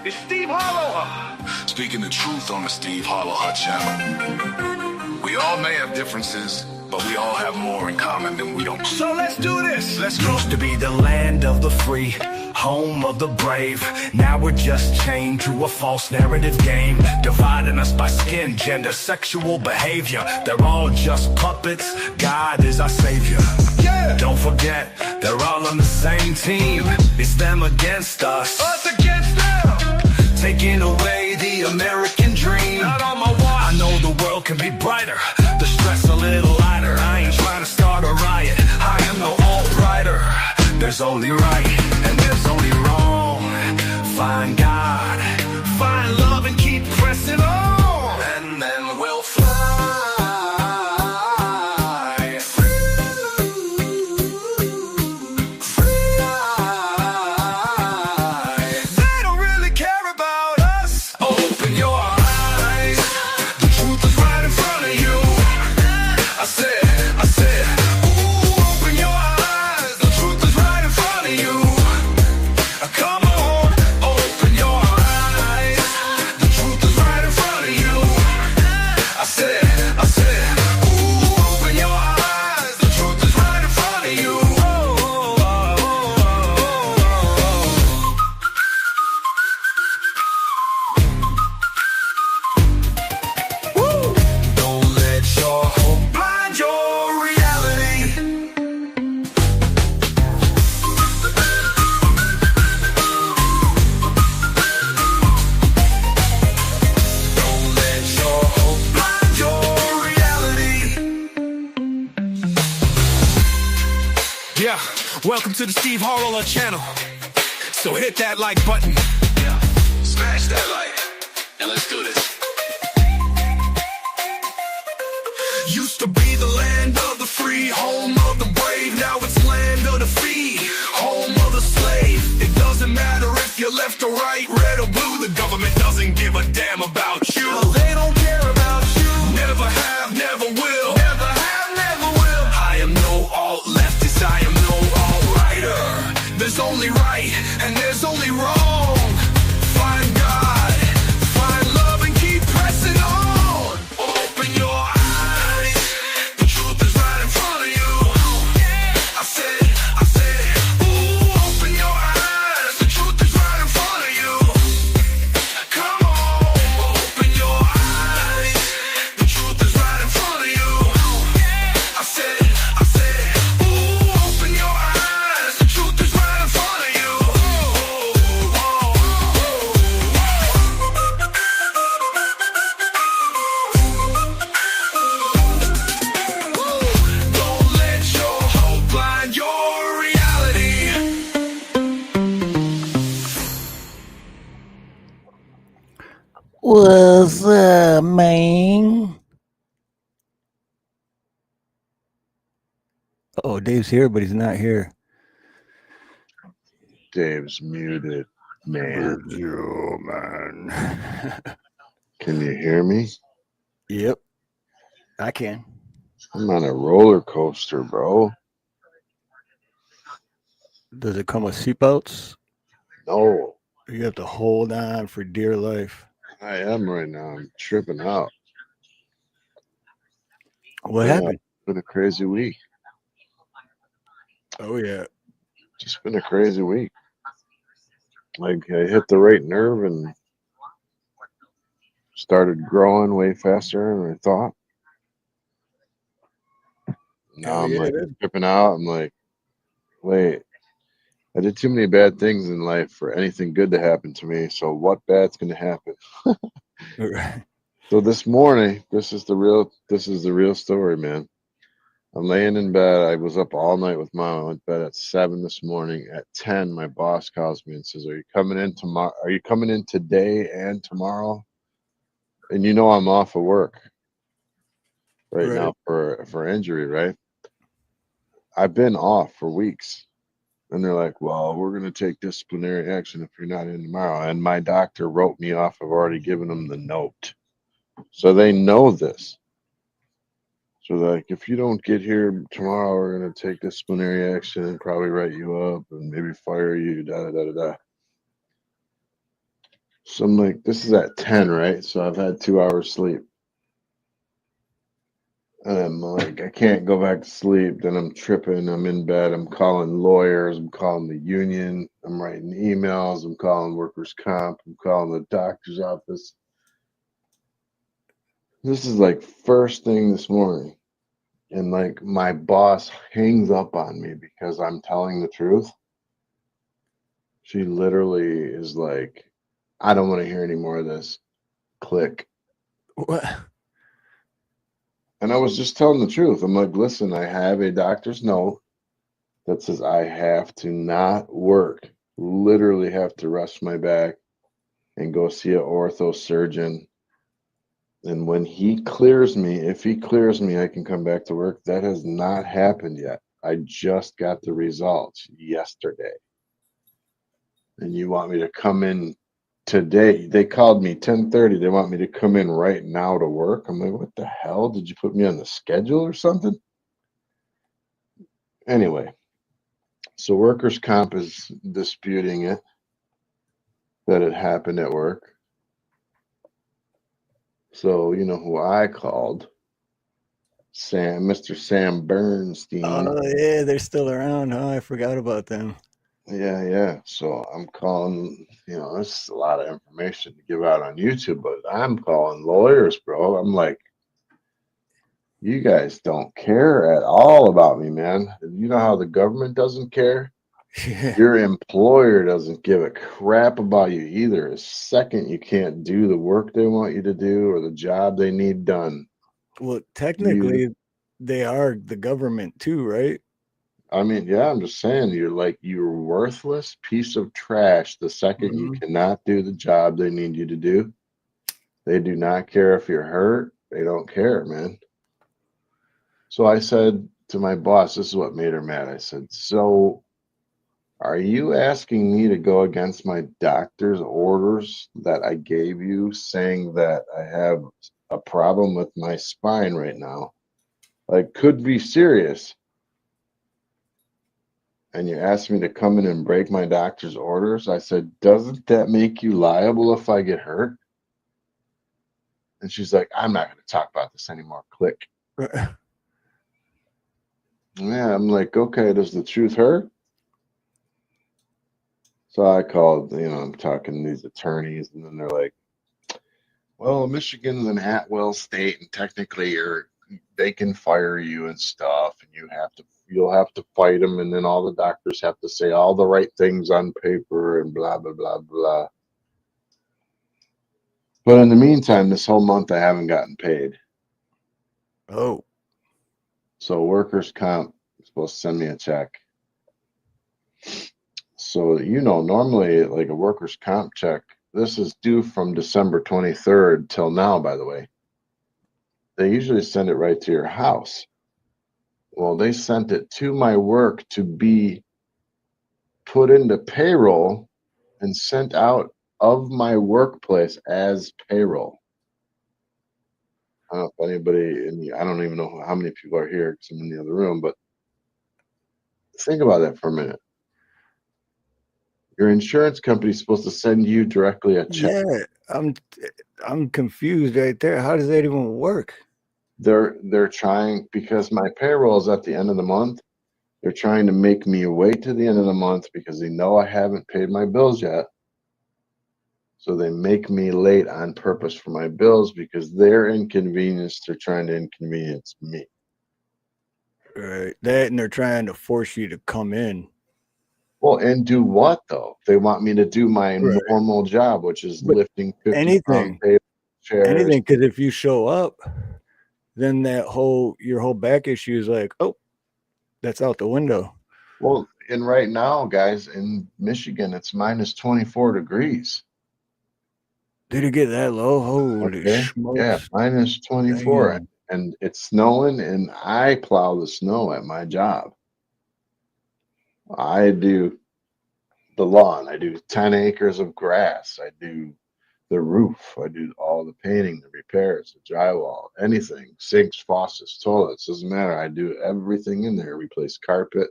It's Steve Harloha. Speaking the truth on the Steve Harloha channel. We all may have differences, but we all have more in common than we don't. So let's do this. Let's go. Used to be the land of the free, home of the brave. Now we're just chained to a false narrative game, dividing us by skin, gender, sexual behavior. They're all just puppets. God is our savior. Yeah. Don't forget, they're all on the same team. It's them against us. Us against them. Taking away the American dream. Not on my watch. I know the world can be brighter, the stress a little lighter. I ain't trying to start a riot, I am no alt-righter. There's only right and there's only wrong. Find God, find love and keep pressing on. And then we'll fly. They don't really care about us. Open your eyes, the truth is right in front of you. I said, ooh, open your eyes, the truth is right in front of you. Come on, open your eyes, the truth is right in front of you. I said, ooh, open your eyes, the truth is right in front of you. Woo! Don't let your hope blind your reality. Don't let your hope blind your reality. Yeah. Welcome to the Steve Harloha channel. So hit that like button. Yeah, smash that like, and let's do this. Used to be the land of the free, home of the brave. Now it's land of the feed, home of the slave. It doesn't matter if you're left or right, red or blue. The government doesn't give a damn about you. They don't care about you. Never have, never will. Never have, never will. I am no alt-leftist, I am no alt-righter. There's only right and there's only wrong. Find God, find love and keep pressing on. Open your eyes, the truth is right in front of you. I said, ooh, open your eyes, the truth is right in front of you. Come on, open your eyes, the truth is right in front of you. I said, ooh, open your eyes, the truth is right in front of you. Don't let your hope blind your reality. What's up, man? Oh, Dave's here, but he's not here. Dave's muted, man. Yo, man. Can you hear me? Yep, I can. I'm on a roller coaster, bro. Does it come with seatbelts? No, You have to hold on for dear life. I am right now. I'm tripping out. What Yeah. happened? It's been a crazy week. Oh, yeah. Just been a crazy week. Like I hit the right nerve and started growing way faster than I thought. Now I'm yeah, like it is. tripping out. I'm like, wait, I did too many bad things in life for anything good to happen to me. So what bad's gonna happen? Right. So this morning, this is the real story, man. I'm laying in bed. I was up all night with mom. I went to bed at 7 this morning. At 10, my boss calls me and says, "Are you coming in tomorrow? Are you coming in today and tomorrow?" And you know I'm off of work right now for injury, right? I've been off for weeks. And they're like, "Well, we're going to take disciplinary action if you're not in tomorrow." And my doctor wrote me off. I've already given them the note. So they know this. So like, if you don't get here tomorrow, we're going to take disciplinary action and probably write you up and maybe fire you, da da da da da. So I'm like, this is at 10, right? So I've had 2 hours sleep. And I'm like, I can't go back to sleep. Then I'm tripping. I'm in bed. I'm calling lawyers. I'm calling the union. I'm writing emails. I'm calling workers' comp. I'm calling the doctor's office. This is like first thing this morning. And like my boss hangs up on me because I'm telling the truth. She literally is like, I don't want to hear any more of this. Click. What? And I was just telling the truth. I'm like, listen, I have a doctor's note that says I have to not work, literally have to rest my back and go see an ortho surgeon. And when he clears me, if he clears me, I can come back to work. That has not happened yet. I just got the results yesterday. And you want me to come in today? They called me 10:30. They want me to come in right now to work. I'm like, what the hell? Did you put me on the schedule or something? Anyway, so workers' comp is disputing it that it happened at work. So you know who I called? Sam, Mr. Sam Bernstein. Oh yeah, they're still around, huh? I forgot about them. Yeah, yeah. So I'm calling, this is a lot of information to give out on YouTube, but I'm calling lawyers, bro. I'm like, you guys don't care at all about me, man. You know how the government doesn't care? Yeah. Your employer doesn't give a crap about you either. A second you can't do the work they want you to do or the job they need done. Well, You, technically, they are the government too, right? I mean, yeah, I'm just saying, you're worthless piece of trash the second you Hmm. cannot do the job they need you to do. They do not care if you're hurt. They don't care, man. So I said to my boss, this is what made her mad. I said, so are you asking me to go against my doctor's orders that I gave you saying that I have a problem with my spine right now? Like, could be serious. And you asked me to come in and break my doctor's orders? I said, doesn't that make you liable if I get hurt? And she's like, I'm not going to talk about this anymore. Click. Yeah, I'm like, okay, does the truth hurt? So I called, I'm talking to these attorneys, and then they're like, well, Michigan's an at-will state, and technically they can fire you and stuff, and you'll have to fight them, and then all the doctors have to say all the right things on paper and blah blah blah blah. But in the meantime, this whole month I haven't gotten paid. Oh, So workers' comp is supposed to send me a check. So normally like a workers' comp check, this is due from December 23rd till now, by the way. They usually send it right to your house. Well, they sent it to my work to be put into payroll and sent out of my workplace as payroll. I don't know if anybody I don't even know how many people are here because I'm in the other room, but think about that for a minute. Your insurance company is supposed to send you directly a check. yeah. I'm confused right there. How does that even work? They're trying because my payroll is at the end of the month. They're trying to make me wait to the end of the month because they know I haven't paid my bills yet. So they make me late on purpose for my bills because they're inconvenienced. They're trying to inconvenience me. Right. That and they're trying to force you to come in. Well, and do what though? They want me to do my Right. normal job, which is But lifting 50-pound anything, chairs. anything, because if you show up, then your whole back issue is like, oh, that's out the window. Well, and right now, guys, in Michigan, it's minus 24 degrees. Did it get that low? Holy Okay. Yeah, smokes. minus 24. Damn. And it's snowing, and I plow the snow at my job. I do the lawn. I do 10 acres of grass. I do the roof. I do all the painting, the repairs, the drywall, anything, sinks, faucets, toilets, doesn't matter. I do everything in there, replace carpet,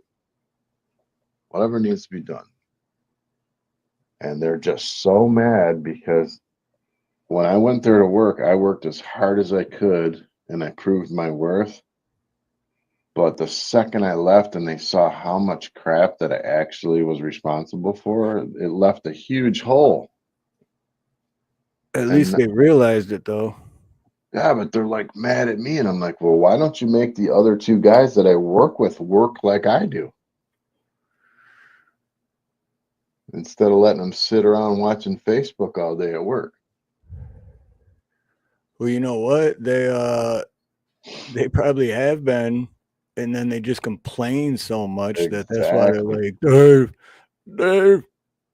whatever needs to be done. And they're just so mad because when I went there to work, I worked as hard as I could and I proved my worth. But the second I left and they saw how much crap that I actually was responsible for, it left a huge hole. At least And they realized it, though. yeah, but they're like mad at me. And I'm like, well, why don't you make the other two guys that I work with work like I do? Instead of letting them sit around watching Facebook all day at work. Well, you know what? They probably have been, and then they just complain so much that's why they're Exactly. like, Dave,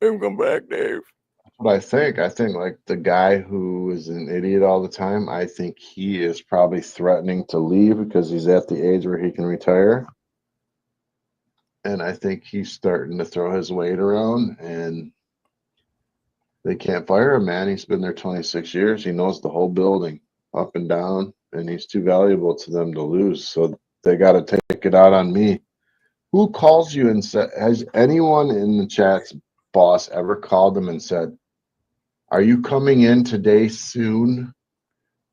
come back, Dave. That's what I think. I think like the guy who is an idiot all the time, I think he is probably threatening to leave because he's at the age where he can retire. And I think he's starting to throw his weight around and they can't fire him, man. He's been there 26 years. He knows the whole building up and down, and he's too valuable to them to lose. So they got to take it out on me. Who calls you and said, has anyone in the chat's boss ever called them and said, are you coming in today soon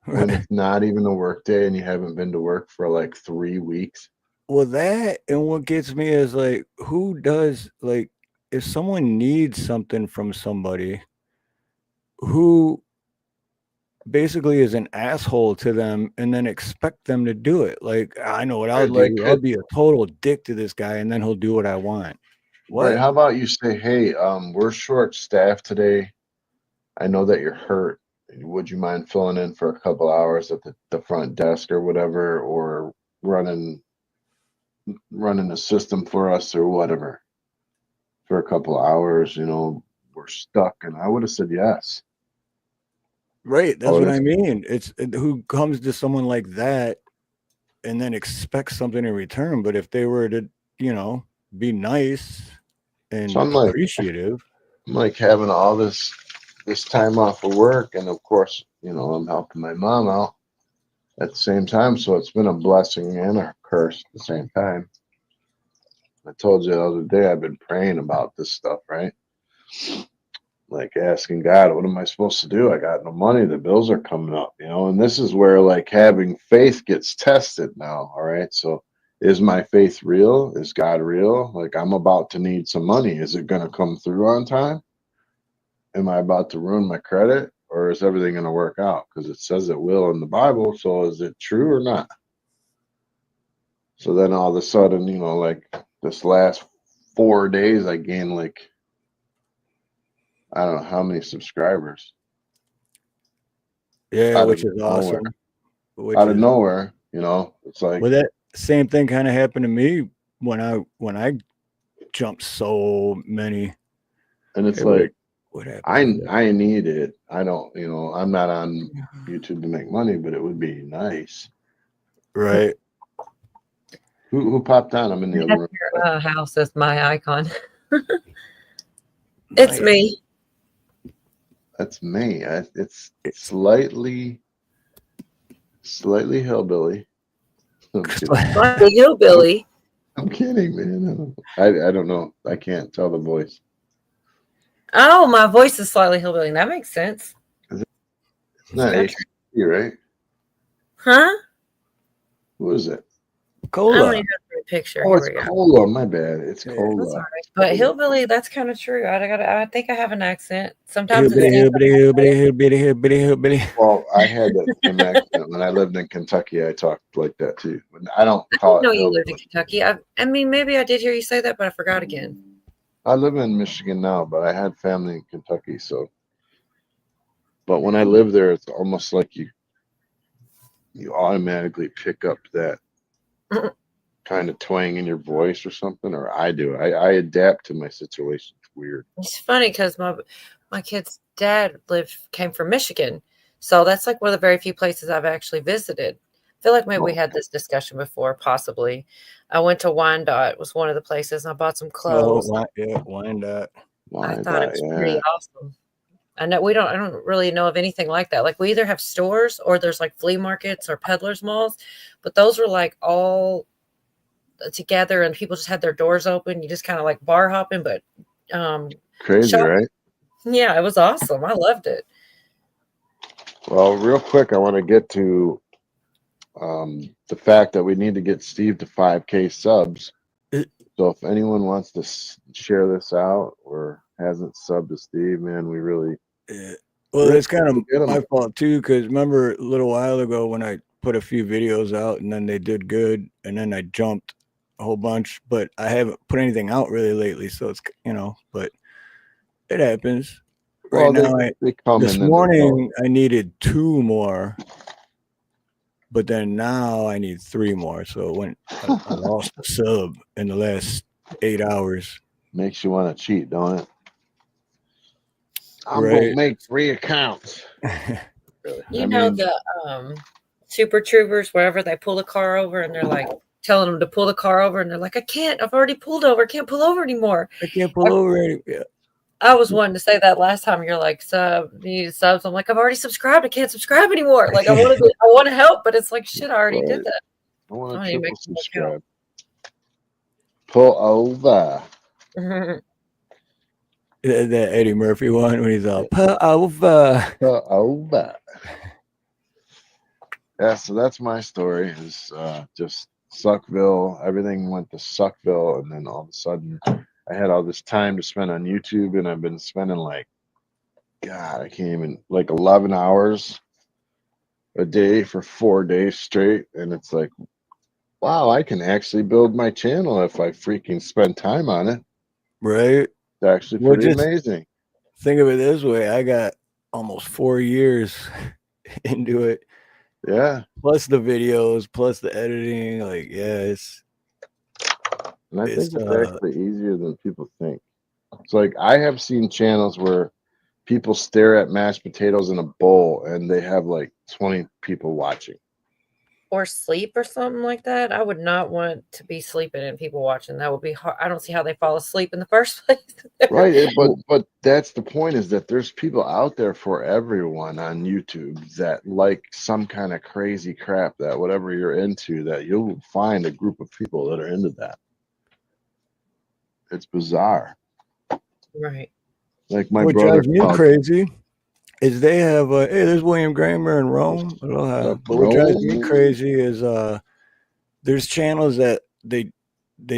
when it's not even a work day and you haven't been to work for like 3 weeks? Well, that and what gets me is like, who does like if someone needs something from somebody who basically is an asshole to them and then expect them to do it. Like, I know what I'll Like, do. I'll be a total dick to this guy and then he'll do what I want. right. What? How about you say, hey, we're short staffed today. I know that you're hurt. Would you mind filling in for a couple hours at the front desk or whatever, or running the system for us or whatever for a couple hours? We're stuck. And I would have said yes. Right. I That's would what have I mean. It's who comes to someone like that and then expects something in return. But if they were to, be nice so and I'm appreciative. like having all this time off of work, and of course, I'm helping my mom out at the same time. So it's been a blessing and a curse at the same time. I told you the other day I've been praying about this stuff, right? Like asking God, what am I supposed to do? I got no money. The bills are coming up, and this is where like having faith gets tested now. All right. So is my faith real? Is God real? Like I'm about to need some money. Is it going to come through on time? Am I about to ruin my credit or is everything going to work out? Because it says it will in the Bible. So is it true or not? So then all of a sudden, like this last 4 days, I gained like, I don't know how many subscribers. Yeah, Out of which is nowhere. awesome. Out of nowhere, it's like, Well, that same thing kind of happened to me when I jumped so many. and it's Hey, like, what happened to that? I need it. I don't, I'm not on YouTube to make money, but it would be nice. Right. Who popped on? I'm in the other room. Your house as my icon. It's Nice. me. That's me. It's slightly hillbilly. I'm kidding. Like a hillbilly. I'm kidding, man. I don't know. I can't tell the voice. Oh, my voice is slightly hillbilly. That makes sense. It's not Gotcha. AC, right? Huh? Who is it? I'm Cola. gonna go through a picture. Oh, Here it's we go. Cola. My bad. It's Yeah. Cola. That's all right. But hillbilly, that's kind of true. I think I have an accent. Sometimes Hillbilly. Well, I had that same accent when I lived in Kentucky. I talked like that too. But I don't I call didn't know it you lived in hillbilly. Kentucky. I mean, maybe I did hear you say that, but I forgot again. I live in Michigan now, but I had family in Kentucky. So, but when I lived there, it's almost like you automatically pick up that kind of twang in your voice or something, or I do. I adapt to my situation. It's weird. It's funny because my kid's dad came from Michigan, so that's like one of the very few places I've actually visited. I feel like maybe we had this discussion before, possibly. I went to Wyandotte, was one of the places, and I bought some clothes. Wyandotte. I thought it was pretty awesome. I don't really know of anything like that. Like we either have stores or there's like flea markets or peddlers malls, but those were like all together and people just had their doors open. You just kind of like bar hopping, but Crazy, shop, right? Yeah, it was awesome. I loved it. Well, real quick, I want to get to the fact that we need to get Steve to 5K subs. So if anyone wants to share this out or hasn't subbed to Steve, man, we really Yeah. Well, really it's kind of get him. my fault too, because remember a little while ago when I put a few videos out and then they did good, and then I jumped a whole bunch, but I haven't put anything out really lately, so it's but it happens. Right Well, now, they come this and then they go. morning I needed 2 more, but then now I need 3 more. So I lost a sub in the last 8 hours. Makes you want to cheat, don't it? I'm Right. gonna make 3 accounts. You I know mean, the Super Troopers, wherever they pull the car over and they're like telling them to pull the car over, and they're like, I can't, I've already pulled over, can't pull over anymore. I can't pull over any. Yeah. I was wanting to say that last time. You're like, sub, you need subs. I'm like, I've already subscribed. I can't subscribe anymore. Like, I want to help, but it's like, shit, I already did that. I want I to need to triple make some account. subscribe. Pull over. That Eddie Murphy one when he's all pull over. Pull over. Yeah, so that's my story. Is just Suckville. Everything went to Suckville, and then all of a sudden, I had all this time to spend on YouTube, and I've been spending like, God, I can't even, like 11 hours a day for 4 days straight, and it's like, wow, I can actually build my channel if I freaking spend time on it. Right. It's actually Well, pretty just amazing. think of it this way: I got almost 4 years into it, Yeah, plus the videos, plus the editing. Like, yeah, and I think it's it's actually easier than people think. It's like I have seen channels where people stare at mashed potatoes in a bowl and they have like 20 people watching. Or sleep or something like that. I would not want to be sleeping and people watching. That would be hard. I don't see how they fall asleep in the first place. Right, but that's the point, is that there's people out there for everyone on YouTube that like some kind of crazy crap, that whatever you're into, that you'll find a group of people that are into that. It's bizarre. Right. Like my what brother drives me crazy is they have hey, there's William Gramer in Rome. Aloha. But what drives me crazy is there's channels that they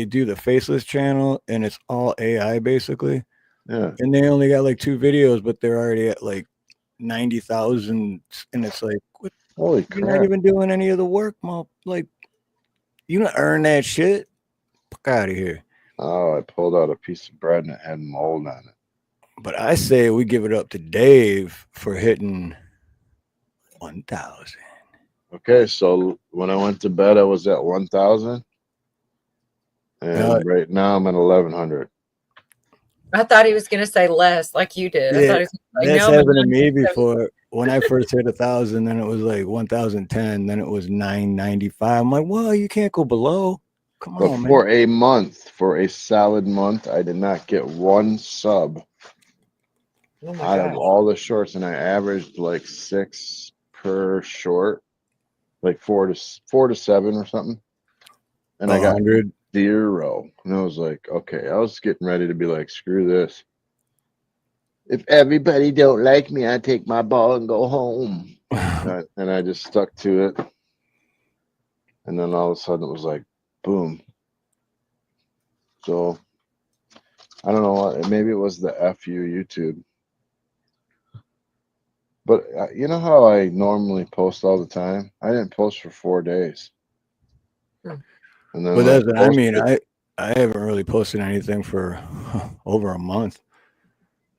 do the faceless channel and it's all AI basically. Yeah. And they only got like 2 videos, but they're already at like 90,000, and it's like, what? Holy You're not crap. even doing any of the work, Mom. Like, you don't earn that shit. Fuck out of here. Oh, I pulled out a piece of bread and it had mold on it. But I say we give it up to Dave for hitting 1,000. Okay, so when I went to bed, I was at 1,000, and right now I'm at 1,100. I thought he was going to say less, like you did. I Yeah, thought he was going to say, that's no, I'm at happened to me 970. before. When I first hit 1,000, then it was like 1,010, then it was 995. I'm like, well, you can't go below. Come But on, man. for a month, for a solid month, I did not get one sub Oh my out of gosh. all the shorts, and I averaged like 6 per short, like 4 to 7 or something. And I got 100. 0. And I was like, okay, I was getting ready to be like, screw this. If everybody don't like me, I take my ball and go home. And I just stuck to it. And then all of a sudden it was like, boom. So I don't know what, maybe it was the FU YouTube. But you know how I normally post all the time? I didn't post for 4 days. Hmm. And then But when I that's what I mean. posted, I haven't really posted anything for over a month.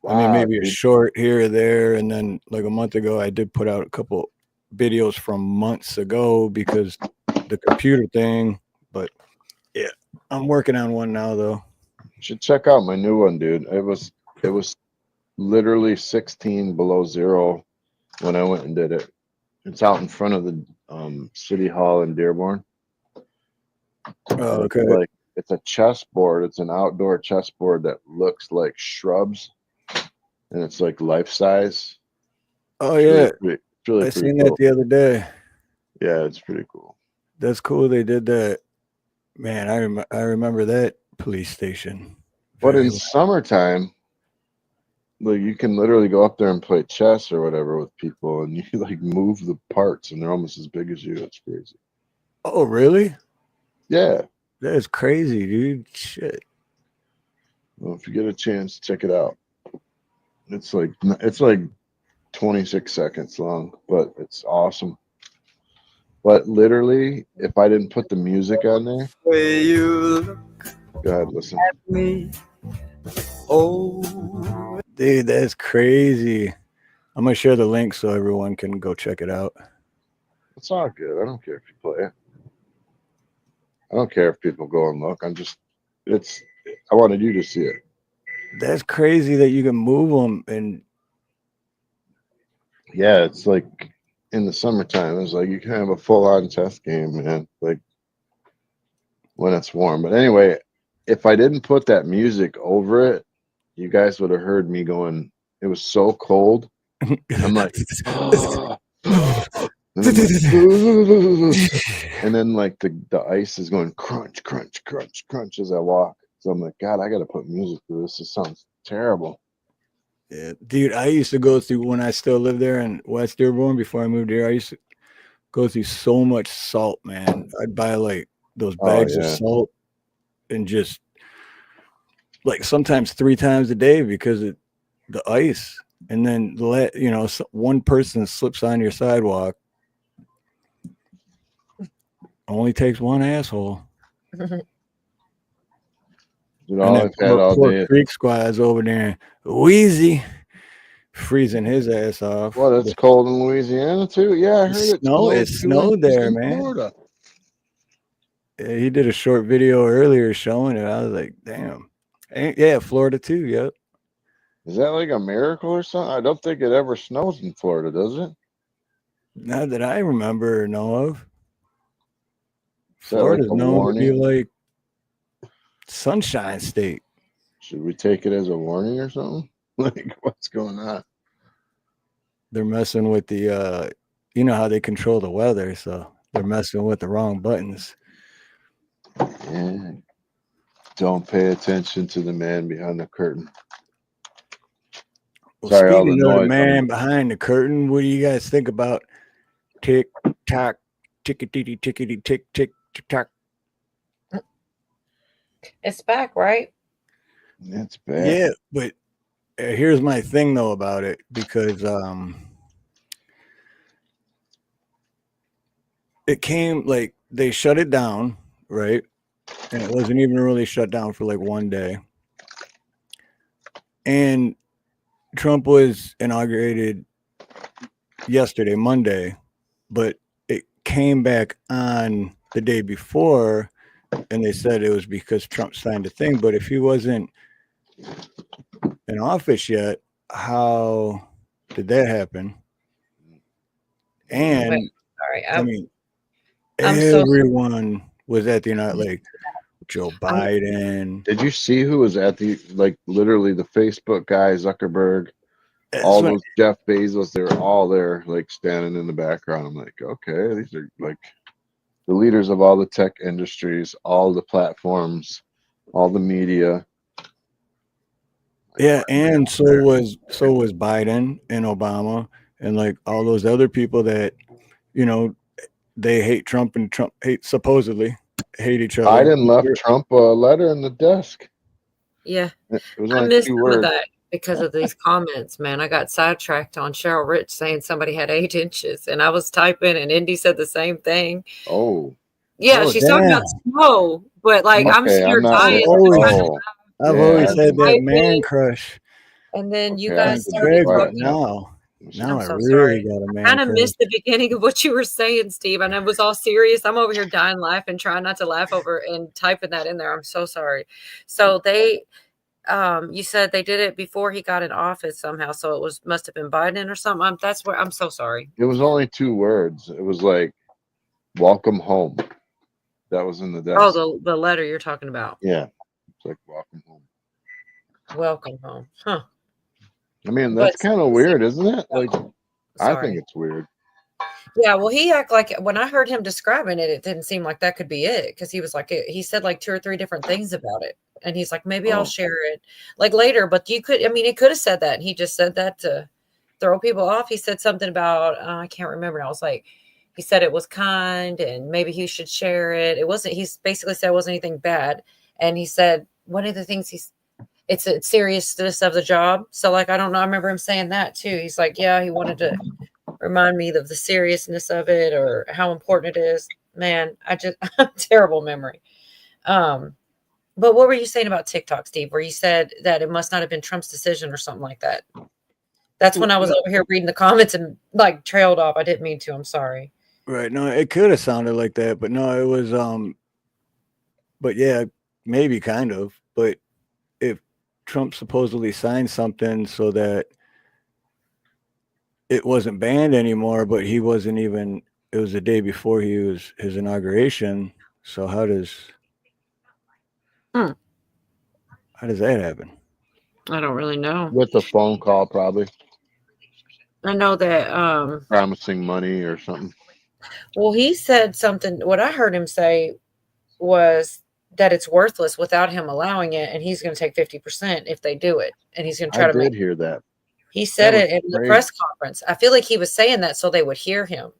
I mean, wow, maybe a dude. short here or there, and then like a month ago, I did put out a couple videos from months ago because the computer thing. But yeah, I'm working on one now though. You should check out my new one, dude. It was literally 16 below zero when I went and did it. It's out in front of the city hall in Dearborn. Oh, It's okay. like, it's a chessboard. It's an outdoor chessboard that looks like shrubs, and it's like life size. Oh It's yeah, it's really I pretty seen cool. that the other day. Yeah, it's pretty cool. That's cool. They did that. Man, I remember that police station. But Very in well. summertime, like you can literally go up there and play chess or whatever with people, and you like move the parts, and they're almost as big as you. It's crazy. Oh, really? Yeah. That is crazy, dude. Shit. Well, if you get a chance, check it out. It's like 26 seconds long, but it's awesome. But literally, if I didn't put the music on there, Way you look go ahead, listen. at me. Oh, Dude, that's crazy. I'm gonna share the link so everyone can go check it out. It's all good. I don't care if you play it. I don't care if people go and look. It's. I wanted you to see it. That's crazy that you can move them and Yeah, it's like in the summertime. It's like you can have a full-on chess game, man. Like when it's warm. But anyway, if I didn't put that music over it, you guys would have heard me going. It was so cold. I'm like, and then like the ice is going crunch, crunch, crunch, crunch as I walk. So I'm like, God, I got to put music to this. This sounds terrible. yeah, dude, I used to go through when I still lived there in West Dearborn before I moved here. I used to go through so much salt, man. I'd buy like those Oh bags of yeah, salt and just like sometimes 3 times a day because of the ice. And then one person slips on your sidewalk. Only takes one asshole. you And know, that I've had all poor day. Creek squad's over there, wheezy, freezing his ass off. What? It's cold in Louisiana too. Yeah, I heard it It snowed 2 inches snowed there, in man. Florida. Yeah, he did a short video earlier showing it. I was like, damn. Yeah, Florida too. Yep. Is that like a miracle or something? I don't think it ever snows in Florida, does it? Not that I remember or know of. Is that like Florida's a known to be warning? like sunshine state. Should we take it as a warning or something? Like, what's going on? They're messing with the you know how they control the weather, so they're messing with the wrong buttons. Yeah. Don't pay attention to the man behind the curtain. Well, Sorry, all the speaking of the noise. man behind the curtain, what do you guys think about tick tock, tickety tickety tick tick tick tock? It's back, right? It's bad. Yeah, but here's my thing though about it because it came like they shut it down, right? And it wasn't even really shut down for like one day. And Trump was inaugurated yesterday, Monday, but it came back on the day before, and they said it was because Trump signed a thing. But if he wasn't in office yet, how did that happen? And Wait, sorry. I mean, I'm so everyone was at the United, like Joe I'm Biden. Did you see who was at the, like, literally the Facebook guy, Zuckerberg, That's all when, those Jeff Bezos, they were all there, like, standing in the background. I'm like, okay, these are like the leaders of all the tech industries, all the platforms, all the media. yeah, and so was Biden and Obama and like all those other people that you know they hate Trump and Trump supposedly hate each other. Biden left Trump a letter in the desk. yeah. It was I only missed 2 some of words. that because of these comments, man. I got sidetracked on Cheryl Rich saying somebody had 8 inches, and I was typing, and Indy said the same thing. Oh, Yeah, Oh she's talking about damn! snow, but like I'm okay. sitting I'm here not I've there. dying, always Oh, I've yeah. always I'm had that man typing, crush and then you Okay, I guys need to be started Gregor. quiet talking. now. Now I'm I so really sorry. got a I man kind of crush. missed the beginning of what you were saying, Steve, and it was all serious. I'm over here dying laughing, trying not to laugh over and typing that in there. I'm so sorry. So they you said they did it before he got in office somehow, so it must have been Biden or something. That's where I'm so sorry. It was only 2 words. It was like, welcome home. That was in the Oh, desk. the letter you're talking about. Yeah. It's like, welcome home. Welcome home. Huh. I mean, But that's kind of weird, isn't it? Like, I think sorry. it's weird. Yeah, well, he act like when I heard him describing it, it didn't seem like that could be it because he was like he said like 2 or 3 different things about it, And he's like, maybe I'll Oh. share it like later. But you could, I mean, it could have said that. And he just said that to throw people off. He said something about, I can't remember. I was like, he said it was kind and maybe he should share it. It wasn't, he's basically said it wasn't anything bad. And he said, one of the things it's a seriousness of the job. So like, I don't know. I remember him saying that too. He's like, yeah, he wanted to remind me of the seriousness of it or how important it is. Man, I'm terrible memory. But what were you saying about TikTok, Steve? Where you said that it must not have been Trump's decision or something like that. That's when I was over here reading the comments and like trailed off. I didn't mean to. I'm sorry. Right. No, it could have sounded like that, but no, it was but yeah, maybe kind of. But if Trump supposedly signed something so that it wasn't banned anymore, but he wasn't even, it was the day before his inauguration. So how does that happen? I don't really know. With a phone call, probably I know that promising money or something. well, he said something, what I heard him say was that it's worthless without him allowing it, and he's going to take 50% if they do it, and he's going to try I to make. did hear that. He said That it in was the crazy. press conference. I feel like he was saying that so they would hear him.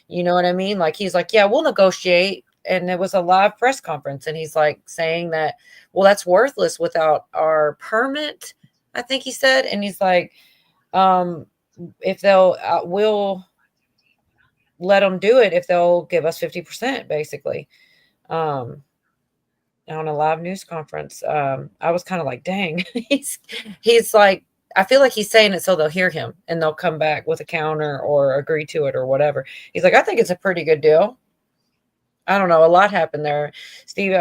You know what I mean? Like he's like, yeah, we'll negotiate. And it was a live press conference, and he's like saying that, well, that's worthless without our permit, I think he said. And he's like, if they'll, we'll let them do it if they'll give us 50%, basically. On a live news conference. I was kind of like, dang, he's like, I feel like he's saying it so they'll hear him and they'll come back with a counter or agree to it or whatever. He's like, I think it's a pretty good deal. I don't know. A lot happened there, Steve.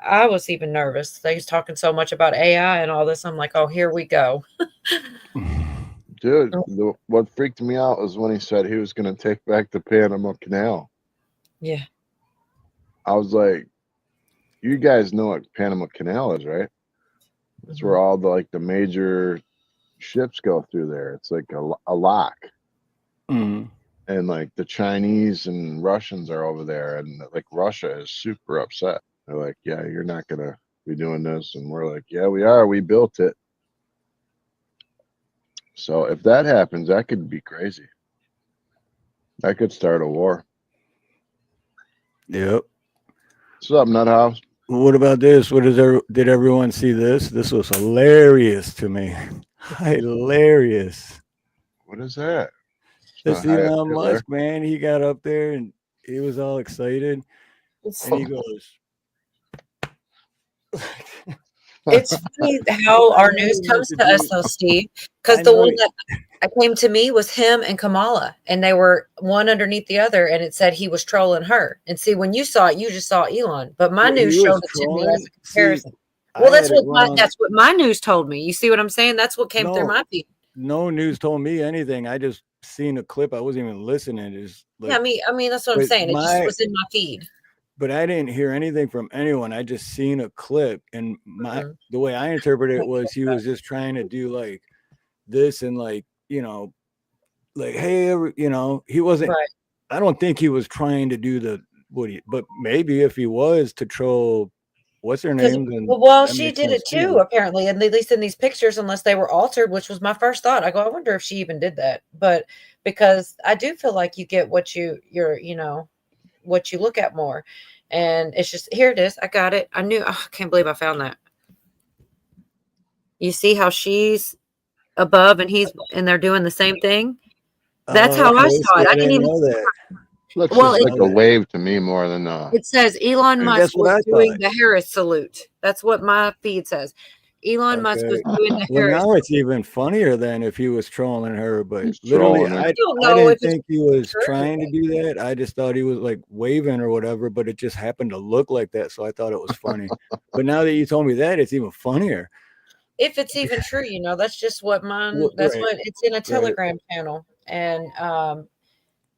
I was even nervous. They was talking so much about AI and all this. I'm like, oh, here we go. Dude, what freaked me out was when he said he was going to take back the Panama Canal. Yeah. I was like, you guys know what Panama Canal is, right? That's where all the major ships go through there. It's like a lock. Mm-hmm. And like the Chinese and Russians are over there, and like Russia is super upset. They're like, yeah, you're not going to be doing this. And we're like, yeah, we are. We built it. So if that happens, that could be crazy. That could start a war. Yep. What's up, Nuthouse? What about this? Did everyone see this? This was hilarious to me. Hilarious. What is that? This Elon Musk, man, he got up there and he was all excited. And he goes, it's funny how our news comes to us, though, Steve, because the one that came to me was him and Kamala, and they were one underneath the other, and it said he was trolling her. And see, when you saw it, you just saw Elon, but my news showed it to me as a comparison. Well, that's what my news told me. You see what I'm saying? That's what came through my feed. No news told me anything. I just seen a clip. I wasn't even listening. It's like, yeah, I mean, that's what I'm saying. It just was in my feed. But I didn't hear anything from anyone. I just seen a clip, and the way I interpreted it was he was just trying to do like this and like, you know, like, hey, you know, he wasn't. Right. I don't think he was trying to do but maybe if he was to troll, what's her name? Well, she did it too, apparently, and at least in these pictures, unless they were altered, which was my first thought. I go, I wonder if she even did that, but because I do feel like you get what you look at more. And it's just, here it is. I got it. I can't believe I found that. You see how she's above and they're doing the same thing. That's how I saw it. I didn't even know that. Looks like a wave to me more than it says Elon Musk was doing the Harris salute. That's what my feed says. Elon Musk was doing the Harris. Now it's even funnier than if he was trolling her, but literally I didn't think he was trying to do that. I just thought he was like waving or whatever, but it just happened to look like that, so I thought it was funny. But now that you told me that, it's even funnier. If it's even true, that's just what what it's in a Telegram channel, and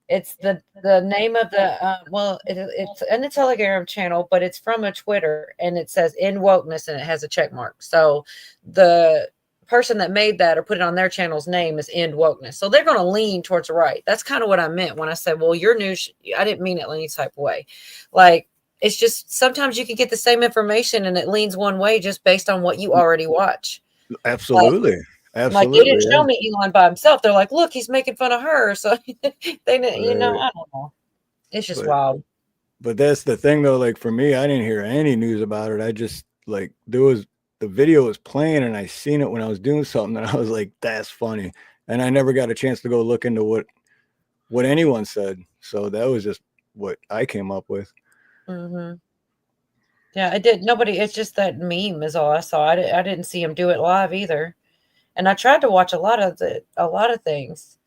it's the name of the it's in a Telegram channel, but it's from a Twitter, and it says "End Wokeness" and it has a check mark. So the person that made that or put it on their channel's name is "End Wokeness." So they're going to lean towards the right. That's kind of what I meant when I said, "Well, your news." I didn't mean it in any type of way. Like it's just sometimes you can get the same information and it leans one way just based on what you already watch. Like, Absolutely. like they Absolutely. didn't show me Elon by himself. They're like, look, he's making fun of her. So they didn't, Right. I don't know. It's just But wild. but that's the thing though. Like for me, I didn't hear any news about it. I just like the video was playing and I seen it when I was doing something and I was like, that's funny. And I never got a chance to go look into what anyone said. So that was just what I came up with. Hmm. Yeah, it did. Nobody. It's just that meme is all I saw. I didn't see him do it live either. And I tried to watch a lot of things.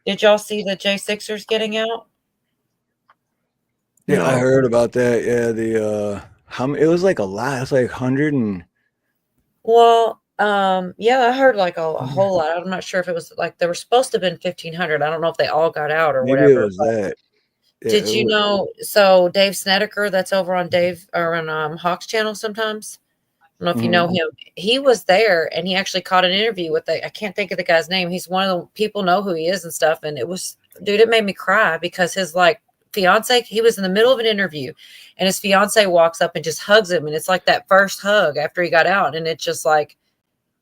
Did y'all see the J6ers getting out? Yeah, I No. heard about that. Yeah, it was like a lot. It's like 100 and Well, yeah, I heard like a whole lot. I'm not sure if it was like there were supposed to have been 1,500. I don't know if they all got out or maybe it whatever. was that. Yeah, Did you know? So Dave Snedeker, that's over on Dave or on Hawk's channel sometimes. I don't know if you mhm. know him. He was there and he actually caught an interview with I can't think of the guy's name. He's one of the people know who he is and stuff. And it was, dude, it made me cry because his like fiance, he was in the middle of an interview and his fiance walks up and just hugs him. And it's like that first hug after he got out. And it's just like,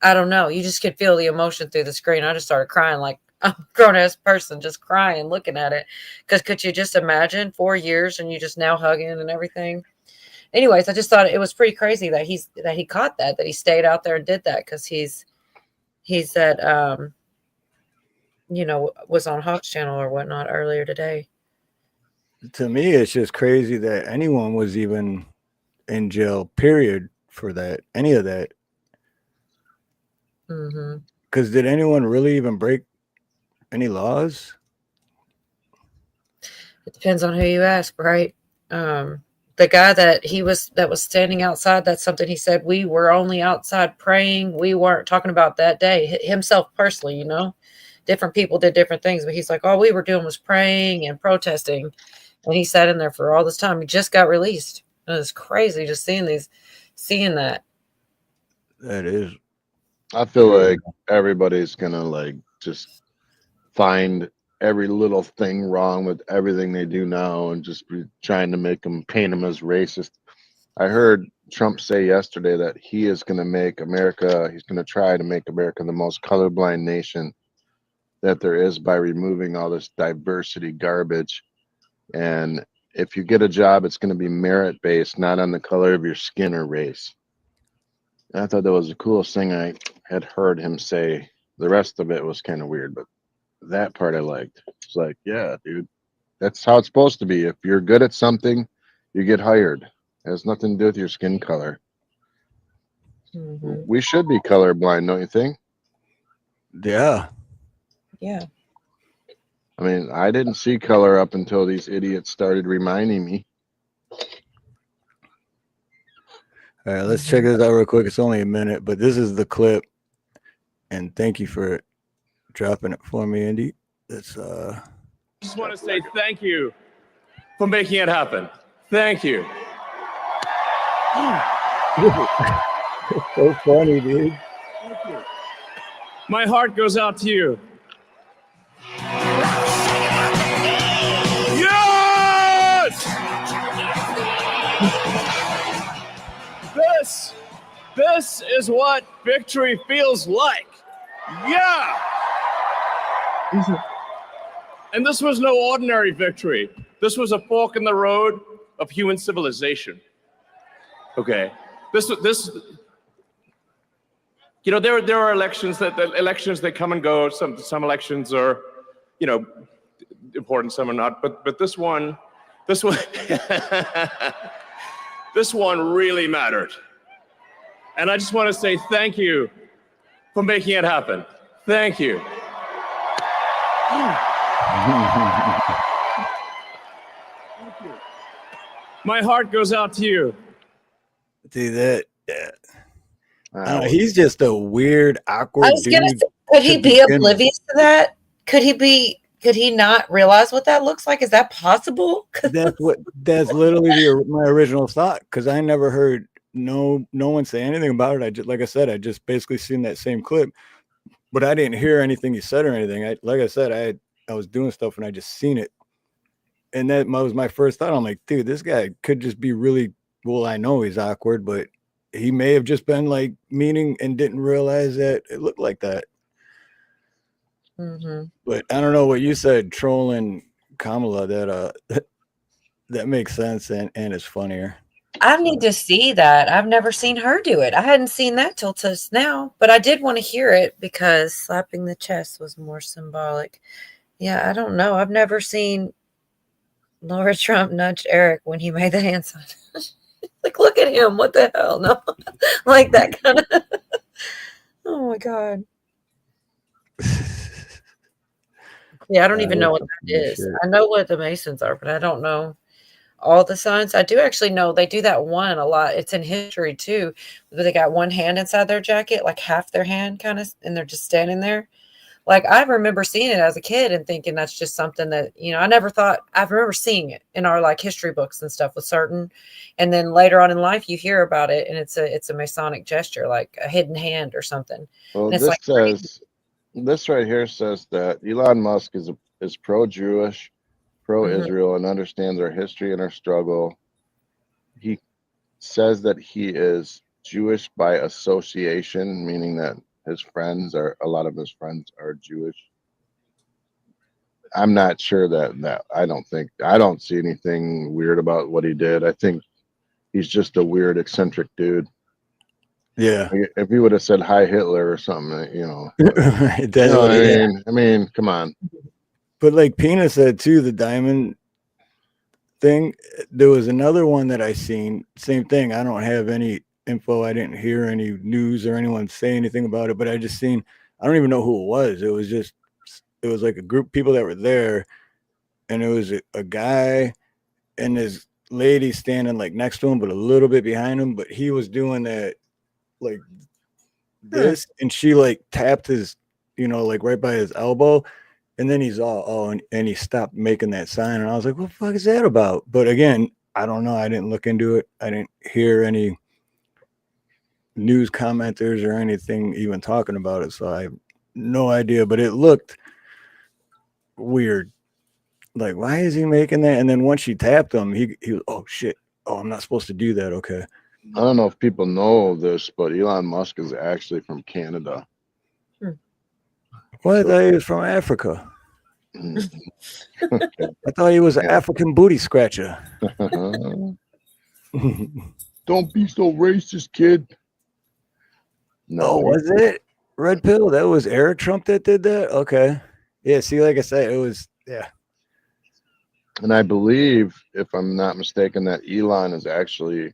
I don't know. You just could feel the emotion through the screen. I just started crying like a grown ass person, just crying, looking at it. Because could you just imagine 4 years and you just now hugging and everything? Anyways, I just thought it was pretty crazy that he caught that he stayed out there and did that because he said was on Hawk's channel or whatnot earlier today. To me, it's just crazy that anyone was even in jail, period, for that, any of that. Mm-hmm. Because did anyone really even break any laws? It depends on who you ask, right? The guy that was standing outside, that's something he said. We were only outside praying. We weren't talking about that day himself personally, different people did different things, but he's like, all we were doing was praying and protesting. And he sat in there for all this time. He just got released. It was crazy just seeing that. That is. I feel like everybody's gonna like just find every little thing wrong with everything they do now and just be trying to paint them as racist. I heard Trump say yesterday that he is going to make America, he's going to try to make America the most colorblind nation that there is by removing all this diversity garbage. And if you get a job, it's going to be merit based, not on the color of your skin or race. And I thought that was the coolest thing I had heard him say. The rest of it was kind of weird, but that part I liked. It's like, yeah, dude, that's how it's supposed to be. If you're good at something, you get hired. It has nothing to do with your skin color. Mm-hmm. We should be colorblind, don't you think? Yeah. Yeah. I mean, I didn't see color up until these idiots started reminding me. All right, let's check this out real quick. It's only a minute, but this is the clip. And thank you for dropping it for me, Andy. It's Just want to say thank you for making it happen. Thank you. so funny, dude. My heart goes out to you. Yes! This is what victory feels like. Yeah! And this was no ordinary victory. This was a fork in the road of human civilization. Okay. This there are elections that come and go. Some elections are, important, some are not. But this one this one really mattered. And I just want to say thank you for making it happen. Thank you. My heart goes out to you. See that? Yeah. He's just a weird, awkward I was gonna dude. say, could he be oblivious to that? Could he not realize what that looks like? Is that possible? That's literally my original thought, because I never heard no one say anything about it. I just basically seen that same clip, but I didn't hear anything he said or anything. I was doing stuff and I just seen it. And that was my first thought. I'm like, dude, this guy could just be really, well, I know he's awkward, but he may have just been like meaning and didn't realize that it looked like that. Mm-hmm. But I don't know what you said, trolling Kamala, that makes sense and is funnier. I need to see that. I've never seen her do it. I hadn't seen that till just now, but I did want to hear it because slapping the chest was more symbolic. Yeah, I don't know. I've never seen Laura Trump nudge Eric when he made the hand sign. Like, look at him. What the hell? No, like that kind of. Oh my God. Yeah, I don't even know what that is. Shit. I know what the Masons are, but I don't know all the signs. I do actually know they do that one a lot. It's in history too. Where they got one hand inside their jacket, like half their hand kind of, and they're just standing there. Like I remember seeing it as a kid and thinking that's just something that, I never thought. I remember seeing it in our like history books and stuff with certain, and then later on in life you hear about it and it's a Masonic gesture, like a hidden hand or something. Well, And it's this like says this right here says that Elon Musk is pro-Jewish, Mhm. pro-Israel, and understands our history and our struggle. He says that he is Jewish by association, meaning that a lot of his friends are Jewish. I'm not sure that I don't see anything weird about what he did. I think he's just a weird, eccentric dude. Yeah. If he would have said "Hi Hitler" or something, Right, you know what I yeah. mean? I mean, come on. But like Pina said too, the diamond thing, there was another one that I seen, same thing. I don't have any info. I didn't hear any news or anyone say anything about it, but I just seen, I don't even know who it was. It was like a group of people that were there, and it was a guy and this lady standing like next to him, but a little bit behind him. But he was doing that like this, and she like tapped his, like right by his elbow. And then he's all, and he stopped making that sign. And I was like, what the fuck is that about? But again, I don't know. I didn't look into it. I didn't hear any news commenters or anything even talking about it. So I have no idea, but it looked weird. Like, why is he making that? And then once she tapped him, he was, oh shit. Oh, I'm not supposed to do that. Okay. I don't know if people know this, but Elon Musk is actually from Canada. Well, I thought he was from Africa. Okay. I thought he was an African booty scratcher. Don't be so racist, kid. No, was it Red Pill? That was Eric Trump that did that? Okay. Yeah, see, like I said, it was, yeah. And I believe, if I'm not mistaken, that Elon is actually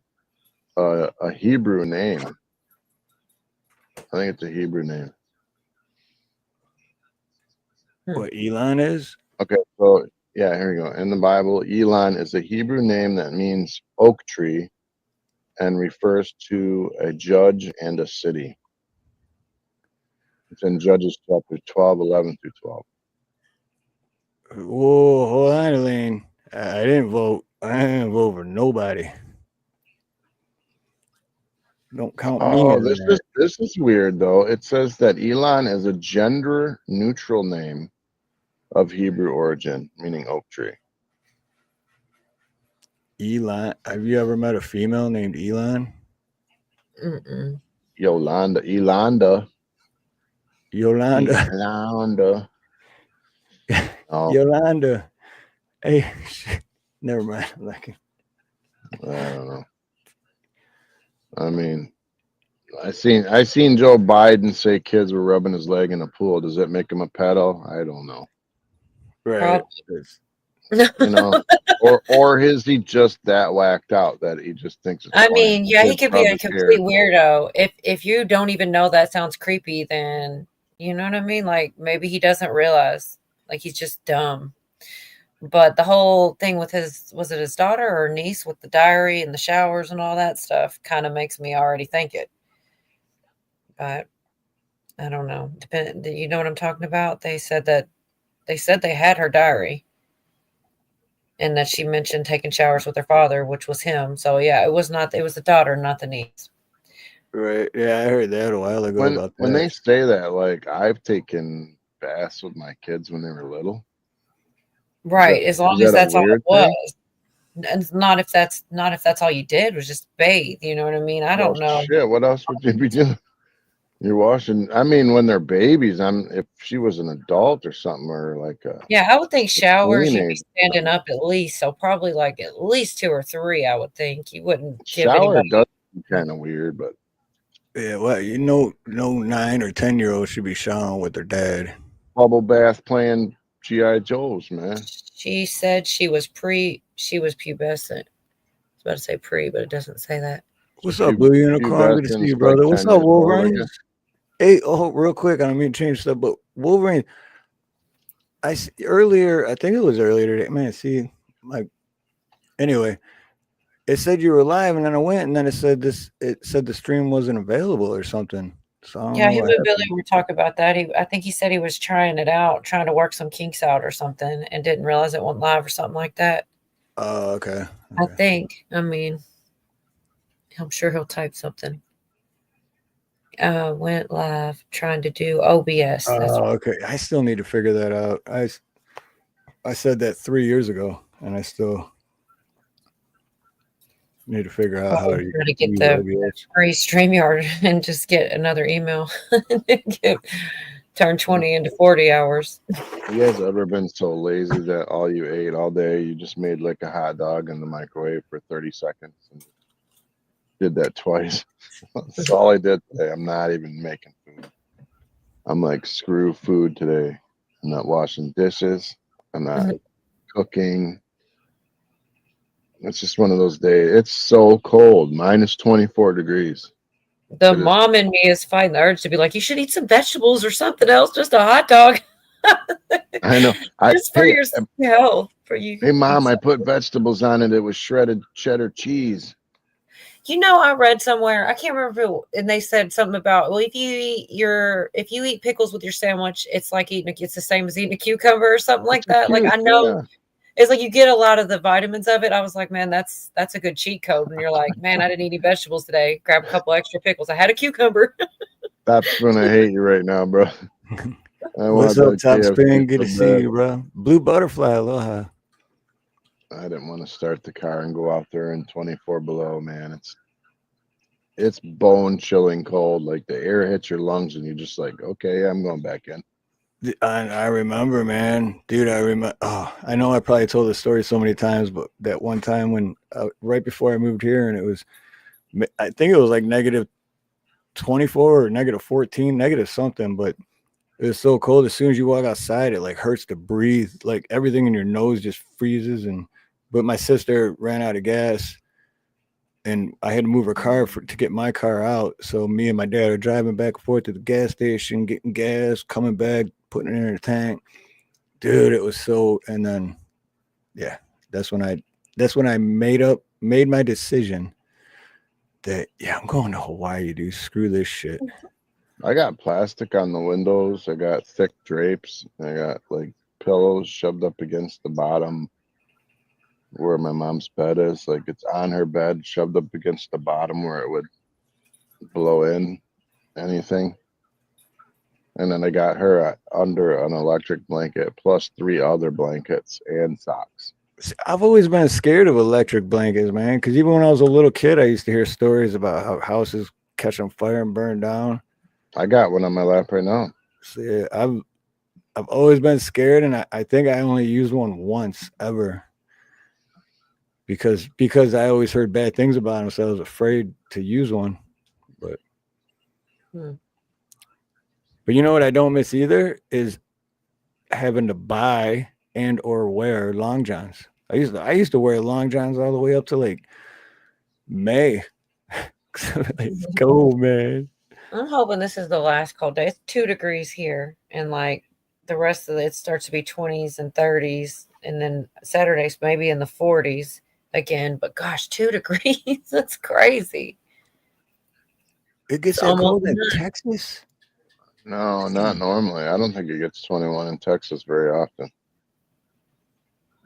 a Hebrew name. I think it's a Hebrew name. What Elon is? Okay, so yeah, here we go. In the Bible, Elon is a Hebrew name that means oak tree and refers to a judge and a city. It's in Judges chapter 12, 11 through 12. Whoa, hold on, Elaine. I didn't vote. I didn't vote for nobody. Don't count me Oh, in this that. is weird though. It says that Elon is a gender neutral name of Hebrew origin, meaning oak tree. Elon. Have you ever met a female named Elon? Mm-mm. Yolanda. Oh, Yolanda. Hey, never mind. I'm like, I don't know. I mean, I seen Joe Biden say kids were rubbing his leg in a pool. Does that make him a pedo? I don't know. right. You know, or is he just that whacked out that he just thinks it's I funny? mean, yeah, he Kids could be rub a his complete hair. weirdo. If you don't even know that sounds creepy, then you know what I mean? Like maybe he doesn't realize. Like he's just dumb. But the whole thing with was it his daughter or niece with the diary and the showers and all that stuff kind of makes me already think it. But I don't know. You know what I'm talking about? They said they had her diary and that she mentioned taking showers with her father, which was him. So yeah, it was the daughter, not the niece. Right. Yeah, I heard that a while ago about When they that. say that, like I've taken baths with my kids when they were little. Right. As long is as that a that's all it weird thing? was. And not if that's all you did was just bathe. You know what I mean? I Well, don't know. shit. What else would you be doing? You're washing. I mean, when they're babies, if she was an adult or something, or like Yeah, I would think a showers you'd be teenager. standing up at least. So probably like at least 2 or 3, I would think. You wouldn't give Shower anybody. does kind of weird, but Yeah, well, no 9 or 10 year old should be showering with their dad. bubble bath playing GI Joes, man. She said she was pubescent. I was about to say pre, but it doesn't say that. What's up, Blue Unicorn? Good to see Pubescent's you, like brother. What's 10 up, years old, I Wolverine? guess. Hey, oh, real quick, I don't mean to change stuff, but Wolverine, earlier, I think it was earlier today. Man, see, like, anyway, it said you were live, and then I went, and then it said the stream wasn't available or something. So I don't Yeah, know him what and Billy happened. were talking about that. I think he said he was trying it out, trying to work some kinks out or something, and didn't realize it went live or something like that. Oh, okay. I think. I mean, I'm sure he'll type something. Went live trying to do OBS. That's Oh, okay. I still need to figure that out. I said that 3 years ago, and I still need to figure out how probably to trying to get use the OBS. free StreamYard and just get another email. Turn 20 into 40 hours. You guys ever been so lazy that all you ate all day, you just made like a hot dog in the microwave for 30 seconds and did that twice? That's all I did today. I'm not even making food. I'm like, screw food today. I'm not washing dishes. I'm not cooking. It's just one of those days. It's so cold, minus 24 degrees. The It is. mom in me is fighting the urge to be like, you should eat some vegetables or something else, just a hot dog. I know. Just for your health. For you. Hey, Mom, I put vegetables on it. It was shredded cheddar cheese. You know, I read somewhere, I can't remember who, and they said something about, well, if you eat pickles with your sandwich, it's the same as eating a cucumber or something like that. Like I know Yeah. it's like you get a lot of the vitamins of it. I was like, man, that's a good cheat code. And you're like, man, I didn't eat any vegetables today. Grab a couple extra pickles. I had a cucumber. That's when I hate you right now, bro. What's up, Top Spin? Good to so see bad. you, bro. Blue Butterfly, aloha. I didn't want to start the car and go out there in 24 below, man. It's bone chilling cold. Like the air hits your lungs and you're just like, okay, I'm going back in. I remember, man, dude. I remember. Oh, I know I probably told the story so many times, but that one time when right before I moved here, and it was, I think it was like negative 24 or negative 14, negative something, but it was so cold. As soon as you walk outside, it like hurts to breathe. Like everything in your nose just freezes. But my sister ran out of gas, and I had to move her car to get my car out. So me and my dad are driving back and forth to the gas station, getting gas, coming back, putting it in the tank. Dude, it was so. And then, yeah, that's when I made my decision that I'm going to Hawaii, dude. Screw this shit. I got plastic on the windows. I got thick drapes. I got like pillows shoved up against the bottom where my mom's bed is. Like it's on her bed, shoved up against the bottom where it would blow in anything. And then I got her under an electric blanket plus 3 other blankets and socks. I've always been scared of electric blankets, man, because even when I was a little kid, I used to hear stories about how houses catch on fire and burn down. I got one on my lap right now. So, yeah, I've always been scared, and I think I only used one once ever because I always heard bad things about them, so I was afraid to use one. But but you know what I don't miss either is having to buy and or wear long johns. I used to wear long johns all the way up to like May. Let's go, man. I'm hoping this is the last cold day. It's 2 degrees here, and like the rest of it starts to be 20s and 30s, and then Saturdays maybe in the 40s again. But gosh, 2 degrees, that's crazy. It gets that cold in Texas? No, not normally. I don't think it gets 21 in Texas very often.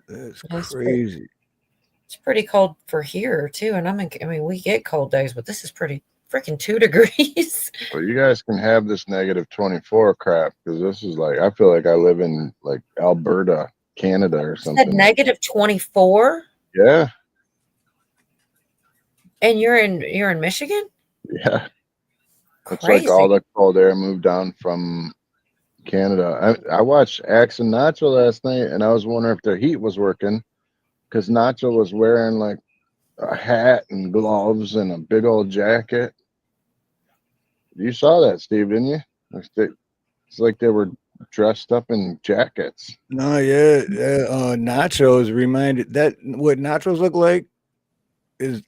That's crazy. It's pretty cold for here too, and I mean we get cold days, but this is pretty freaking 2 degrees. But you guys can have this negative 24 crap because this is like I feel like I live in like Alberta Canada or You said something. -24, Yeah, and you're in Michigan? yeah. It's like all Crazy. the cold air moved down from Canada. I watched Axe and Nacho last night, and I was wondering if their heat was working because Nacho was wearing like a hat and gloves and a big old jacket. You saw that, Steve, didn't you? It's like they were dressed up in jackets. No, yeah, yeah. Nachos reminded that what nachos look like is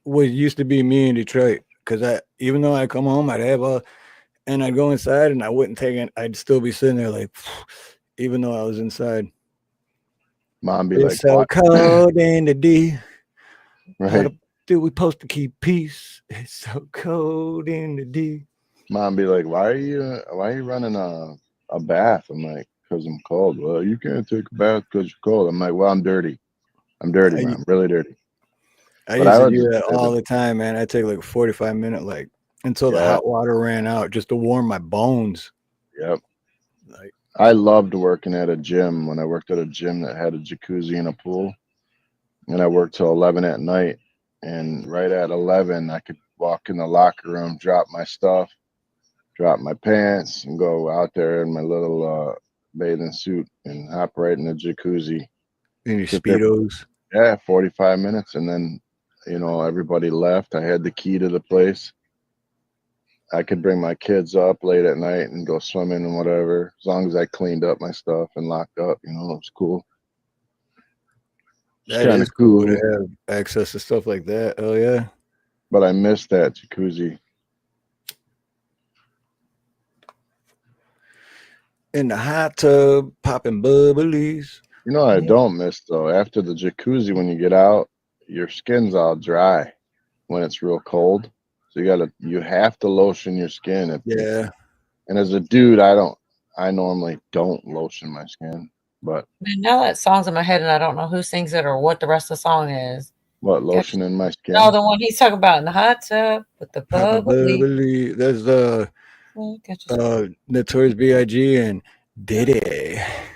what used to be me in Detroit. Because even though I come home, I'd have and I'd go inside and I wouldn't take it. I'd still be sitting there like, even though I was inside. Mom be It's like, so "What?" cold in the D. How Right? the do we supposed to keep peace? It's so cold in the D. Mom be like, "Why are you running a bath?" I'm like, "Cause I'm cold." Well, you can't take a bath because you're cold. I'm like, "Well, I'm dirty. I'm dirty, I, Mom. Really dirty." I But used I to would do just that sit all the time, man. I take like 45-minute, like until the yeah, hot water ran out, just to warm my bones. yep. Like, I loved working at a gym when I worked at a gym that had a jacuzzi and a pool, and I worked till 11 at night. And right at 11, I could walk in the locker room, drop my stuff, drop my pants, and go out there in my little bathing suit and hop right in the jacuzzi. in your Sit there for speedos. 45 minutes, and then everybody left. I had the key to the place. I could bring my kids up late at night and go swimming and whatever, as long as I cleaned up my stuff and locked up. It was cool. It's That kind is of cool to cool, have access to stuff like that. Oh yeah. but I missed that jacuzzi. In the hot tub, popping bubblies. I don't miss though. After the jacuzzi, when you get out, your skin's all dry when it's real cold. So you have to lotion your skin. Yeah. And as a dude, I normally don't lotion my skin, but Man, now that song's in my head and I don't know who sings it or what the rest of the song is. what Gotcha. lotion in my No, skin? the one he's talking about in the hot tub with the Popping bubbly. bubbly. There's the Gotcha. Notorious B.I.G. and Diddy.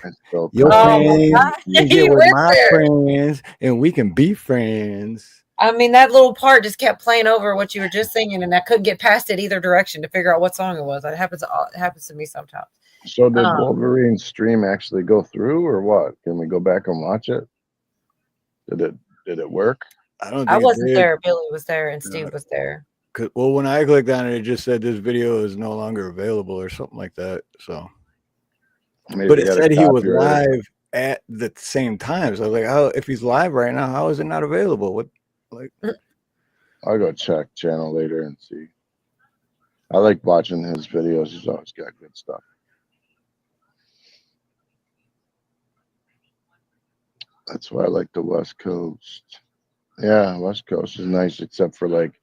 It's so Your Oh cold. my friends God, can he get with went my there. friends and we can be friends. I mean, that little part just kept playing over what you were just singing, and I couldn't get past it either direction to figure out what song it was. It happens to me sometimes. So did Um, Wolverine's stream actually go through, or what? Can we go back and watch it? Did it work? I don't I think it wasn't did. there. Billy was there, and Steve was there. Well, when I clicked on it, it just said this video is no longer available or something like that. So, Maybe but we it got a said he was copyright. live at the same time. So I was like, "How if he's live right now? How is it not available?" What, like, I'll go check channel later and see. I like watching his videos. He's always got good stuff. That's why I like the West Coast. Yeah, West Coast is nice, except for like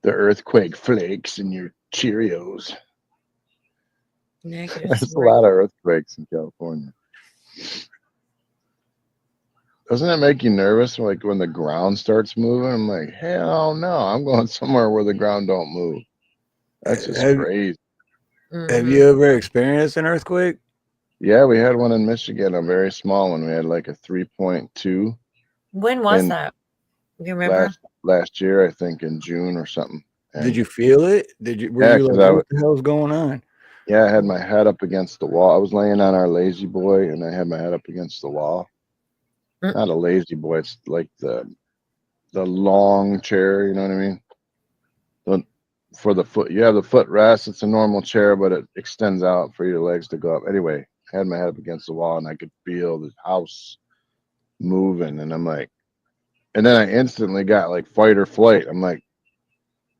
the earthquake flakes and your Cheerios. Negative There's a 3. lot of earthquakes in California. Doesn't that make you nervous? Like when the ground starts moving, I'm like, hell no, I'm going somewhere where the ground don't move. That's just have crazy. have you ever experienced an earthquake? Yeah, we had one in Michigan, a very small one. We had like a 3.2 When was in that? You remember? last year, I think in June or something. Did And you feel it? Did you? Were yeah, you because like, what the hell's going on? I had my head up against the wall. I was laying on our lazy boy, and I had my head up against the wall. Mm. Not a lazy boy. It's like the long chair. You know what I mean? For the foot, you have the footrest. It's a normal chair, but it extends out for your legs to go up. Anyway, I had my head up against the wall, and I could feel the house moving, and I'm like, and then I instantly got like fight or flight. I'm like,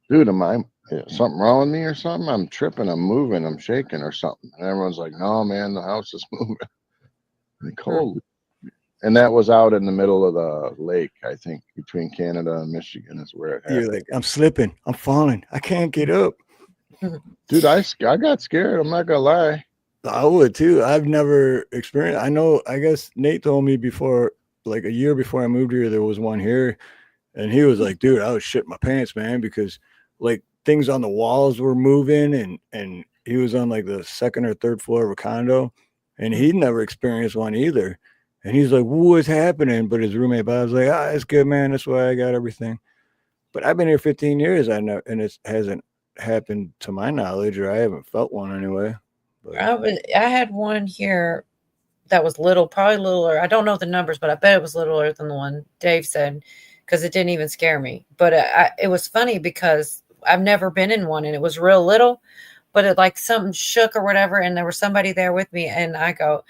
dude, something wrong with me or something? I'm tripping, I'm moving, I'm shaking or something. And everyone's like, no, man, the house is moving. Like, holy. And that was out in the middle of the lake, I think, between Canada and Michigan is where it happened. You're like, I'm slipping, I'm falling, I can't get up. Dude, I got scared. I'm not gonna lie. I would too. I've never experienced. I guess Nate told me before, like a year before I moved here, there was one here, and he was like, "Dude, I was shit my pants, man," because like things on the walls were moving, and he was on like the second or third floor of a condo, and he'd never experienced one either. And he's like, "What's happening?" But his roommate Bob's like, "Ah, it's good, man. That's why I got everything." But I've been here 15 years. I know, and it hasn't happened to my knowledge, or I haven't felt one anyway. But I had one here that was little, probably littler. I don't know the numbers, but I bet it was littler than the one Dave said because it didn't even scare me. But it was funny because I've never been in one and it was real little, but it like something shook or whatever. And there was somebody there with me. And I go,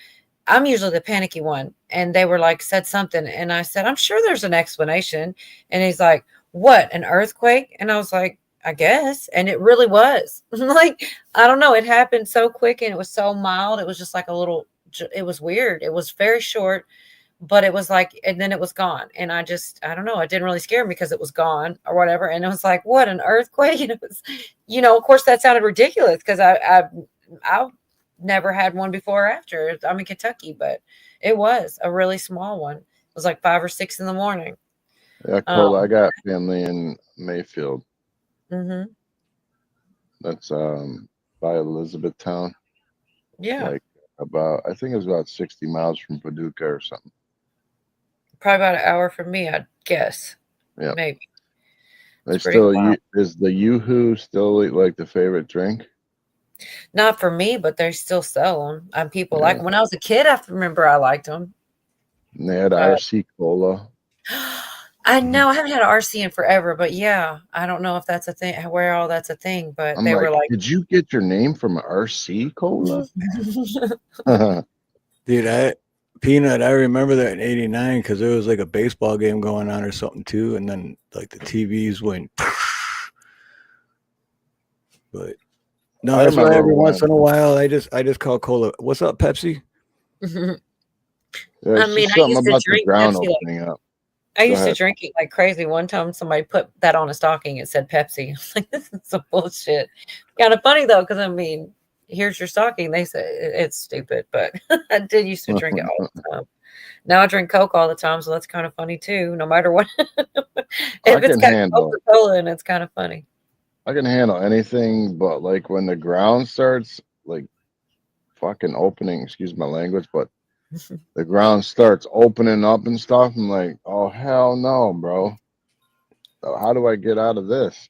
I'm usually the panicky one. And they were like, said something. And I said, I'm sure there's an explanation. And he's like, what, an earthquake? And I was like, I guess. And it really was. Like, I don't know. It happened so quick and it was so mild. It was just like a little, it was weird. It was very short, but it was like, and then it was gone. And I don't know. It didn't really scare me because it was gone or whatever. And it was like, what, an earthquake? And it was, of course that sounded ridiculous because I never had one before or after. I'm in Kentucky, but it was a really small one. It was like 5 or 6 in the morning. Yeah, Cole, I got family in Mayfield. Mm-hmm. That's by Elizabethtown. Yeah. Like I think it was about 60 miles from Paducah or something. Probably about an hour from me, I'd guess. Yeah. Maybe. They is the Yoo-hoo still like the favorite drink? Not for me, but they still sell them. And people like them. When I was a kid, I remember I liked them. And they had RC Cola. I know I haven't had an RC in forever, but yeah, I don't know if that's a thing, where all that's a thing, but I'm they were like, did you get your name from RC Cola? dude, Peanut, I remember that in '89 because there was like a baseball game going on or something too, and then like the TVs went. But no, that's why every once in a while I just call cola. What's up, Pepsi? I mean, I used to drink Pepsi. I used to drink it like crazy. One time somebody put that on a stocking. It said Pepsi. I was like, this is some bullshit. Kind of funny though, because I mean, here's your stocking. They say it's stupid, but I did used to drink it all the time. Now I drink Coke all the time, so that's kind of funny too. No matter what, if it's got Coca-Cola and it's kind of funny. I can handle anything, but like when the ground starts like fucking opening, excuse my language, but the ground starts opening up and stuff, I'm like, oh hell no, bro. How do I get out of this?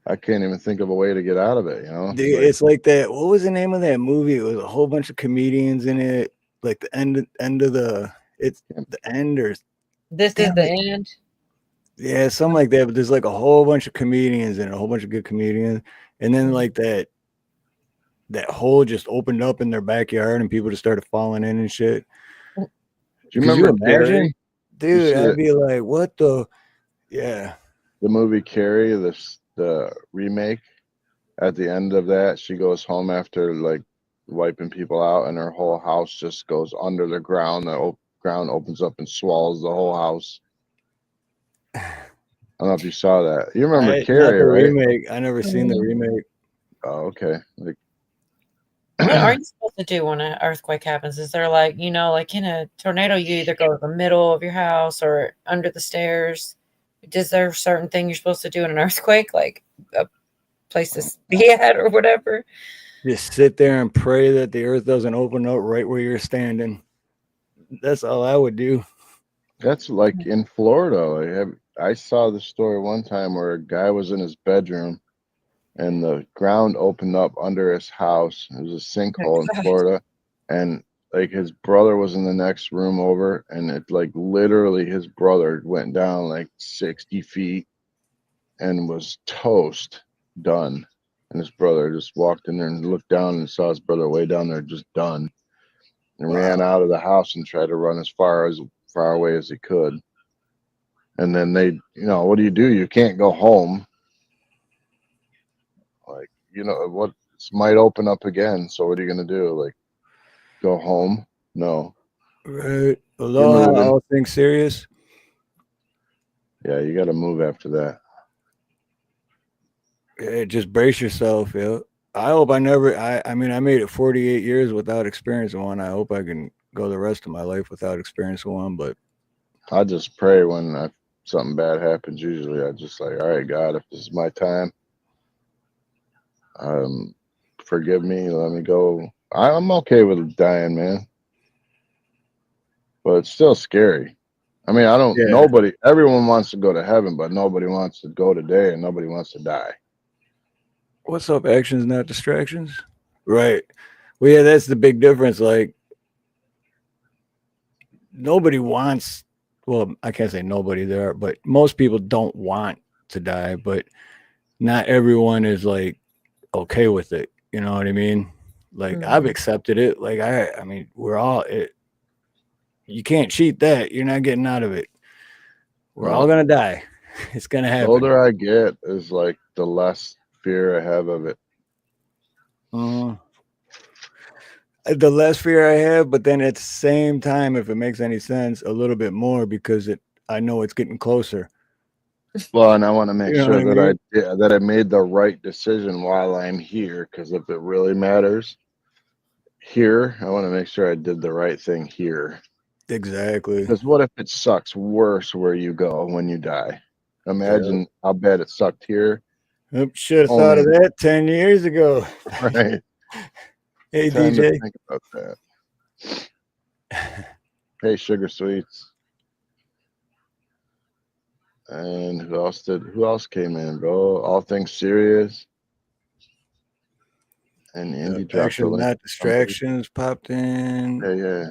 I can't even think of a way to get out of it, Dude, it's like that. What was the name of that movie? It was a whole bunch of comedians in it. Like the end of the end or this is the end. Yeah, something like that. But there's like a whole bunch of comedians and a whole bunch of good comedians, and then like that hole just opened up in their backyard and people just started falling in and shit. Do you remember Carrie? Dude, I'd be like, what the? Yeah. The movie Carrie, the remake. At the end of that, she goes home after like wiping people out, and her whole house just goes under the ground. The ground opens up and swallows the whole house. I don't know if you saw that. You remember Carrie, right? Remake. I never seen the remake. Oh, okay. Like, what are you supposed to do when an earthquake happens? Is there like, like in a tornado, you either go to the middle of your house or under the stairs? Is there a certain thing you're supposed to do in an earthquake, like a place to be at or whatever? Just sit there and pray that the earth doesn't open up right where you're standing. That's all I would do. That's like in Florida. I saw the story one time where a guy was in his bedroom and the ground opened up under his house. It was a sinkhole in Florida. And like his brother was in the next room over, and it like literally his brother went down like 60 feet and was toast, done. And his brother just walked in there and looked down and saw his brother way down there, just done, and ran out of the house and tried to run as far away as he could. And then they, what do? You can't go home. Like, what might open up again. So what are you going to do? Like, go home? No. Right. Aloha, all things serious. Yeah, you got to move after that. Yeah, just brace yourself, yo. I hope I made it 48 years without experiencing one. I hope I can go the rest of my life without experiencing one, but I just pray when something bad happens. Usually I just like, all right, God, if this is my time, forgive me, let me go. I'm okay with dying, man. but it's still scary. I mean, I don't. Yeah. Nobody. Everyone wants to go to heaven, but nobody wants to go today, and nobody wants to die. What's up? Actions, not distractions. Right. Well, yeah, that's the big difference. Like, nobody wants. Well, I can't say nobody there, but most people don't want to die. But not everyone is like okay with it. You know what I mean? Like, I've accepted it. Like, I mean, we're all. You can't cheat that. You're not getting out of it. We're all No. gonna die. It's gonna The happen. older I get, is like the less fear I have of it. The less fear I have, but then at the same time, if it makes any sense, a little bit more because I know it's getting closer. Well, and I want to make You know sure what I mean? that I made the right decision while I'm here, because if it really matters here, I want to make sure I did the right thing here. Exactly. Because what if it sucks worse where you go when you die? Imagine how bad it sucked here. Should have thought of that 10 years ago. Right. Hey, Time to DJ. think about that. Hey, Sugar Sweets. And who else came in, bro? All Things Serious. And Indy dropped a Action, link. not distractions popped in. Yeah.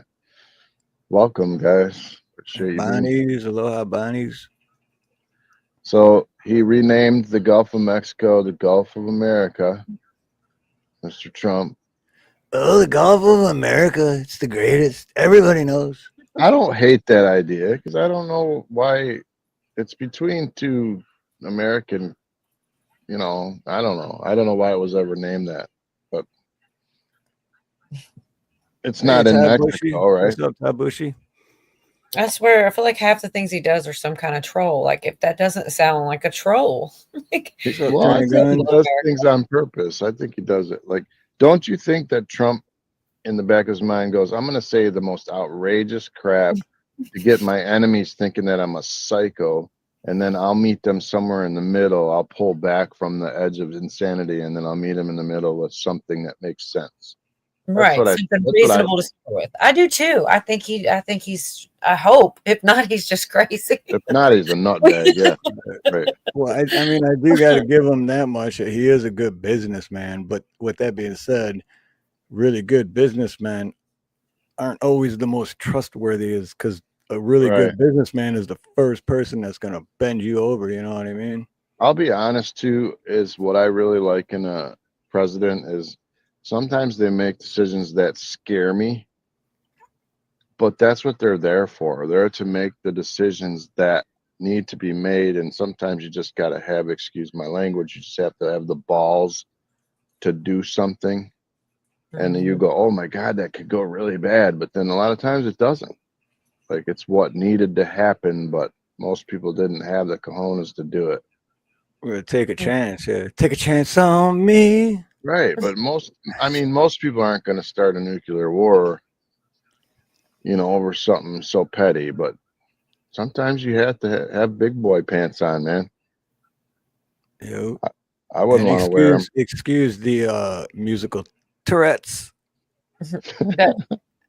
Welcome, guys. Appreciate you being here. Bonnie's, aloha, Bonnie's. So he renamed the Gulf of Mexico the Gulf of America, Mr. Trump. Oh, the Gulf of America. It's the greatest. Everybody knows. I don't hate that idea because I don't know why it's between two American, I don't know. I don't know why it was ever named that, but it's not in Mexico, right? What's up, Tabushi? I swear, I feel like half the things he does are some kind of troll. Like, if that doesn't sound like a troll, like, Well, I think he does things on purpose. I think he does it. Like, don't you think that Trump, in the back of his mind, goes, "I'm going to say the most outrageous crap to get my enemies thinking that I'm a psycho, and then I'll meet them somewhere in the middle. I'll pull back from the edge of insanity, and then I'll meet them in the middle with something that makes sense." right? Something reasonable to start with. I do too. I think he's. I hope. If not, he's just crazy. If not, he's a nutbag. Yeah, right. Well, I mean, I do got to give him that much. He is a good businessman. But with that being said, really good businessmen aren't always the most trustworthy, is because a really good businessman is the first person that's going to bend you over. You know what I mean? I'll be honest too, is what I really like in a president is sometimes they make decisions that scare me, but that's what they're there for. They're to make the decisions that need to be made. And sometimes you just got to have, excuse my language, you just have to have the balls to do something. And then you go, oh my God, that could go really bad. But then a lot of times it doesn't. Like, it's what needed to happen, but most people didn't have the cojones to do it. We're going to take a chance. Yeah. Take a chance on me. Right. But most people aren't going to start a nuclear war, over something so petty. But sometimes you have to have big boy pants on, man. Yep. I wouldn't want to wear them. Excuse the musical Tourette's.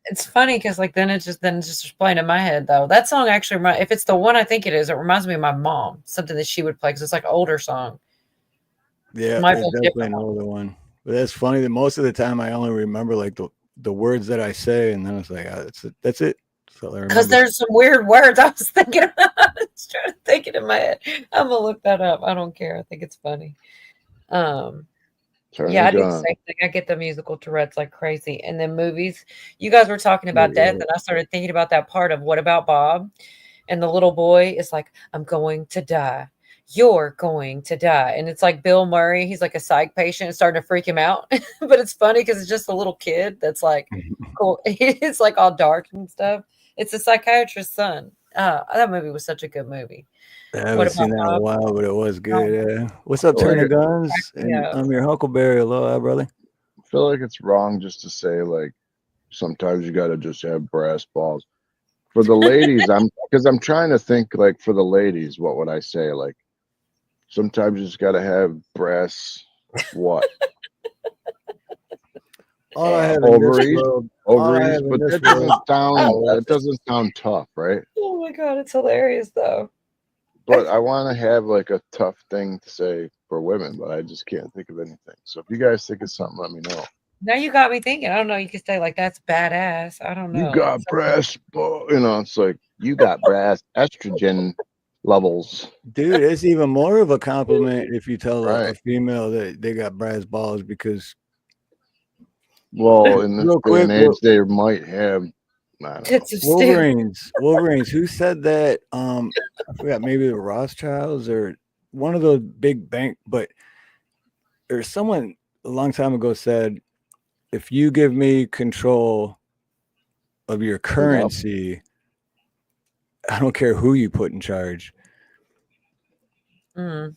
It's funny because then it's just playing in my head though. That song actually, if it's the one I think it is, it reminds me of my mom. Something that she would play because it's like an older song. Yeah, it's definitely an older one. But that's funny that most of the time I only remember like the words that I say, and then it's like that's it. Because there's some weird words I was thinking about. I was trying to think it in my head. I'm gonna look that up. I don't care. I think it's funny. Yeah, I do the same thing. I get the musical Tourette's like crazy. And then movies. You guys were talking about death, and I started thinking about that part of What About Bob? And the little boy is like, I'm going to die. You're going to die. And it's like Bill Murray. He's like a psych patient. It's starting to freak him out. But it's funny because it's just a little kid that's like, cool. It's like all dark and stuff. It's a psychiatrist's son. That movie was such a good movie. I haven't seen that in a while, but it was good. Yeah. What's up, Turner Guns? And I'm your Huckleberry. Aloha, brother. I feel like it's wrong just to say, like, sometimes you got to just have brass balls. For the ladies, I'm trying to think, like, for the ladies, what would I say? Like, sometimes you just got to have brass what? All I have ovaries, ovaries, in but this that doesn't world, I sound love that doesn't sound tough, right? Oh my god, it's hilarious though. But I want to have like a tough thing to say for women, but I just can't think of anything. So if you guys think of something, let me know. Now you got me thinking. I don't know. You could say like that's badass. I don't You know. got breast, it's like you got breast estrogen levels, dude. It's even more of a compliment if you tell a right? female that they got brass balls because Well, in this real day and quick, age, they might have. I don't know. Tits of steel. Wolverines. Who said that? I forgot. Maybe the Rothschilds or one of those big bank, but there's someone a long time ago said, if you give me control of your currency, I don't care who you put in charge. Mm.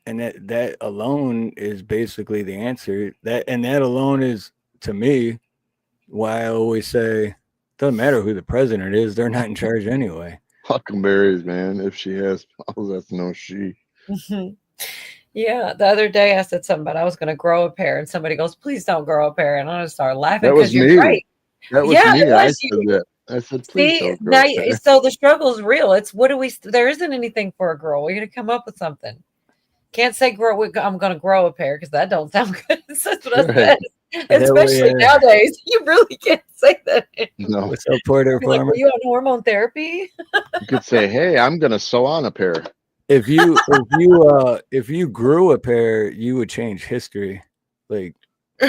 And that alone is basically the answer. That alone is, to me, why I always say doesn't matter who the president is, they're not in charge anyway. Huckleberries, man. If she has balls, that's no she. Yeah, the other day I said something about I was going to grow a pair, and somebody goes, "Please don't grow a pair," and I just started laughing That was because you're me. right. That was Yeah, it me. I was said you. that. I said, please See, don't now grow there. so the struggle is real. It's what do we? There isn't anything for a girl. We're going to come up with something. Can't say grow. I'm going to grow a pair because that don't sound good. That's what I Right. said. Especially nowadays, you really can't say that. No. What's up, Porter Like, Farmer? were you on hormone therapy? You could say, hey, I'm gonna sew on a pair. If you grew a pair, you would change history. Like, be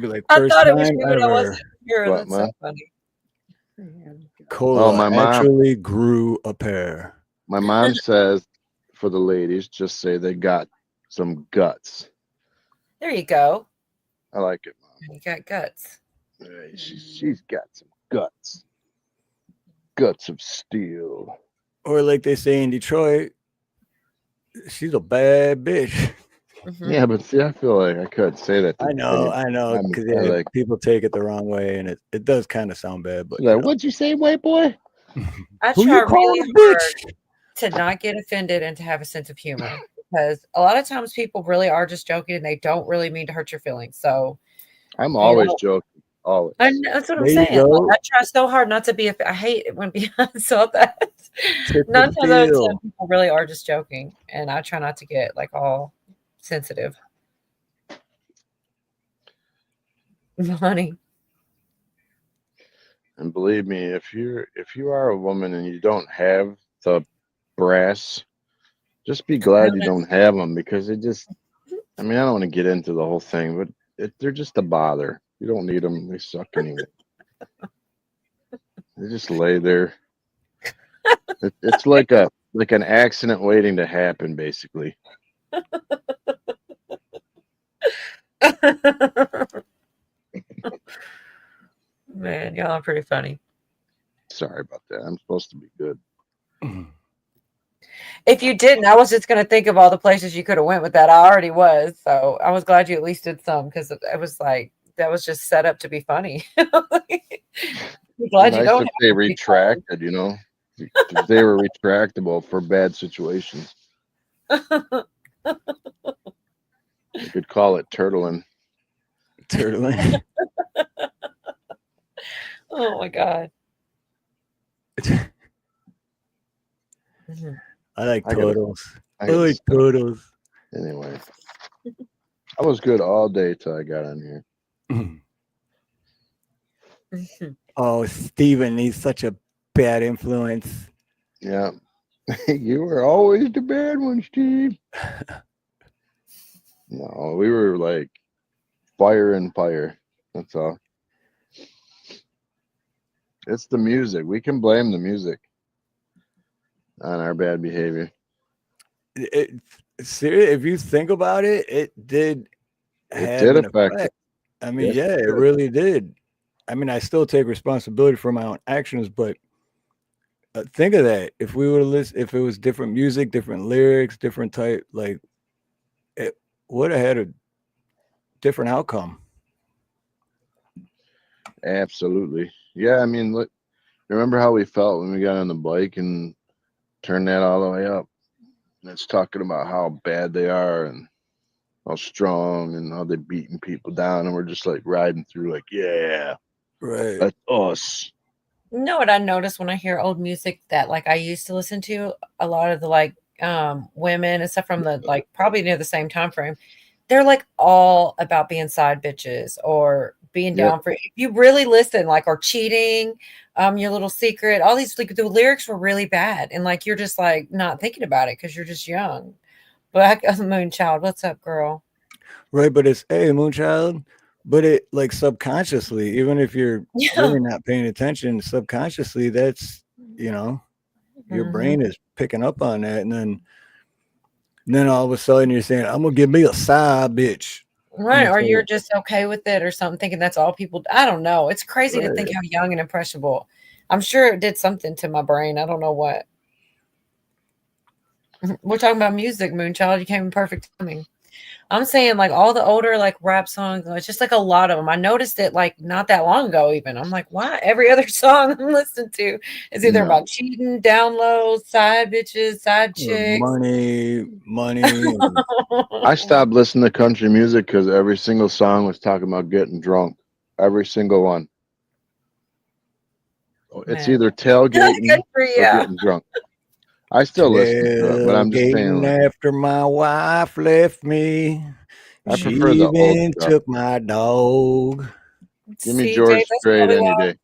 like, I first thought it was time you, but I ever, wasn't sure. What, That's so man? funny. Oh, Cola my mom. actually grew a pair. My mom says for the ladies, just say they got some guts. There you go. I like it, Mom. You got guts. Hey, she's got some guts. Guts of steel. Or like they say in Detroit, she's a bad bitch. Mhm. Yeah, but see, I feel like I could say that. I know, because like, people take it the wrong way, and it does kind of sound bad. But like, what'd you say, white boy? I who try you calling really a hard bitch? to not get offended and to have a sense of humor because a lot of times people really are just joking and they don't really mean to hurt your feelings. So I'm you always know, joking. Always. that's what I'm There you saying. Like, go. I try so hard not to be. I hate it when people saw that. Tip 9 of times out of 10, steel. people really are just joking, and I try not to get like all sensitive. Honey. And believe me, if you are a woman and you don't have the brass, just be glad you don't have them because it just. I mean, I don't want to get into the whole thing, but they're just a bother. You don't need them; they suck anyway. They just lay there. It's like an accident waiting to happen, basically. Man, y'all are pretty funny. Sorry about that. I'm supposed to be good. If you didn't, I was just going to think of all the places you could have went with that. I already was. So I was glad you at least did some because it was like, that was just set up to be funny. I'm glad you Nice don't if have they to be funny. retracted, if they were retractable for bad situations. You could call it turtling. Turtling. Oh my God. I like I gotta- turtles. I I gotta like stop. turtles. Anyway, I was good all day till I got on here. Oh, Steven, he's such a bad influence. Yeah, you were always the bad one, Steve. No, we were like fire and fire. That's all. It's the music. We can blame the music on our bad behavior. If you think about it, it did have did an affect effect. I mean, Yes, yeah, it it did. really did. I mean, I still take responsibility for my own actions, but think of that. If we would have listened, if it was different music, different lyrics, different type, like it would have had a different outcome. Absolutely. Yeah, I mean, look, remember how we felt when we got on the bike and turned that all the way up? And it's talking about how bad they are and all strong and how they beating people down, and we're just like riding through, like, yeah, Right. that's us. You know what I noticed when I hear old music that like I used to listen to, a lot of the like women and stuff from the like probably near the same time frame, they're like all about being side bitches or being Yep. down for, if you really listen, like, or cheating, your little secret, all these, like, the lyrics were really bad, and like you're just like not thinking about it because you're just young. Black Moonchild, what's up, girl? Right, but it's hey Moonchild, but it like subconsciously, even if you're Yeah. really not paying attention, subconsciously that's your Mhm. brain is picking up on that, and then all of a sudden you're saying, I'm gonna give me a side bitch. Right, or you're So, just okay with it or something, thinking that's all people, I don't know. It's crazy to think Right. how young and impressionable. I'm sure it did something to my brain. I don't know what. We're talking about music, Moonchild. You came in perfect timing. I'm saying like all the older like rap songs, it's just like a lot of them. I noticed it like not that long ago even. I'm like, why every other song I'm listening to is either No. about cheating, down low, side bitches, side chicks. money. I stopped listening to country music because every single song was talking about getting drunk. Every single one. It's Man. either tailgating Good for or you. getting drunk. I still listen to it, but I'm just saying, Tailgating like, after my wife left me. I She prefer the old even stuff. took my dog. Give me CJ, George that's Strait probably any why day.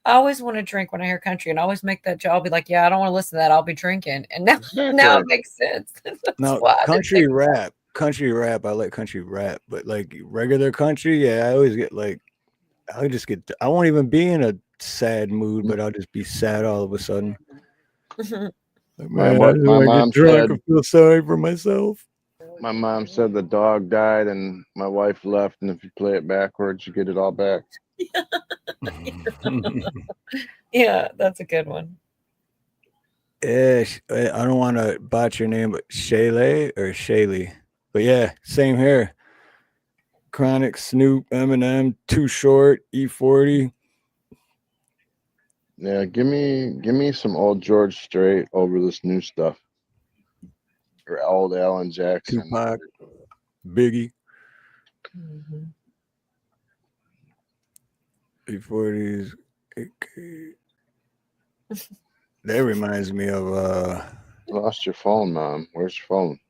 I always want to drink when I hear country, and I always make that joke. I'll be like, yeah, I don't want to listen to that. I'll be drinking. And now Exactly. it makes sense. That's Now, why I didn't country think rap, I like country rap, but like regular country, yeah, I always get like, I won't even be in a sad mood, but I'll just be sad all of a sudden. Like, My man, I just want to mom get drunk said and feel sorry for myself. the dog died and my wife left, and if you play it backwards, you get it all back. yeah, that's a good one. Yeah, I don't want to botch your name, but Shaylee or Shaylee. But yeah, same here. Chronic, Snoop, Eminem, Too Short, E40. Yeah, give me some old George Strait over this new stuff, or old Alan Jackson. Tupac, Biggie, Mhm. E40s. That reminds me of You lost your phone, Mom. Where's your phone?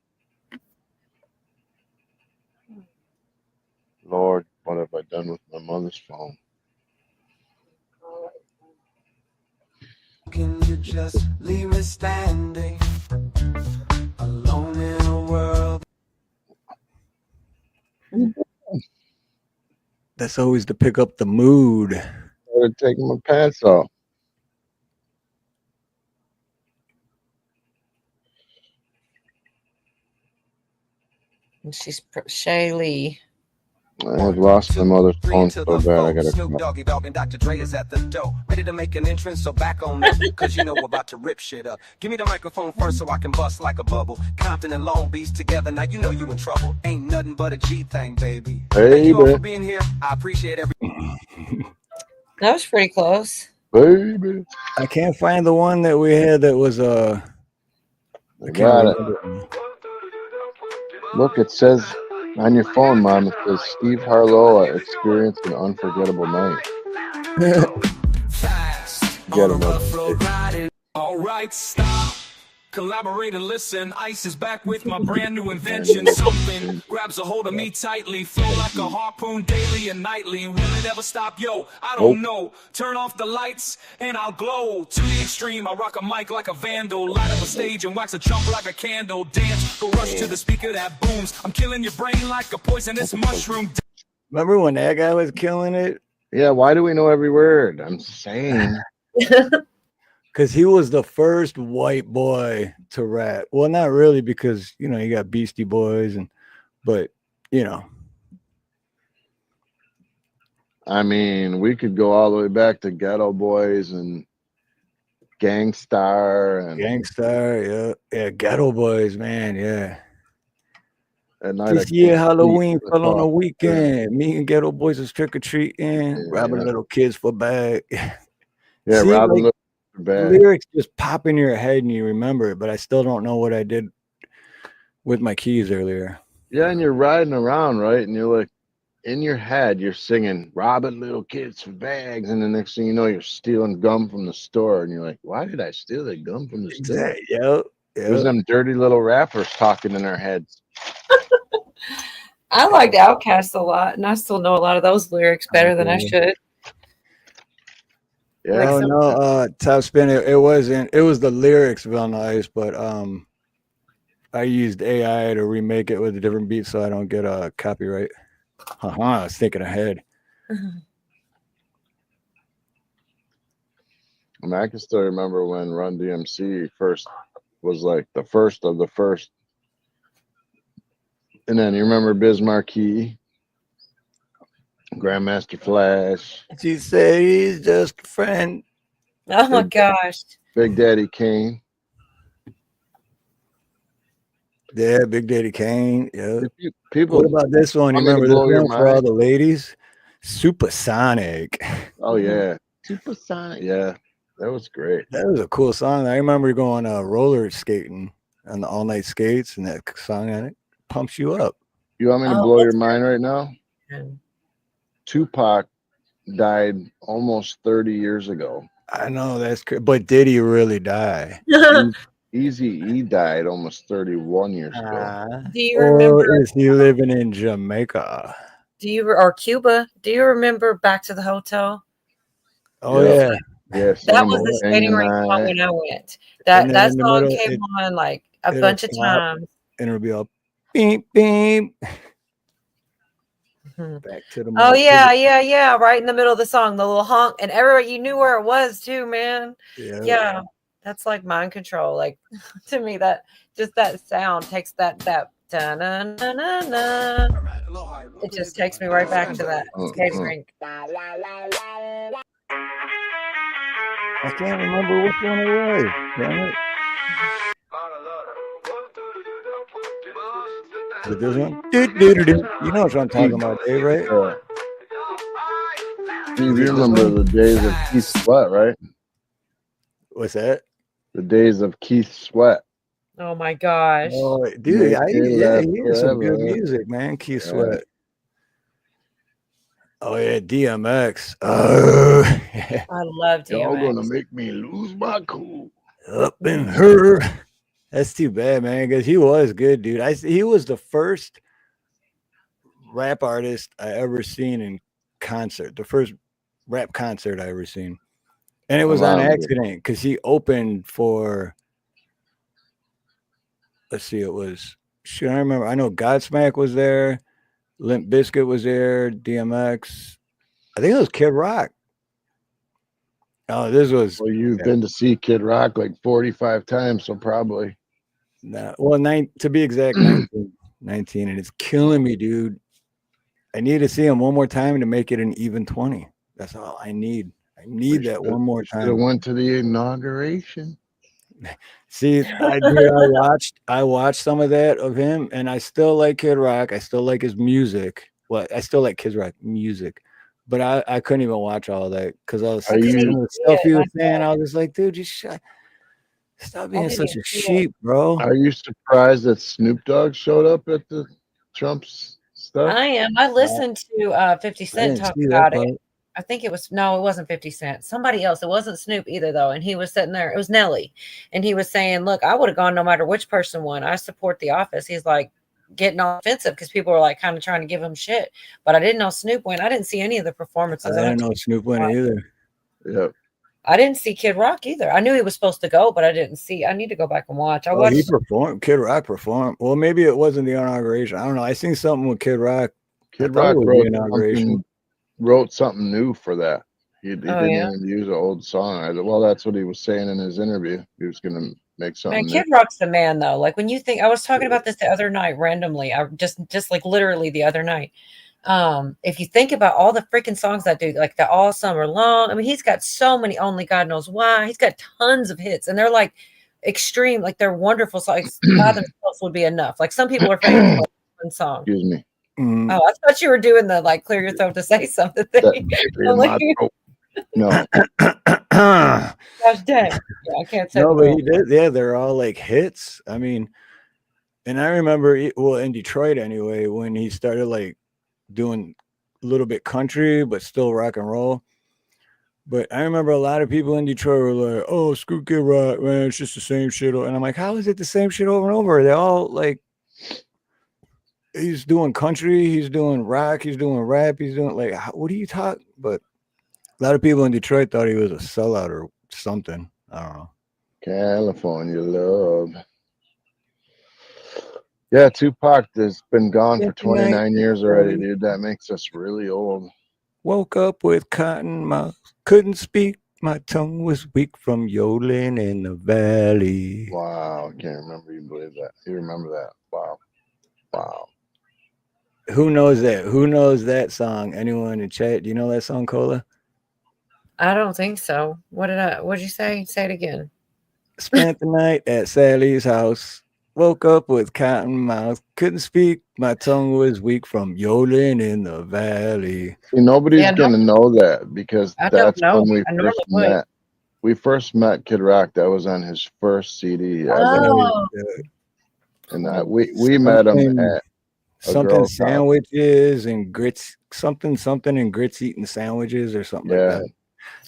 Lord, what have I done with my mother's phone? Can you just leave me standing alone in a world? that's always to pick up the mood. Started taking my pants off. And she's Shaylee. I have lost my mother's Three phone into so the bad I four. gotta Snoop call. Doggy Dogg and Dr. Dre is at the door, ready to make an entrance. So back on up, cause you know we're about to rip shit up. Give me the microphone first so I can bust like a bubble. Compton and Long Beach together, now you know you in trouble. Ain't nothing but a G thing, baby. Thank you all Baby, for being here. I appreciate every. That was pretty close. baby. I can't find the one that we had that was I I can't got it. remember. Look, it says on your phone, Mom, it says Steve Harloha experienced an unforgettable night. Fast You got on a another rough road day. riding. All right, stop. Collaborate and listen. Ice is back with my brand new invention. Something grabs a hold of me tightly. Flow like a harpoon daily and nightly. Will it ever stop? Yo, I don't know. Turn off the lights and I'll glow. To the extreme, I rock a mic like a vandal. Light up a stage and wax a chump like a candle. Dance, go rush to the speaker that booms. I'm killing your brain like a poisonous mushroom. Remember when that guy was killing it? Yeah, why do we know every word? I'm saying. Because he was the first white boy to rap. Well, not really, because you got Beastie Boys but I mean, we could go all the way back to Ghetto Boys and Gangstar and Gangstar, yeah, Ghetto Boys, man, yeah. at night I This can't year sleep Halloween till I fell on call a it. weekend. Me and Ghetto Boys was trick or treating, robbing Yeah, little kids for bag. yeah, See, Robin like looked the bad. lyrics just pop in your head and you remember it, but I still don't know what I did with my keys earlier. Yeah, and you're riding around, right? And you're like, in your head, you're singing "robbing little kids for bags," and the next thing you know, you're stealing gum from the store, and you're like, "Why did I steal that gum from the store?" Exactly. Yep. It was Yep. them dirty little rappers talking in our heads. I liked Outkast a lot, and I still know a lot of those lyrics better than I Okay. should. Like Yeah, Oh some, no, Top Spin. It wasn't. It was the lyrics real nice, but I used AI to remake it with a different beat, so I don't get a copyright. I was thinking ahead. I mean, I can still remember when Run DMC first was like the first of the first, and then you remember Biz Markie, Grandmaster Flash, She said he's just a friend. oh my gosh. Big Daddy Kane. Yeah, Big Daddy Kane. Yeah. People, What about this one? You want me to remember this blow your one for all mind? the ladies? Supersonic. Oh yeah, Supersonic. Yeah, that was great. That was a cool song. I remember going roller skating on the all night skates, and that song on it pumps you up. You want me to Oh, blow your that's mind right now? good. Tupac died almost 30 years ago. I know that's crazy, but did he really die? Easy E died almost 31 years ago. Do you Or remember? is he living in Jamaica? Or Cuba? Do you remember Back to the Hotel? Oh Yeah. yeah, Yeah, That same was old the thing skating rink song tonight. when I went. and That then that in the song middle, came on like a it'll bunch of stop times. and it'll be all beep beep. Mhm. Back to the Oh middle. yeah. Right in the middle of the song, the little honk, and everybody you knew where it was too, man. Yeah. Yeah, that's like mind control. Like to me, that just that sound takes that da-na-na-na-na. It just takes me right back to that skating rink. I can't remember which one it was. Damn it. Is it this one? You know what I'm talking about, Dave, right? You Is it this remember one? the days of Keith Sweat, right? What's that? The days of Keith Sweat. Oh my gosh. Oh, dude, Make it yeah, last he has some good forever. music, man. Keith Yeah. Sweat. Oh yeah, DMX. I love Y'all gonna DMX. make me lose my cool. Up in her. That's too bad, man, because he was good, dude. He was the first rap artist I ever seen in concert. The first rap concert I ever seen, and it was on accident because he opened for. Let's see, it was. Should I remember? I know Godsmack was there, Limp Bizkit was there, DMX. I think it was Kid Rock. Oh, this was. Well, you've been to see Kid Rock like 45 times, so probably. Well, to be exact, 19, and it's killing me, dude. I need to see him one more time to make it an even 20. That's all I need. I need that one more Should have time. went to the inauguration. See, I watched some of that of him, and I still like Kid Rock. I still like his music. Well, I still like Kid Rock music, but I couldn't even watch all of that because I was some of the stuff he was saying. I was just like, dude, just stop being such a sheep, bro. Are you surprised that Snoop Dogg showed up at the Trump's stuff? I am. I listened to 50 Cent talk about it. I think it wasn't 50 Cent. Somebody else. It wasn't Snoop either, though. And he was sitting there. It was Nelly. And he was saying, look, I would have gone no matter which person won. I support the office. He's like getting all offensive because people were like kind of trying to give him shit. But I didn't know Snoop went. I didn't see any of the performances. I didn't know Snoop went either. Yep. I didn't see Kid Rock either. I knew he was supposed to go, but I didn't see. I need to go back and watch. He performed. Kid Rock performed. Well, maybe it wasn't the inauguration. I don't know. I seen something with Kid Rock. Kid Rock wrote something new for that. He didn't even use an old song. Well, that's what he was saying in his interview. He was going to make something new. Kid Rock's the man, though. Like when you think, I was talking about this the other night randomly. I just like literally the other night. If you think about all the freaking songs that dude, like the All Summer Long, I mean, he's got so many. Only God Knows Why. He's got tons of hits, and they're like extreme, like they're wonderful songs. By themselves would be enough. Like some people are famous for one song. Excuse me. Oh, I thought you were doing the like clear your throat to say something thing. No. Gosh dang. Yeah, I can't say. No, but he did. Yeah, they're all like hits. I mean, And I remember, well, in Detroit anyway, when he started like doing a little bit country, but still rock and roll. But I remember a lot of people in Detroit were like, "Oh, screw Kid Rock, man, it's just the same shit." And I'm like, "How is it the same shit over and over?" They're all like, he's doing country, he's doing rock, he's doing rap, he's doing like, what are you talking? But a lot of people in Detroit thought he was a sellout or something. I don't know. California love. Yeah, Tupac has been gone for 29 years already, dude. That makes us really old. Woke up with cotton mouth, couldn't speak. My tongue was weak from yodeling in the valley. Wow, I can't remember you believe that. You remember that. Wow. Wow. Who knows that? Who knows that song? Anyone in the chat? Do you know that song, Cola? I don't think so. What'd you say? Say it again. Spent the night at Sally's house. Woke up with cotton mouth. Couldn't speak. My tongue was weak from yodeling in the valley. See, nobody's Yeah, gonna know that because I don't that's know. when we I first normally would. met. We first met Kid Rock. That was on his first CD. Oh, And we met him at a something girl's house. sandwiches and grits, something and grits eating sandwiches or something like Yeah. that.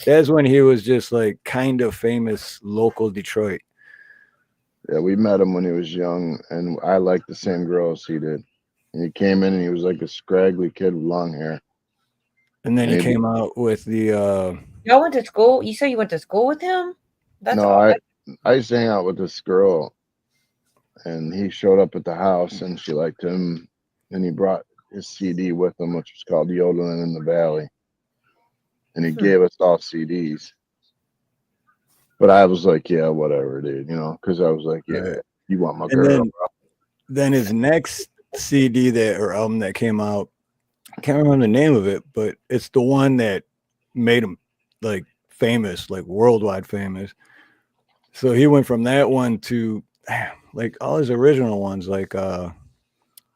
That's when he was just like kind of famous local Detroit. Yeah, we met him when he was young, and I liked the same girls he did. And he came in, and he was like a scraggly kid with long hair. And then he Maybe. came out with the y'all went to school? You say you went to school with him? That's No, all. I used to hang out with this girl, and he showed up at the house, and she liked him, and he brought his CD with him, which was called Yodeling in the Valley. And he gave us all CDs. But I was like, yeah, whatever, dude, you know, because I was like, yeah, you want my girl. Then his next CD or album that came out, I can't remember the name of it, but it's the one that made him like famous, like worldwide famous. So he went from that one to like all his original ones, like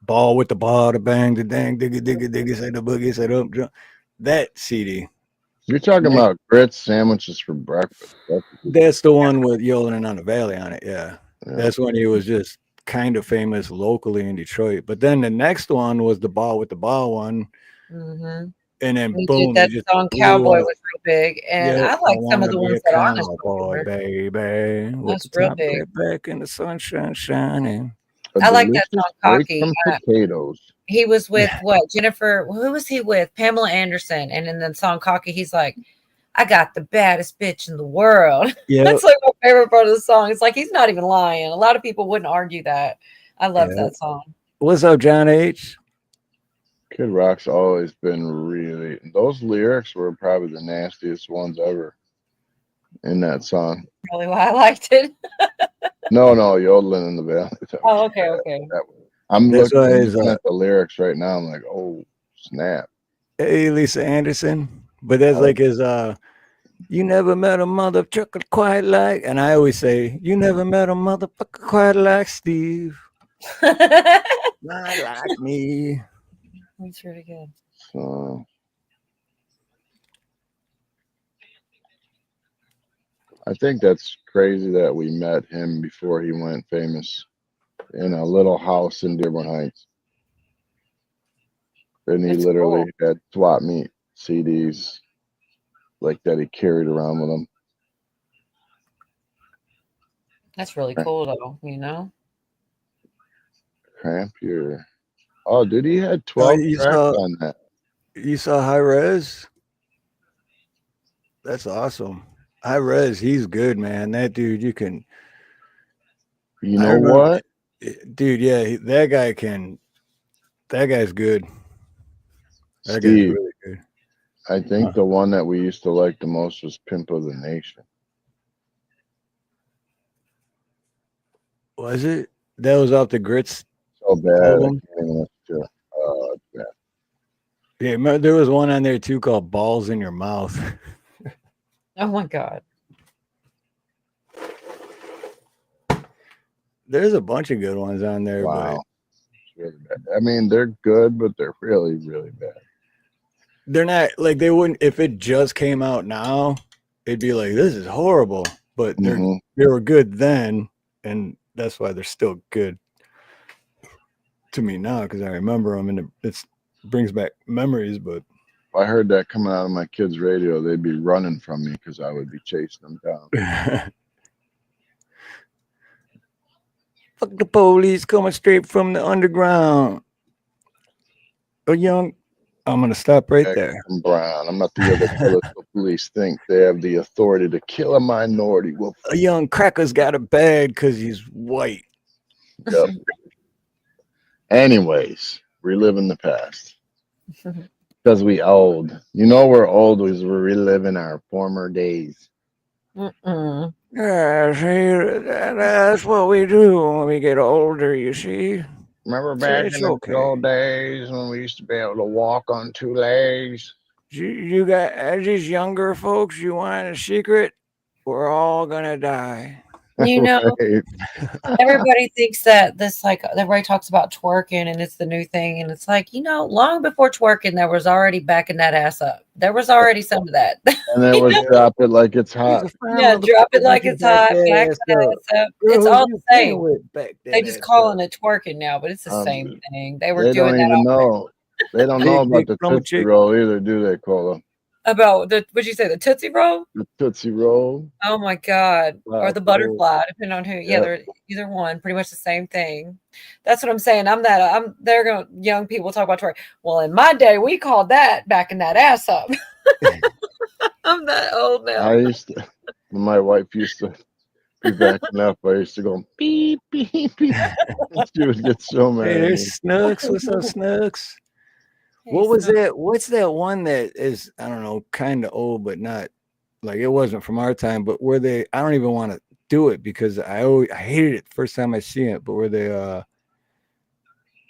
Ball with the Ball, the Bang, the Dang, Digga, Digga, Digga, say the Boogie, say the Up, jump. That CD. You're talking about grits sandwiches for breakfast. That's the one with Yodeling on the Valley on it. Yeah. That's when he was just kind of famous locally in Detroit. But then the next one was the Ball with the Ball one. Mm-hmm. And then boom, that song Cowboy was real big. And I like some of the ones that aren't as popular. Baby, with that's the real top big. back in the sunshine shining. I like that song Cocky. Potatoes. He was with what? Jennifer, who was he with? Pamela Anderson. And in the song Cocky, he's like, I got the baddest bitch in the world. Yeah. That's like my favorite part of the song. It's like he's not even lying. A lot of people wouldn't argue that. I love that song. What's up, John H? Kid Rock's always been really, those lyrics were probably the nastiest ones ever in that song. Really why I liked it. No, Yodeling in the Valley. Oh, okay. I'm looking at the lyrics right now. I'm like, oh, snap. Hey, Lisa Anderson. But that's like his, you never met a motherfucker quite like, and I always say, you never met a motherfucker quite like Steve. Not like me. That's really good. So, I think that's crazy that we met him before he went famous in a little house in Dearborn Heights. And he literally had swap meet CDs like that he carried around with him. That's really cool, though, you know? Cramp your... Oh, dude, he had 12 tracks on that. You saw High Res? That's awesome. High Res, he's good, man. That dude, you can... You know what? Dude, yeah, that guy's good. That guy's Steve, really good. I think the one that we used to like the most was Pimp of the Nation. Was it? That was off the Grits. So bad. I can't even listen to it. Bad. Yeah, remember, there was one on there too called Balls in Your Mouth. Oh my God. There's a bunch of good ones on there. Wow. It's really bad. I mean, they're good, but they're really, really bad. They're not like they wouldn't if it just came out now, it'd be like, this is horrible. But they were good then, and that's why they're still good. to me now because I remember them and it brings back memories. But If I heard that coming out of my kids' radio, they'd be running from me because I would be chasing them down. fuck the police coming straight from the underground. A young, I'm gonna stop right Jack there. and Brown. I'm not the other colors the police think they have the authority to kill a minority. Well, A young cracker's got it bad because he's white. yep. Anyways, reliving the past. Because we old. You know we're old because we're reliving our former days. Mm-mm. Yeah, see, that's what we do when we get older, you see. Remember So back it's in the okay. old days when we used to be able to walk on 2 legs? You got, as these younger folks, you want a secret? We're all gonna die. You know, Right. everybody thinks that this like everybody talks about twerking and it's the new thing, and it's like, long before twerking, there was already backing that ass up. There was already some of that. And then would drop it like it's hot. Yeah, drop it like it's hot, back that ass up. It's all the same. They just calling it twerking now, but it's the same thing. They were They doing don't that even know. They don't know about Big the plumber Tootsie chick. Roll either, do they, Cola? about what'd you say, the Tootsie Roll? The Tootsie Roll. Oh my God. Or the Black Roll. butterfly, depending on who. Yeah, Yep. they're either one, pretty much the same thing. That's what I'm saying. They're going young people talk about twerk. Well, in my day, we called that backing that ass up. I'm that old now. I used to, when my wife used to be backing up, I used to go beep, beep, beep. She would get so mad. Hey, at me. there's Snooks. What's up, Snooks? What was that? What's that one that is, I don't know, kind of old, but not like it wasn't from our time, but where they, I don't even want to do it because I hated it the first time I see it, but where they,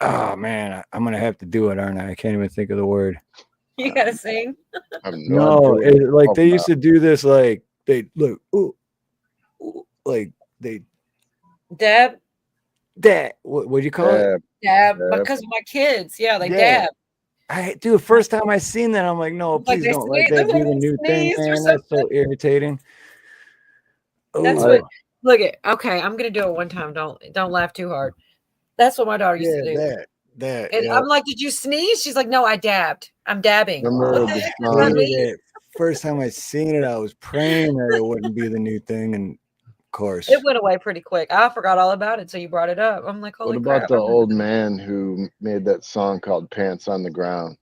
oh man, I'm going to have to do it, aren't I? I can't even think of the word. You gotta sing. I have No, idea what it, like you're they used talking to do this, like they look, ooh, like they, Dab. what'd you call it? Dab. Dab. Because of my kids. Yeah, they Yeah. dab. Dude, first time I seen that, I'm like, no, Like please they don't let sneeze- that look be at the they new thing, sneeze or man. That's so irritating. That's Ooh. what. Look at. Okay, I'm gonna do it one time. Don't laugh too hard. That's what my daughter used to do. That. And Yeah. I'm like, did you sneeze? She's like, no, I dabbed. I'm dabbing. Remember What the the heck does song? that Hated mean? it. First time I seen it, I was praying that it wouldn't be the new thing, and of course, It went away pretty quick. I forgot all about it, so you brought it up. I'm like, What holy about crap. the old man who made that song called Pants on the Ground?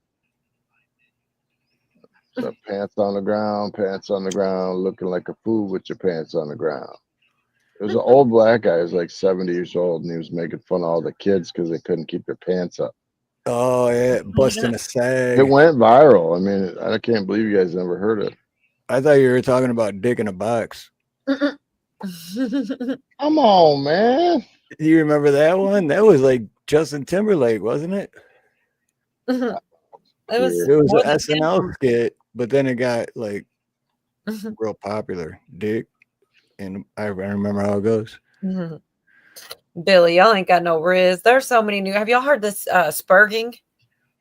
So pants on the ground, looking like a fool with your pants on the ground. It was an old black guy. He was like 70 years old, and he was making fun of all the kids because they couldn't keep their pants up. oh yeah, busting a sag. It went viral. I mean, I can't believe you guys never heard it. I thought you were talking about dick in a box. Come on, man. Do you remember that one? That was like Justin Timberlake, wasn't it? It was It was more an than SNL skit, but then it got like Mhm. real popular. Dick, and I remember how it goes. Mhm. Billy, y'all ain't got no riz. There's so many new. Have y'all heard this spurging?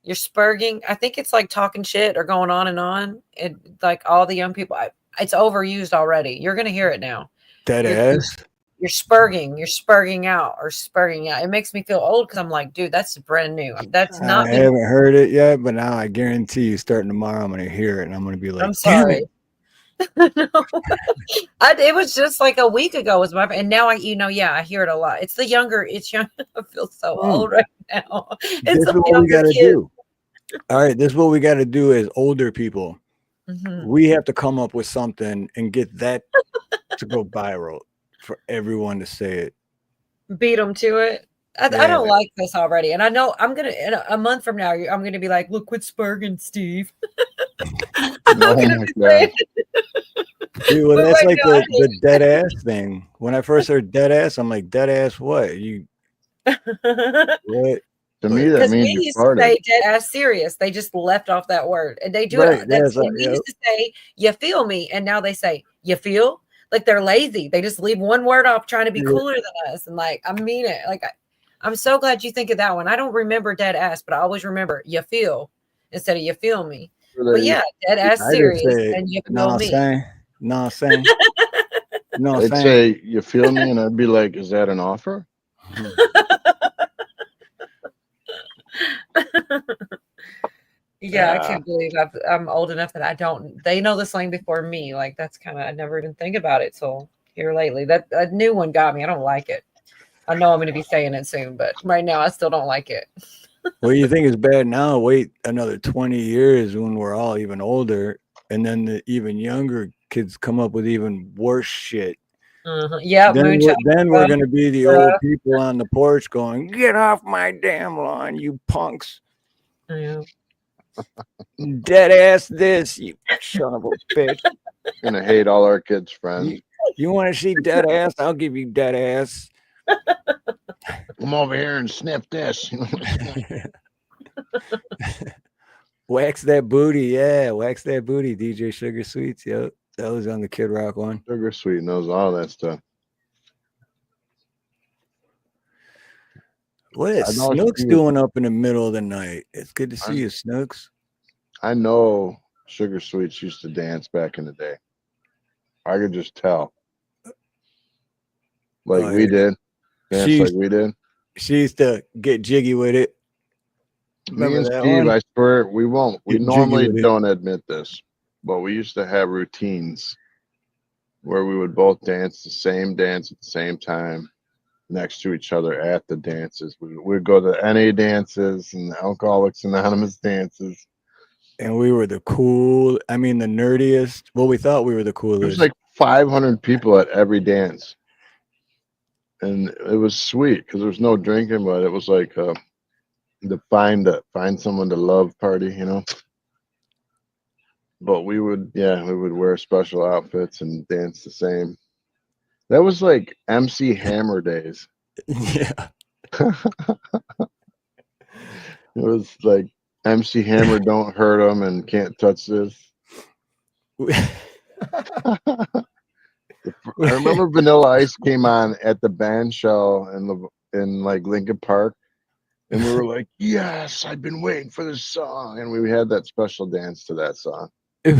You're spurging. I think it's like talking shit or going on and on. And like all the young people, it's overused already. You're gonna hear it now. Dead You're- ass. You're spurging. You're spurging out or spurging out. It makes me feel old because I'm like, dude, that's brand new. That's not I me. haven't heard it yet, but now I guarantee you, starting tomorrow, I'm gonna hear it and I'm gonna be like, I'm damn sorry. it. No. It was just like a week ago was my, and now I hear it a lot. It's the younger, it's young. I feel so old right now. This It's is the what we younger gotta kids. do. All right, this is what we gotta do as older people. Mhm. We have to come up with something and get that to go viral for everyone to say it. Beat them to it. I Yeah. don't like this already, and I know I'm gonna in a month from now. I'm gonna be like, "Look, quit spurging, Steve." I'm Oh gonna my be God. saying, Dude, well, But that's right like now, I the dead ass thing. When I first heard dead ass, I'm like, dead ass what? You what? To me, that because we means you used to farted. say dead ass serious. They just left off that word, and they do Right, it. That's that's like, and we used to say, "You feel me," and now they say, "You feel." Like they're lazy. They just leave one word off, trying to be Yeah. cooler than us. And like, I mean it. Like, I'm so glad you think of that one. I don't remember dead ass, but I always remember you feel instead of you feel me. But yeah, dead ass I serious, just say, and you know feel what I'm me. saying? Know what I'm saying? Know what I'm They'd saying? say, "You feel me?" And I'd be like, "Is that an offer?" Yeah, I can't believe I'm old enough that I don't. They know the slang before me. Like that's kind of I never even think about it till here lately. That a new one got me. I don't like it. I know I'm going to be saying it soon, but right now I still don't like it. What do you think is bad now? Wait another 20 years when we're all even older, and then the even younger kids come up with even worse shit. Yeah, moonshine. Then we're gonna be the old people on the porch going, "Get off my damn lawn, you punks! Yeah. Dead ass this, you son of a bitch! Gonna hate all our kids' friends. You want to see dead ass? I'll give you dead ass. Come over here and sniff this. Wax that booty, yeah, wax that booty, DJ Sugar Sweets. Yep, that was on the Kid Rock one. Sugar Sweet knows all that stuff. What is Snooks doing up in the middle of the night? It's good to see you, Snooks. I know Sugar Sweets used to dance back in the day. I could just tell. Like we did. Dance like we did. She used to get jiggy with it. Me and Steve, I swear, we won't. We normally don't admit this, but we used to have routines where we would both dance the same dance at the same time next to each other at the dances. We'd go to the NA dances and the Alcoholics Anonymous dances. And we were the nerdiest. Well, we thought we were the coolest. There's like 500 people at every dance. And it was sweet because there was no drinking, but it was like the find someone to love party, you know. But we would wear special outfits and dance the same. That was like MC Hammer days. Yeah. It was like MC Hammer, don't hurt him and can't touch this. I remember Vanilla Ice came on at the band show in like Lincoln Park, and we were like, "Yes, I've been waiting for this song," and we had that special dance to that song. We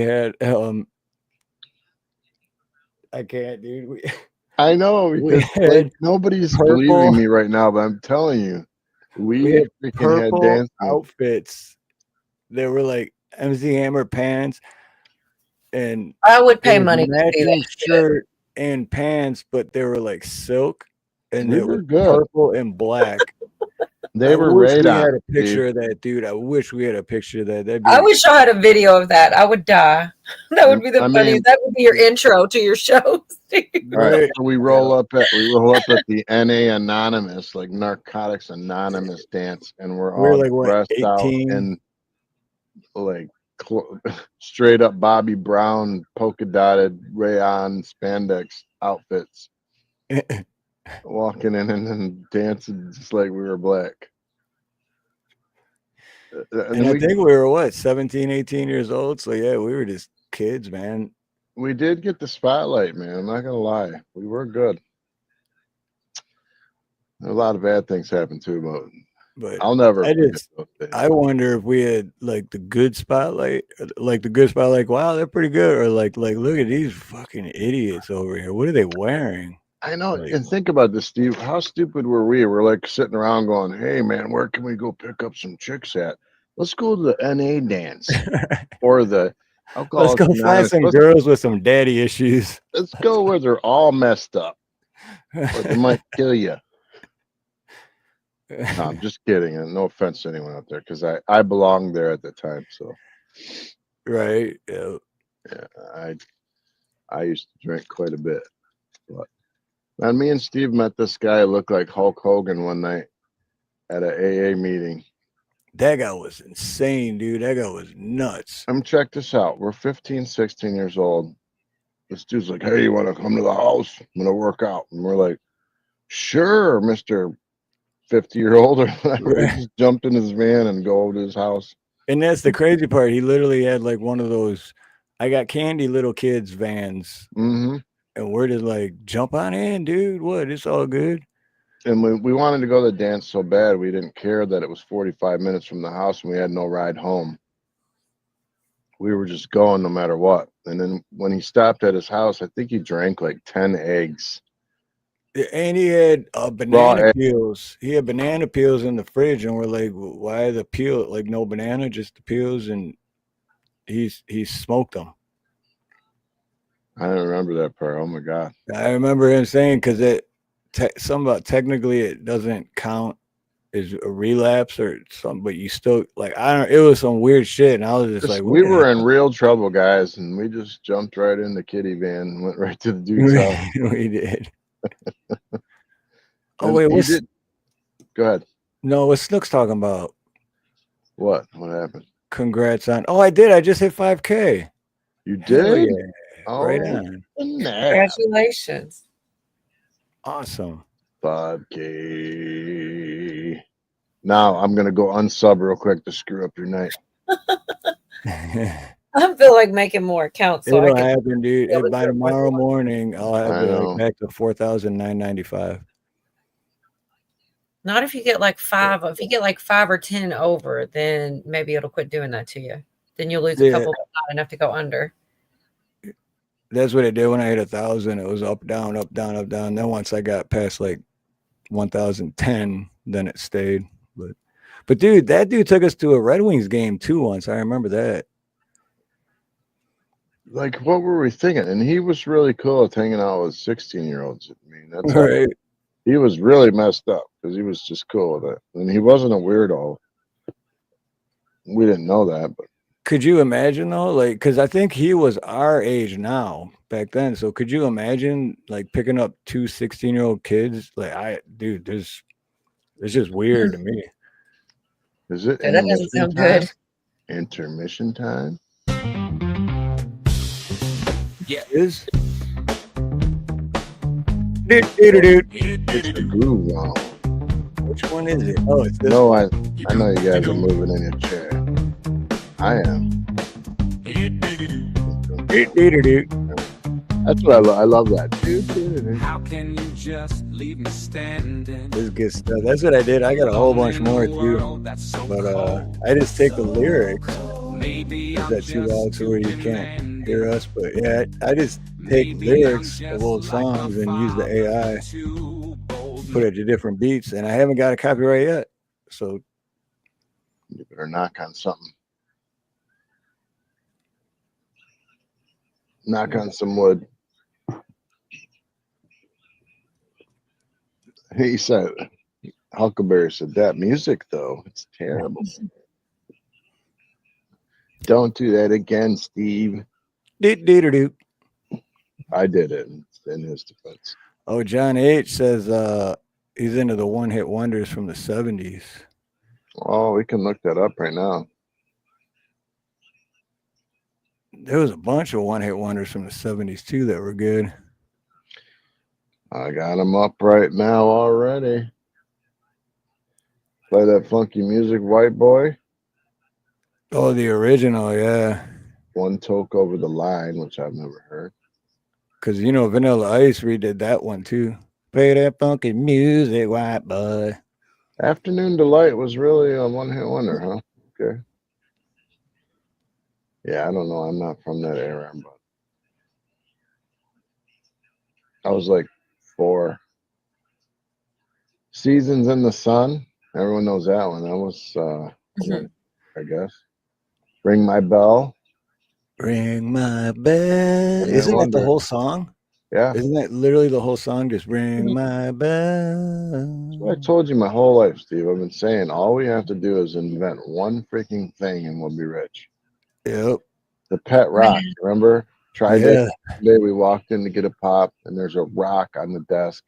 had I can't, dude. I know because like, nobody's believing me right now, but I'm telling you, we had freaking had dance outfits. They were like MC Hammer pants. And I would pay money to see that shirt and pants, but they were like silk, and they were good. Purple and black. They were right on. We had a picture of that, dude. I wish we had a picture of that. I wish I had a video of that. I would die. That would be the funniest. That would be your intro to your show. Right. So we roll up at the NA Anonymous, like Narcotics Anonymous dance, and we're all like dressed 18? out in like straight up Bobby Brown polka dotted rayon spandex outfits, walking in and dancing just like we were black. And I think we were 17, 18 years old. So yeah, we were just kids, man. We did get the spotlight, man. I'm not gonna lie, we were good. A lot of bad things happened too, but I'll never. I wonder if we had like the good spotlight, like wow, they're pretty good, or like look at these fucking idiots over here. What are they wearing? I know, and think about this, Steve. How stupid were we? We're like sitting around going, "Hey, man, where can we go pick up some chicks at? Let's go to the NA dance or the Let's go find some girls with some daddy issues. Let's go where they're all messed up, or they might kill you." No, I'm just kidding, and no offense to anyone out there, because I belonged there at the time. So, right, yeah, I used to drink quite a bit, but and me and Steve met this guy who looked like Hulk Hogan one night at an AA meeting. That guy was insane, dude. That guy was nuts. Check this out. We're 15, 16 years old. This dude's like, "Hey, you want to come to the house? I'm gonna work out." And we're like, "Sure, Mr. 50-year-old," or whatever. Right. He just jumped in his van and go over to his house. And that's the crazy part. He literally had like one of those I got candy little kids vans. Mm-hmm. And we're just like, jump on in, dude. What? It's all good. And we wanted to go to the dance so bad, we didn't care that it was 45 minutes from the house and we had no ride home. We were just going no matter what. And then when he stopped at his house, I think he drank like 10 eggs. And he had Raw banana egg. peels. He had banana peels in the fridge, and we're like, why the peel? Like no banana, just the peels, and he smoked them. I don't remember that part. Oh my god. I remember him saying because something about technically it doesn't count as a relapse or something, but you still like I don't. It was some weird shit, and I was just like, what We the were hell? in real trouble, guys, and we just jumped right in the kitty van and went right to the dude's house. We did. Oh And wait, he what's did. Go ahead. no? What Snook's talking about? What? What happened? Congrats on. Oh, I did. I just hit 5K. You Hell did? yeah! Right Oh, on. snap. Congratulations. Awesome. 5K. Now I'm gonna go unsub real quick to screw up your night. I feel like making more accounts so I It'll can. happen, dude. Really By good one. tomorrow morning, I'll have I it know. like back to 4,995. Not if you get like 5. If you get like 5 or 10 over, then maybe it'll quit doing that to you. Then you'll lose a Yeah. couple, but not enough to go under. That's what it did when I hit 1,000. It was up, down, up, down, up, down. Then once I got past like 1,010, then it stayed. But dude, that dude took us to a Red Wings game too once. I remember that. Like, what were we thinking? And he was really cool with hanging out with 16-year-olds. I mean, that's Right. he was really messed up because he was just cool with it. And he wasn't a weirdo. We didn't know that, but Could you imagine though? Like, because I think he was our age now back then. So could you imagine like picking up 2 16-year-old kids? Like, dude, it's just weird to me. is it Yeah, that doesn't intermission sound time? good. Intermission time? Yeah. Is dude. It's the groove on. Which one is it? Oh, it's this. No, I know you guys are moving in your chair. I am. Dude. That's what I love that. How can you just leave me standing? This is good stuff. That's what I did. I got a whole bunch more too. But I just take the lyrics. Maybe Is that too loud to where you can't hear us? But yeah, I just take lyrics of old songs and use the AI, put it to different beats, and I haven't got a copyright yet. So You better knock on something. Knock on some wood. He said, Huckleberry said, that music, though, it's terrible. Don't do that again, Steve. do. I did it in his defense. Oh, John H says he's into the one-hit wonders from the 70s. Oh, we can look that up right now. There was a bunch of one-hit wonders from the 70s too that were good. I got them up right now already. Play that funky music, white boy. Oh, the original, yeah. One Toke Over the Line, which I've never heard. Because, you know, Vanilla Ice redid that one too. Play that funky music, white boy. Afternoon Delight was really a one-hit wonder, huh? Okay. Yeah, I don't know. I'm not from that era, but I was like 4. Seasons in the Sun. Everyone knows that one. That was, I guess. Ring My Bell. Ring my bell. One-hit Isn't that the wonder. whole song? Yeah. Isn't that literally the whole song? Just ring my bell. That's what I told you my whole life, Steve. I've been saying all we have to do is invent one freaking thing and we'll be rich. Yep. The pet rock, remember? Tried Yeah. that day. We walked in to get a pop, and there's a rock on the desk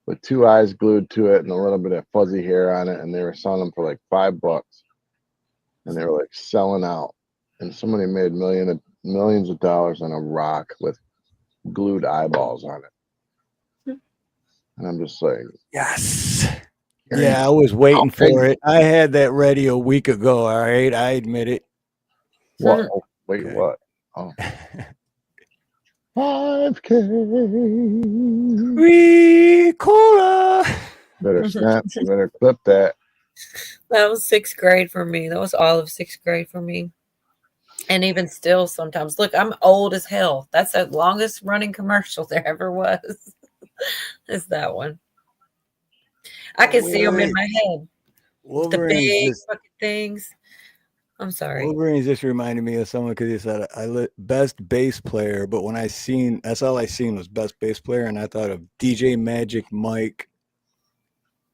with 2 eyes glued to it and a little bit of fuzzy hair on it, and they were selling them for like $5, and they were like selling out. And somebody made millions of dollars on a rock with glued eyeballs on it. And I'm just like, Yes. Yeah, I was waiting for it. I had that ready a week ago. All right. I admit it. what? Oh, wait, Okay. what? Oh. 5K. Ricola. Better snap. You better clip that. That was 6th grade for me. That was all of 6th grade for me. And even still sometimes. Look, I'm old as hell. That's the longest running commercial there ever was. It's that one. I can see them in my head. With the Wolverine's big just fucking things. I'm sorry. Wolverine's just reminded me of someone because he said best bass player, but when that's all I seen was best bass player, and I thought of DJ Magic Mike.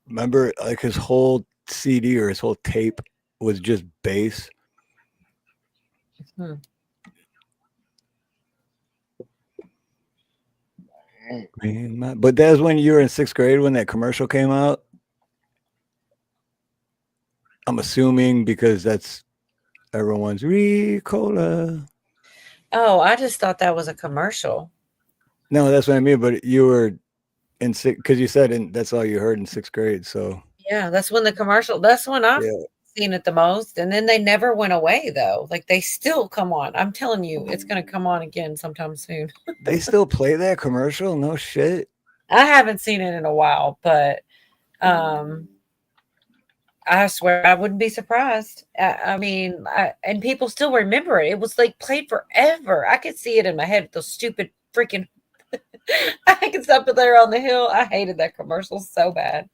Remember, like his whole CD or his whole tape was just bass. Hmm. But that was when you were in 6th grade when that commercial came out. I'm assuming because that's everyone's Ricola. Oh, I just thought that was a commercial. No, that's what I mean. But you were in 6th because you said that's all you heard in 6th grade. So Yeah, that's when that's when I've yeah, seen it the most. And then they never went away though. Like they still come on. I'm telling you, it's gonna come on again sometime soon. they still play that commercial. No shit. I haven't seen it in a while, but I swear I wouldn't be surprised. I mean, and people still remember it. It was like played forever. I could see it in my head. Those stupid freaking. I could stop it there on the hill. I hated that commercial so bad.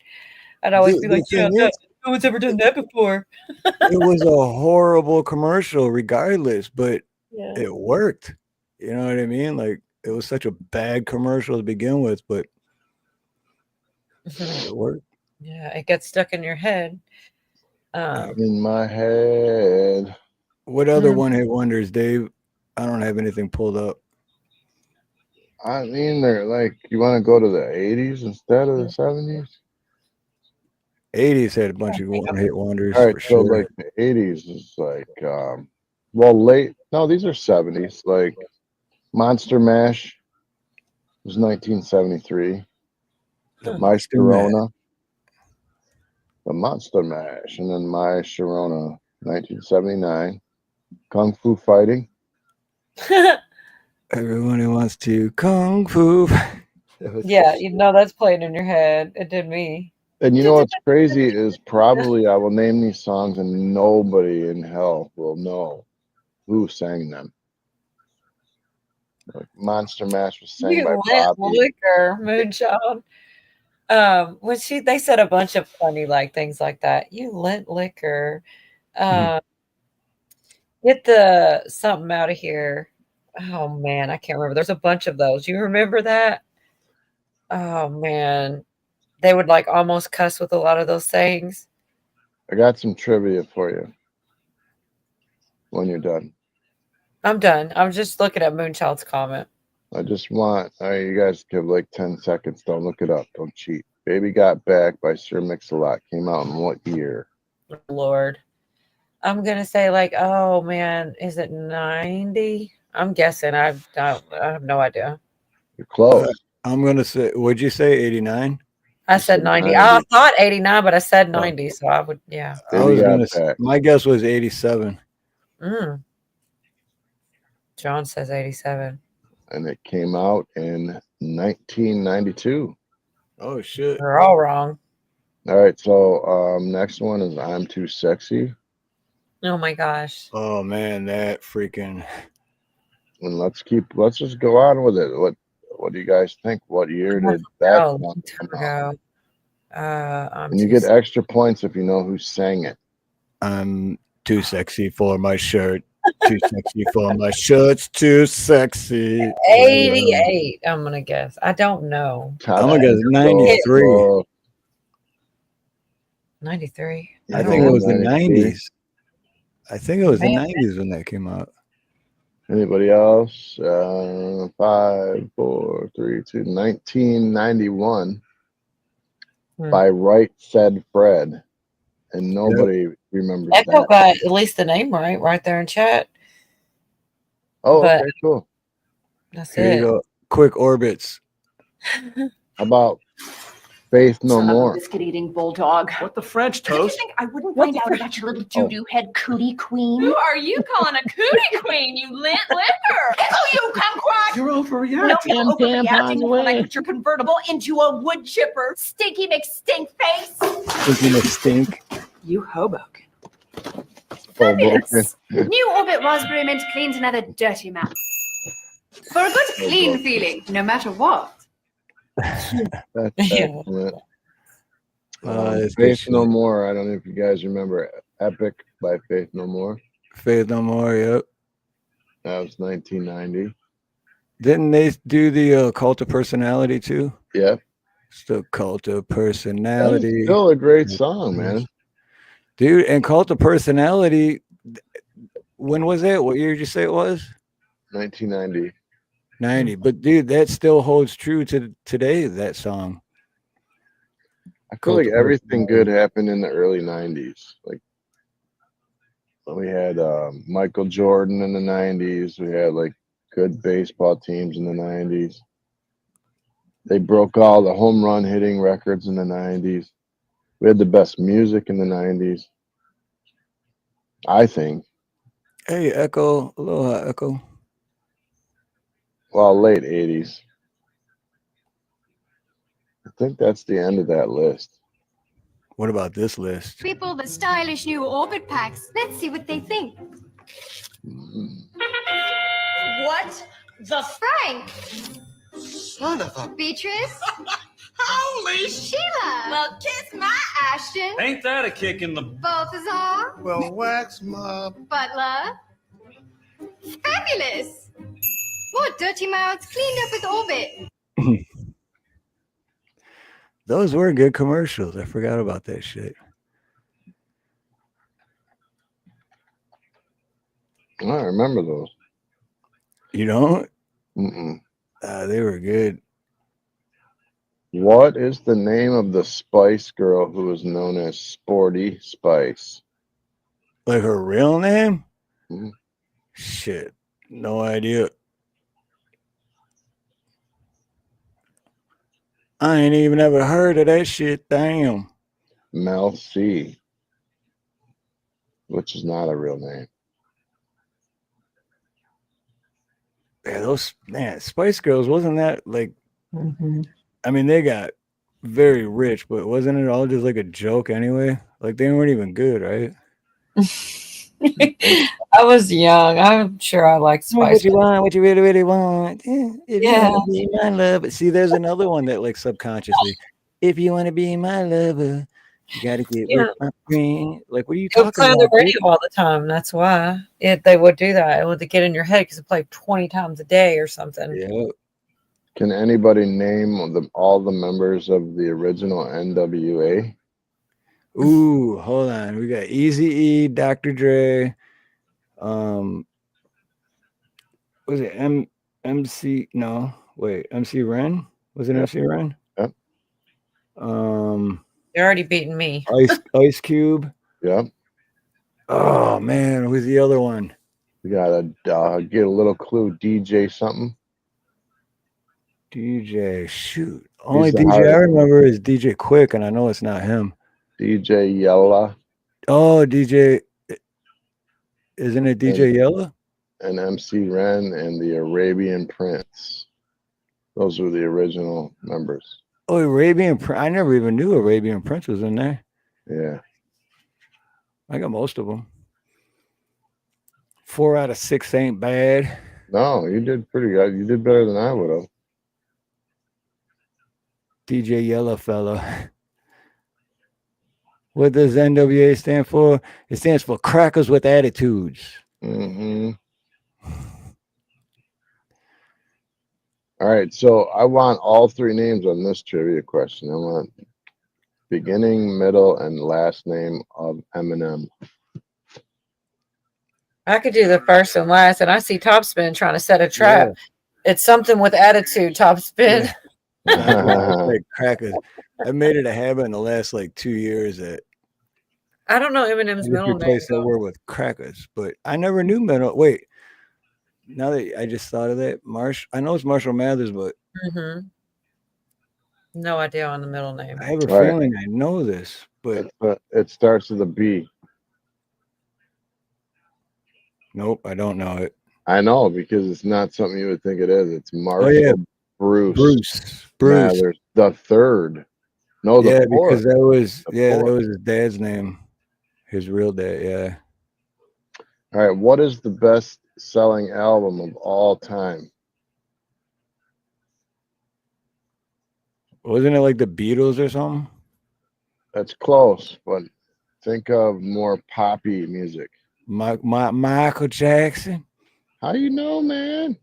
I'd always be The like, "Yeah, thing no, is, no one's ever done that before." it was a horrible commercial, regardless, but Yeah. it worked. You know what I mean? Like it was such a bad commercial to begin with, but it worked. Yeah, it gets stuck in your head. In my head. What other one-hit wonders, Dave? I don't have anything pulled up. I mean, they're like, you want to go to the 80s instead of the 70s? 80s had a bunch of one-hit wonders All right, for so sure. like the 80s is like, these are 70s. Like Monster Mash was 1973. My Sharona. The Monster Mash, and then My Sharona, 1979. Kung Fu Fighting. Everyone who wants to kung fu. Yeah, you know that's playing in your head. It did me. And you know what's crazy is probably I will name these songs and nobody in hell will know who sang them. Like Monster Mash was sang by You lit Bobby. liquor, Moonchild. They said a bunch of funny like things like that. You lit liquor. Get the something out of here. Oh man, I can't remember. There's a bunch of those. You remember that? Oh man. They would like almost cuss with a lot of those sayings. I got some trivia for you when you're done. I'm done. I'm just looking at Moonchild's comment. I just want you guys to give like 10 seconds. Don't look it up. Don't cheat. Baby Got Back by Sir Mix-a-Lot came out in what year? Lord. I'm gonna say like, oh man, is it 90? I'm guessing. I have no idea. You're close. I'm gonna say, would you say 89? I said 90. I thought 89, but I said 90, so I would, yeah. I was gonna say, my guess was 87. John says 87. And it came out in 1992. Oh shit. We're all wrong. All right, so next one is I'm Too Sexy. Oh my gosh. Oh man, that freaking. And let's just go on with it. What do you guys think? What year did that one come out? And you get extra points if you know who sang it. I'm too sexy for my shirt. Too sexy for my shirts. Too sexy. 88. I'm gonna guess. I don't know. I'm gonna guess 93. 93. I think it was the 90s. I think it was the 90s when that came out. Anybody else? 5, 4, 3, 2. 1991 by Right Said Fred. And nobody remembers Echo that. got at least the name right there in chat. Oh, okay, cool. That's Here you go. Quick orbits. How about Faith No More? Biscuit-eating bulldog. What the French Did you toast? think I wouldn't find out about your little doo-doo head cootie queen? Who are you calling a cootie queen, you lit liquor? Oh, you kumquat! You're overreacting. No, you're overreacting when I put your convertible into a wood chipper. Stinky McStink face. Stinky McStink. You Hoboken. Fabulous. New Orbit Raspberry Mint cleans another dirty mouth. For a good clean feeling, no matter what. That's Yeah. excellent. That's good Faith shit. No More. I don't know if you guys remember Epic by Faith No More. Faith No More. Yep. That was 1990. Didn't they do the Cult of Personality too? Yep. It's the Cult of That's Personality. still a great song, man. Dude, and Cult of Personality, when was it? What year did you say it was? 1990. 90. But dude, that still holds true to today, that song. I feel Cult like of everything good Personality. happened in the early 90s. Like we had Michael Jordan in the 90s. We had like good baseball teams in the 90s. They broke all the home run hitting records in the 90s. We had the best music in the 90s. I think. Hey, Echo. Aloha, Echo. Well, late 80s. I think that's the end of that list. What about this list? People the stylish new Orbit packs. Let's see what they think. What the Frank, Son of a... Beatrice, Holy Sheila, Well, kiss my Ashton, Ain't that a kick in the... Balthazar, Well, wax my... Butler. Fabulous! More dirty mouths cleaned up with Orbit. Those were good commercials. I forgot about that shit. I remember those. You don't? Mm-mm. They were good. What is the name of the Spice Girl who is known as Sporty Spice? Like her real name? Mhm. Shit. No idea. I ain't even ever heard of that shit. Damn. Mel C, which is not a real name. Yeah, those Spice Girls, wasn't that like Mhm. I mean they got very rich, but wasn't it all just like a joke anyway? Like they weren't even good, right? I was young. I'm sure I liked What Spice you Girls. want, what you really, really want. If you Yeah. want to be my lover. See, there's another one that like subconsciously. If you want to be my lover, you gotta get Yeah. with my friend. Like, what are you It would talking play on the about? radio all the time. That's why they would do that. It would get in your head because it played 20 times a day or something. Yeah. Can anybody name all the members of the original NWA? Ooh, hold on. We got Easy E, Dr. Dre. Was it MC? No, wait, MC Ren? Was it Yep. MC Ren? Yep. You're already beating me. Ice Cube. Yep. Oh man, who's the other one? We gotta get a little clue. DJ something. DJ. Shoot. Only the DJ I hardest. remember is DJ Quick, and I know it's not him. DJ Yella Oh, DJ. Isn't it DJ Yella? and MC Ren and the Arabian Prince. Those were the original members. Oh, Arabian Prince. I never even knew Arabian Prince was in there. Yeah. I got most of them. 4 out of 6 ain't bad. No, you did pretty good. You did better than I would have. DJ Yellow Fella. What does NWA stand for? It stands for Crackers with Attitudes. Mm-hmm. All right, so I want all 3 names on this trivia question. I want beginning, middle, and last name of Eminem. I could do the first and last, and I see Topspin trying to set a trap. Yeah. It's something with attitude, Topspin. Yeah. Like Crackers. I made it a habit in the last like 2 years that I don't know Eminem's middle name. Replace that word with Crackers, but I never knew middle. Wait, now that I just thought of that, I know it's Marshall Mathers, but no idea on the middle name. I have a feeling I know this, but it starts with a B. Nope, I don't know it. I know because it's not something you would think it is. It's Marshall Bruce Mathers the third. No, the fourth. Because that was that was his dad's name, his real dad. Yeah. All right, what is the best-selling album of all time? Wasn't it like the Beatles or something? That's close, but think of more poppy music. Michael Jackson. How do you know, man?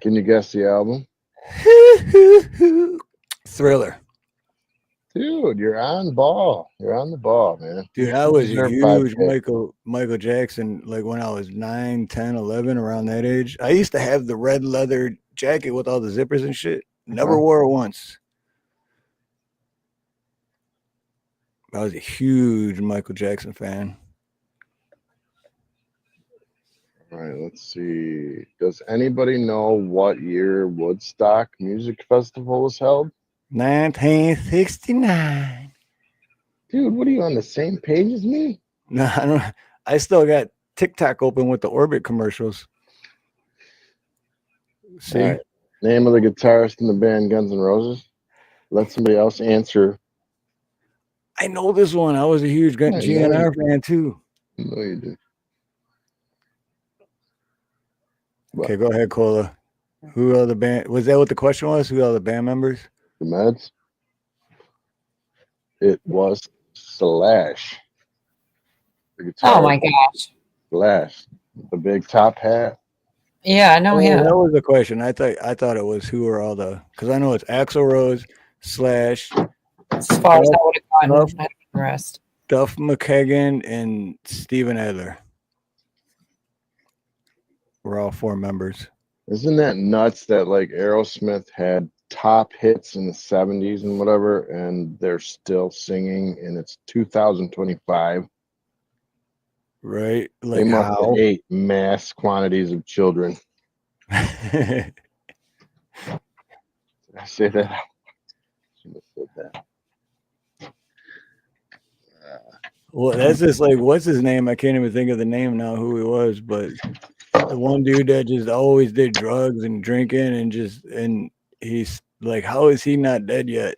Can you guess the album? Thriller. Dude, you're on ball. You're on the ball, man. Dude, I You was a deserve huge 5K. Michael Jackson, like when I was 9, 10, 11, around that age. I used to have the red leather jacket with all the zippers and shit. Never wore it once. I was a huge Michael Jackson fan. All right, let's see. Does anybody know what year Woodstock Music Festival was held? 1969. Dude, what are you on the same page as me? No, I don't. I still got TikTok open with the Orbit commercials. See, All right. Name of the guitarist in the band Guns N' Roses. Let somebody else answer. I know this one. I was a huge GNR fan too. No, you did. Okay, go ahead, Cola. Who are the band? Was that what the question was? Who are the band members? The Meds. It was Slash. Oh my gosh. Slash. The big top hat. Yeah, I know him. That was the question. I thought it was who are all the, because I know it's Axl Rose, Slash. As far as I would have gotten the rest. Duff McKagan and Steven Adler. We're all 4 members. Isn't that nuts that like Aerosmith had top hits in the 70s and whatever, and they're still singing, and it's 2025. Right? They Like must how? have ate mass quantities of children. Did I say that? I should have said that. Well, that's just like, what's his name? I can't even think of the name now, who he was, but the one dude that just always did drugs and drinking and he's like, how is he not dead yet?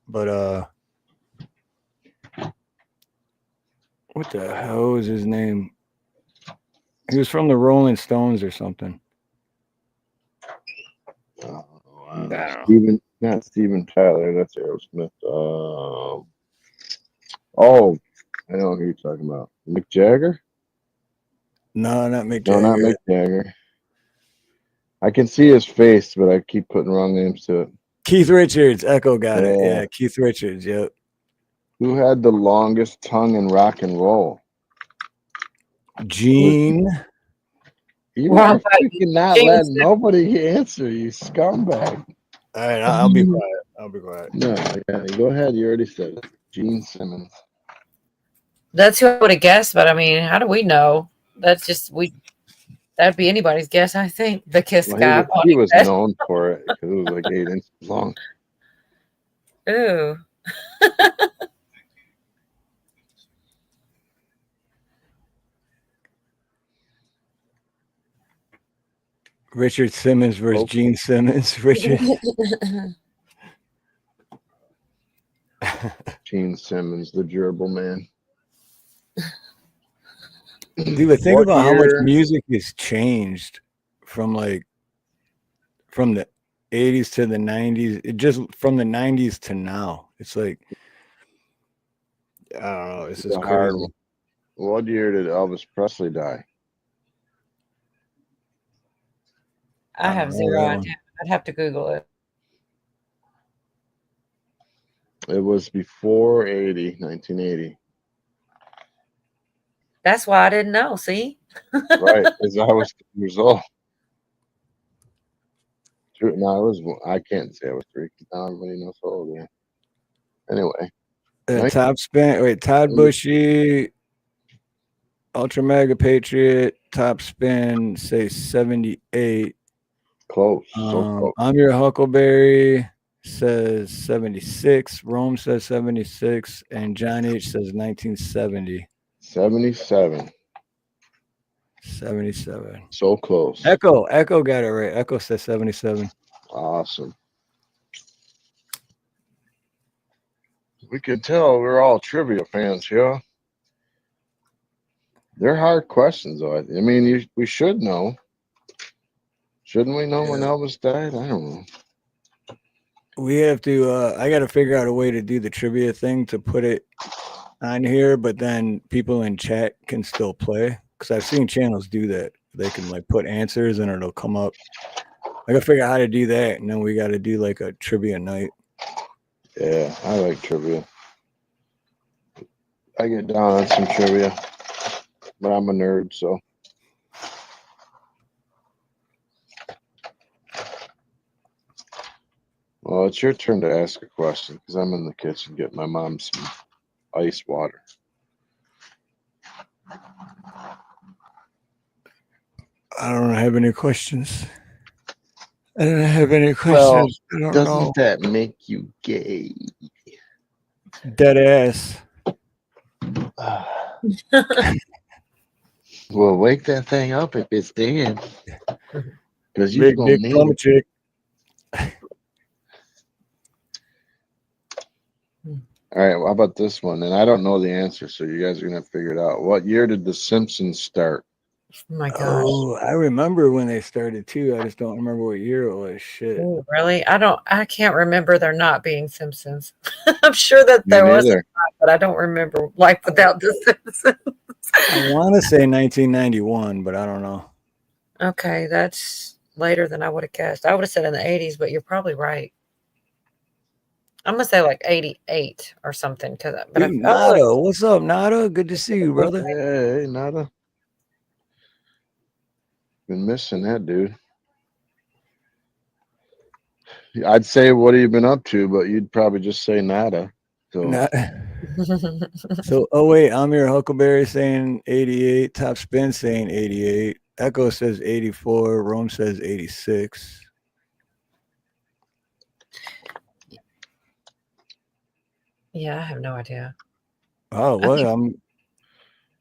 But what the hell was his name? He was from the Rolling Stones or something. Not Steven Tyler. That's Aerosmith. I know who you're talking about. Mick Jagger? No, not Mick No, Jagger. not Mick Jagger. I can see his face, but I keep putting wrong names to it. Keith Richards. Echo got it. Yeah, Keith Richards. Yep. Who had the longest tongue in rock and roll? Gene. You are freaking not letting nobody answer, you scumbag. All right, I'll be quiet. I'll be quiet. No, go ahead. You already said it. Gene Simmons. That's who I would have guessed, but I mean, how do we know? That's just that'd be anybody's guess, I think. The Kiss guy. He was known for it because it was like 8 inches long. Ooh. Richard Simmons versus Gene Simmons. Richard. Gene Simmons, the gerbil man. Dude, but think about how much music has changed from the 80s to the 90s. It just from the 90s to now. It's like, I don't know. This is crazy. What year did Elvis Presley die? I have zero idea. I'd have to Google it. It was before 1980. That's why I didn't know. See? Right, because I was 2 years old. No, I can't say I was 3 because now everybody knows how old I am. Anyway. Top spin. Wait, Todd Bushy, Ultra Mega Patriot, top spin, say 78. Close. So close. I'm your Huckleberry says 76. Rome says 76. And John H says 1970. 77. 77. So close. Echo got it right. Echo says 77. Awesome. We could tell we're all trivia fans here. They're hard questions, though. I mean, we should know. Shouldn't we know when Elvis died? I don't know. We have to. I got to figure out a way to do the trivia thing to put it on here, but then people in chat can still play because I've seen channels do that. They can like put answers and it'll come up. I got to figure out how to do that, and then we got to do like a trivia night. Yeah, I like trivia. I get down on some trivia, but I'm a nerd, so. Well, it's your turn to ask a question because I'm in the kitchen getting my mom some ice water. I don't have any questions. I don't have any questions. I don't know. Doesn't that make you gay? Dead ass. Well, wake that thing up if it's dead. Because you're Big going to dick need plumber it. chick. All right, how about this one? And I don't know the answer, so you guys are going to figure it out. What year did The Simpsons start? Oh my gosh. Oh, I remember when they started too. I just don't remember what year it was. Shit. Ooh, really? I can't remember there not being Simpsons. I'm sure that Me there was, neither. but I don't remember life without the Simpsons. I want to say 1991, but I don't know. Okay, that's later than I would have guessed. I would have said in the 80s, but you're probably right. I'm gonna say like 88 or something. Dude, Nada, what's up, Nada? Good to see you, brother. Hey, Nada. Been missing that, dude. I'd say, what have you been up to? But you'd probably just say nada. So, So, oh wait, Amir Huckleberry saying 88, Top Spin saying 88, Echo says 84, Rome says 86. Yeah, I have no idea. Oh, what?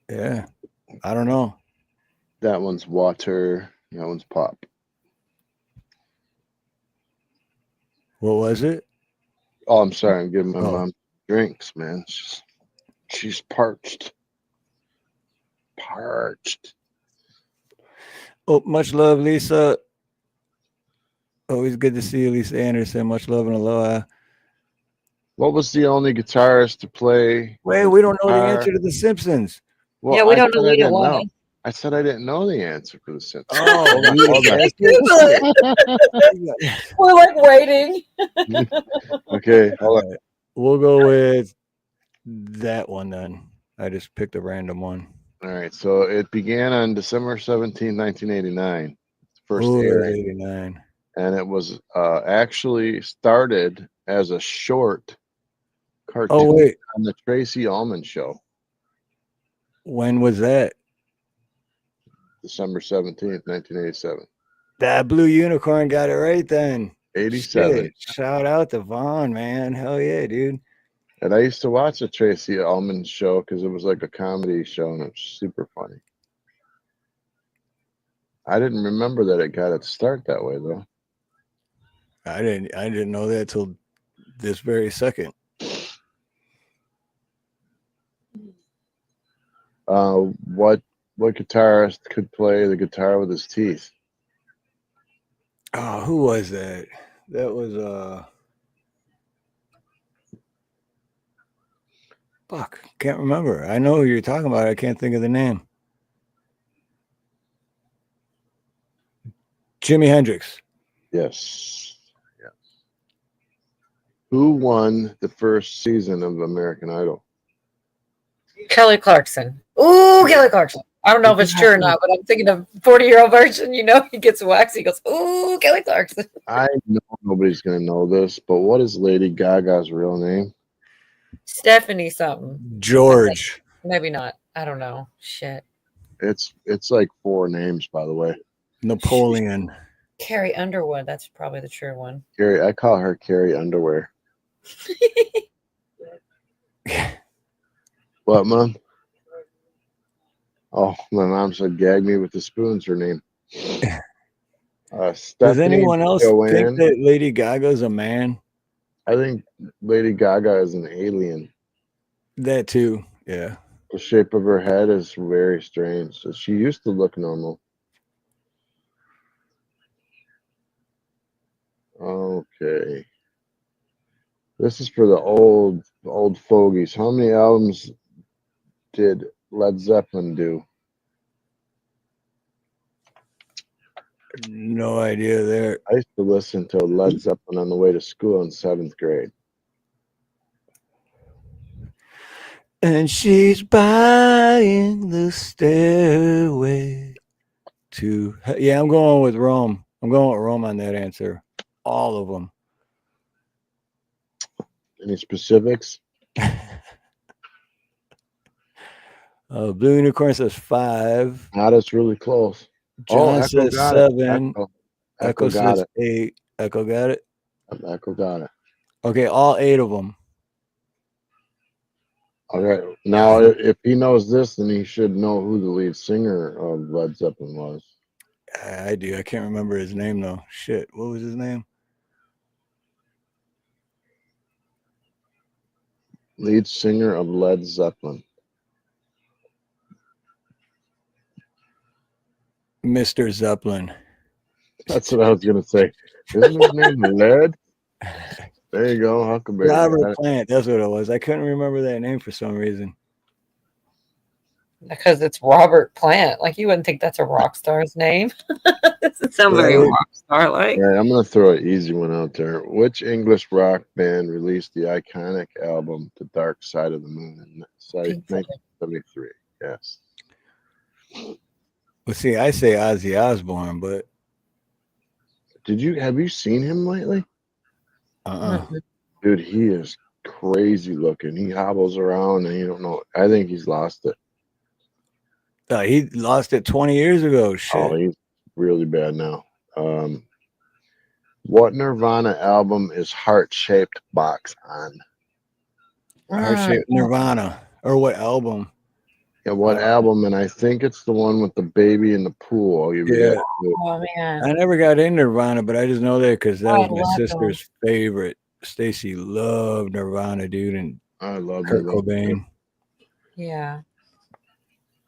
Yeah, I don't know. that one's water. That one's pop. What was it? Oh, I'm sorry. I'm giving my Oh. mom drinks, man. She's parched. Parched. Oh, much love, Lisa. Always good to see you, Lisa Anderson. Much love and aloha. What was the only guitarist to play? Wait, we don't know the answer to The Simpsons. Well, yeah, we I don't know said I either didn't one. know. I said I didn't know the answer for The Simpsons. Oh, hold on, you hold on. bastard. We're like waiting. Okay, hold on. Right. We'll go with that one then. I just picked a random one. All right, so it began on December 17, 1989. First Oh, airing. 89. And it was actually started as a short cartoon Oh, wait. on the Tracy Ullman Show, When was that? December 17th, 1987. That Blue Unicorn got it right then. 87. Shit. Shout out to Vaughn, man. Hell yeah, dude. And I used to watch the Tracy Ullman Show because it was like a comedy show and it was super funny. I didn't remember that it got its start that way though. I didn't know that till this very second. What guitarist could play the guitar with his teeth? Oh, who was that? That was fuck, can't remember. I know who you're talking about. I can't think of the name. Jimi Hendrix. Yes. Yes. Who won the first season of American Idol? Kelly Clarkson. Ooh, Kelly Clarkson. I don't know if it's true or not, but I'm thinking of 40-year-old version. You know, he gets waxed. He goes, ooh, Kelly Clarkson. I know nobody's gonna know this, but what is Lady Gaga's real name? Stephanie something. George. Maybe not. I don't know. Shit. It's like 4 names, by the way. Napoleon. Carrie Underwood. That's probably the true one. Carrie, I call her Carrie Underwear. What, Mom? Oh, my mom said, "Gag me with the spoons." Her name. Does anyone else think Joanne. that Lady Gaga's a man? I think Lady Gaga is an alien. That too, yeah. The shape of her head is very strange. So she used to look normal. Okay. This is for the old fogies. How many albums did Led Zeppelin do? No idea there. I used to listen to Led Zeppelin on the way to school in 7th grade. And she's buying the stairway to. Yeah, I'm going with Rome. I'm going with Rome on that answer. All of them. Any specifics? Blue Unicorn says 5. That's really close. John Echo says got 7. it. Echo got says it. 8. Echo got it. Echo got it. Okay, all 8 of them. All right. Now, if he knows this, then he should know who the lead singer of Led Zeppelin was. I do. I can't remember his name though. Shit, what was his name? Lead singer of Led Zeppelin. Mr. Zeppelin. That's what I was gonna say. Isn't his name Led? There you go, Huckleberry. Robert Plant. That's what it was. I couldn't remember that name for some reason. Because it's Robert Plant. Like, you wouldn't think that's a rock star's name. Doesn't sound very rock star like. Yeah, I'm gonna throw an easy one out there. Which English rock band released the iconic album "The Dark Side of the Moon" in 1973? Yes. Well, see, I say Ozzy Osbourne, but have you seen him lately? Dude, he is crazy looking. He hobbles around and you don't know. I think he's lost it. He lost it 20 years ago. Shit. Oh, he's really bad now. What Nirvana album is Heart-Shaped Box on? Heart-Shaped Nirvana. Or what album? Yeah, what album? And I think it's the one with the baby in the pool. I'll give you that. Oh, man. I never got into Nirvana, but I just know that because that I was my love sister's favorite. Stacy loved Nirvana, dude, and I love Kurt Cobain. Yeah.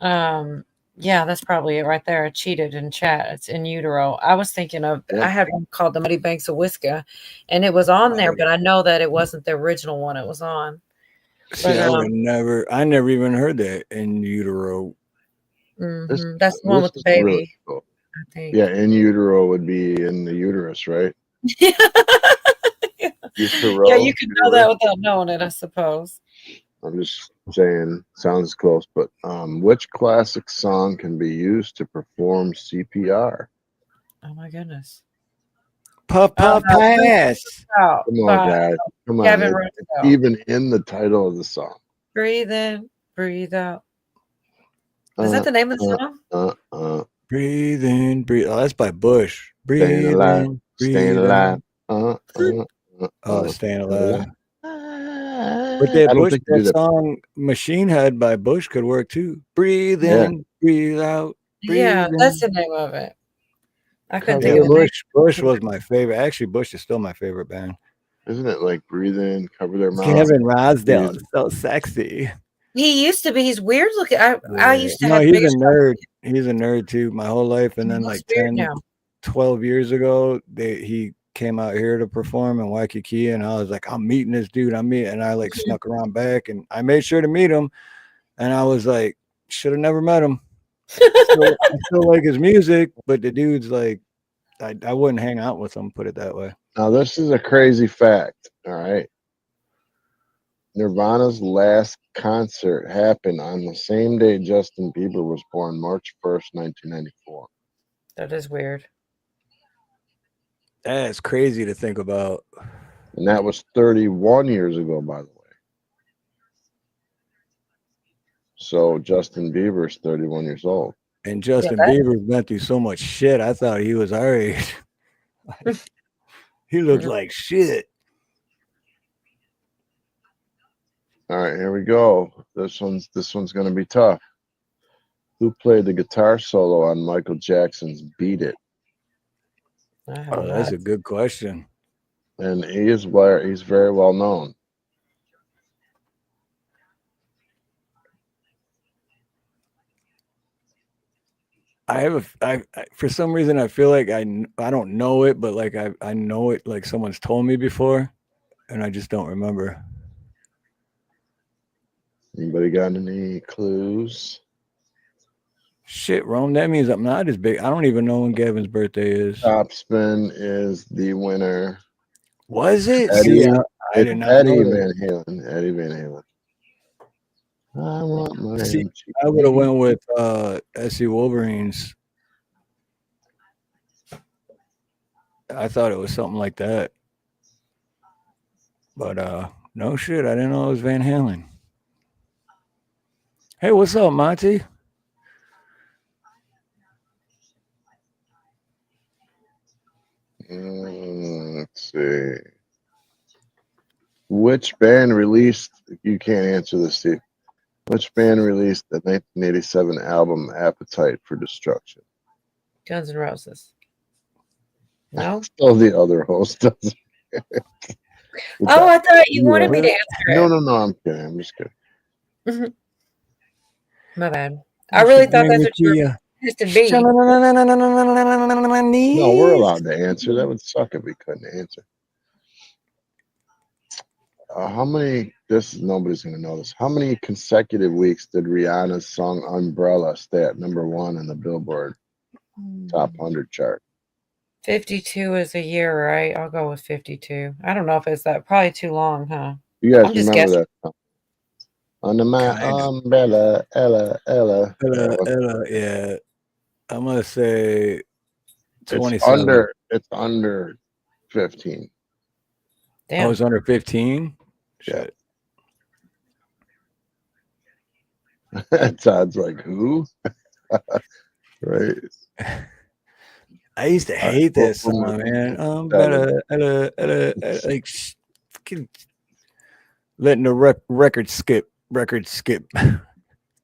Yeah, that's probably it right there. I cheated in chat. It's In Utero. I was thinking of, I had one called The Muddy Banks of Whiskey, and it was on there, but I know that it wasn't the original one it was on. See, but, I never even heard that In Utero. That's the one with the baby. Really cool. I think. Yeah, In Utero would be in the uterus, right? Yeah, you can know that without knowing it, I suppose. I'm just saying, sounds close, but which classic song can be used to perform CPR? Oh my goodness. Puff, puff, pass. Come on, guys. Come on. It's even in the title of the song. Breathe in, breathe out. Is that the name of the song? Breathe in, breathe. Oh, that's by Bush. Breathe Staying alive. in, Staying alive. Staying alive. But that song Machine Head by Bush could work too. Breathe in, breathe out. Breathe that's the name of it. I couldn't think of it. Bush was my favorite. Actually, Bush is still my favorite band. Isn't it like breathe in, cover their mouth? Kevin Rosdale, so sexy. He used to be. He's weird looking. I used to have. He's a nerd. He's a nerd too. My whole life, and then like 12 years ago, he came out here to perform in Waikiki, and I was like, I'm meeting this dude. And I like snuck around back, and I made sure to meet him, and I was like, should have never met him. I still like his music, but the dude's like, I wouldn't hang out with him, put it that way. Now this is a crazy fact. All right, Nirvana's last concert happened on the same day Justin Bieber was born, March 1st, 1994. That is weird. That's crazy to think about. And that was 31 years ago, by the way. So Justin Bieber's 31 years old. And Justin Bieber's been through so much shit. I thought he was our age. He looked like shit. All right, here we go. This one's gonna be tough. Who played the guitar solo on Michael Jackson's "Beat It"? Oh, that's a good question. And he's very well known. For some reason I feel like I don't know it, but like I know it, like someone's told me before. and I just don't remember. Anybody got any clues? Shit, Rome. That means I'm not as big. I don't even know when Gavin's birthday is. Top Spin is the winner. Was it? Eddie, See, I it's did not Eddie know that. Van Halen. Eddie Van Halen. I want my See, MTV. I would have went with SC Wolverines. I thought it was something like that. But no shit, I didn't know it was Van Halen. Hey, what's up, Monty? Let's see. Which band released? You can't answer this, Steve. Which band released the 1987 album Appetite for Destruction? Guns N' Roses. No. Oh, the other host doesn't. Oh, I thought you wanted me to answer No, it. no, I'm kidding. I'm just kidding. My bad. I really thought that's what you were supposed to be. No, we're allowed to answer. That would suck if we couldn't answer. How many? Nobody's gonna know this. How many consecutive weeks did Rihanna's song "Umbrella" stay at #1 in the Billboard Top 100 chart? 52 is a year, right? I'll go with 52. I don't know if it's that. Probably too long, huh? You guys I'm just remember guessing. that song? Under my umbrella, Ella. That one. Yeah. I'm gonna say 27. It's under 15. Damn. Oh, it's under 15? Yeah. Shit. Todd's like, who? Right. I used to hate that song, man. Like letting the record skip.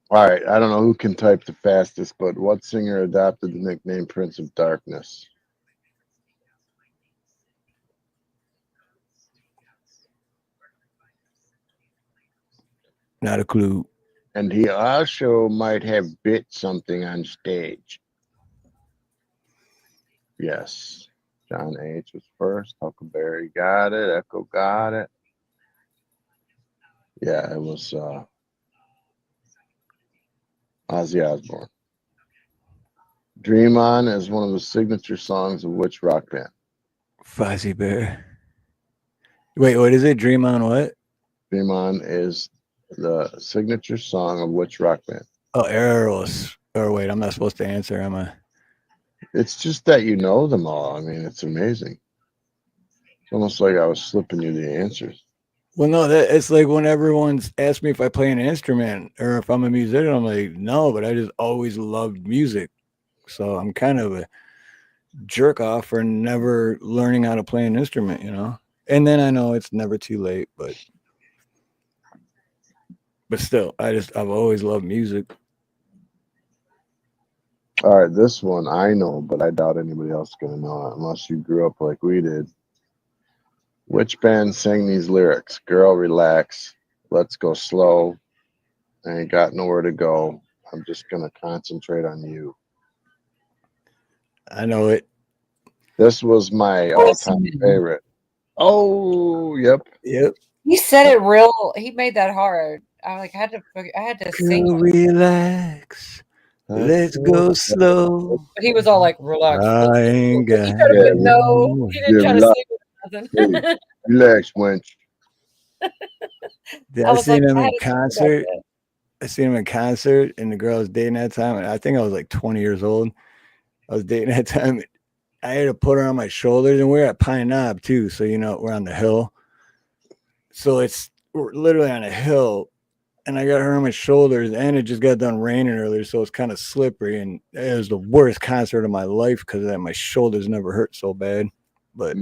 All right, I don't know who can type the fastest, but what singer adopted the nickname Prince of Darkness? Not a clue. And he also might have bit something on stage. Yes. John H. was first. Huckleberry got it. Echo got it. Yeah, it was Ozzy Osbourne. Dream On is one of the signature songs of which rock band? Fuzzy Bear. Wait, what is it? Dream On what? Dream On is the signature song of which rock band? Oh, Eros. Or wait, I'm not supposed to answer, am I? It's just that you know them all. I mean, it's amazing. It's almost like I was slipping you the answers. Well, no, it's like when everyone's asked me if I play an instrument or if I'm a musician, I'm like, no, but I just always loved music. So I'm kind of a jerk off for never learning how to play an instrument, you know? And then I know it's never too late, but still, I've always loved music. All right, this one I know, but I doubt anybody else is going to know it unless you grew up like we did. Which band sang these lyrics? Girl, relax. Let's go slow. I ain't got nowhere to go. I'm just going to concentrate on you. I know it. This was my all-time favorite. Oh, yep. He said it real. He made that hard. I had to sing. Girl, relax. Let's go slow. But he was all like, relax. I ain't got He could have been no. He didn't try to sing with nothing. Relax, wench. I seen him in concert. I seen him in concert, and the girl I was dating at the time. And I think I was like 20 years old. I was dating at the time. I had to put her on my shoulders, and we're at Pine Knob too. So we're on the hill. So we're literally on a hill, and I got her on my shoulders, and it just got done raining earlier, so it's kind of slippery. And it was the worst concert of my life because of that. My shoulders never hurt so bad. But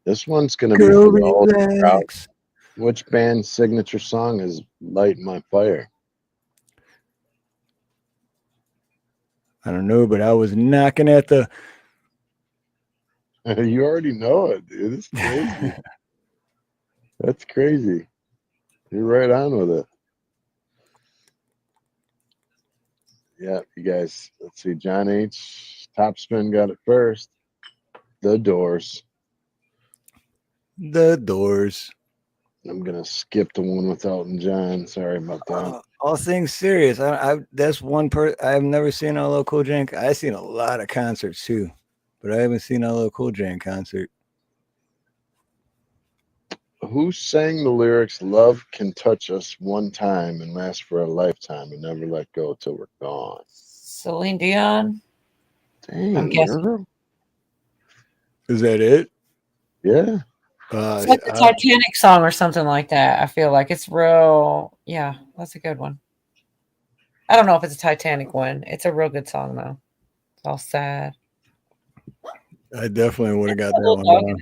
this one's gonna be for the older crowd. Which band's signature song is "Light My Fire"? I don't know, but I was knocking at the. You already know it, dude. It's crazy. That's crazy. You're right on with it. Yeah, you guys. Let's see. John H. Top Spin got it first. The Doors. The Doors. I'm gonna skip the one with Elton John. Sorry about that. All things serious. That's one I've never seen LL Cool J. I've seen a lot of concerts too, but I haven't seen LL Cool J in concert. Who sang the lyrics "Love can touch us one time and last for a lifetime and never let go till we're gone"? Celine Dion. I'm Dang, guessing. girl. Is that it? Yeah. It's like the Titanic song or something like that. I feel like it's real. Yeah, that's a good one. I don't know if it's a Titanic one. It's a real good song though. It's all sad. I definitely would have got that one down.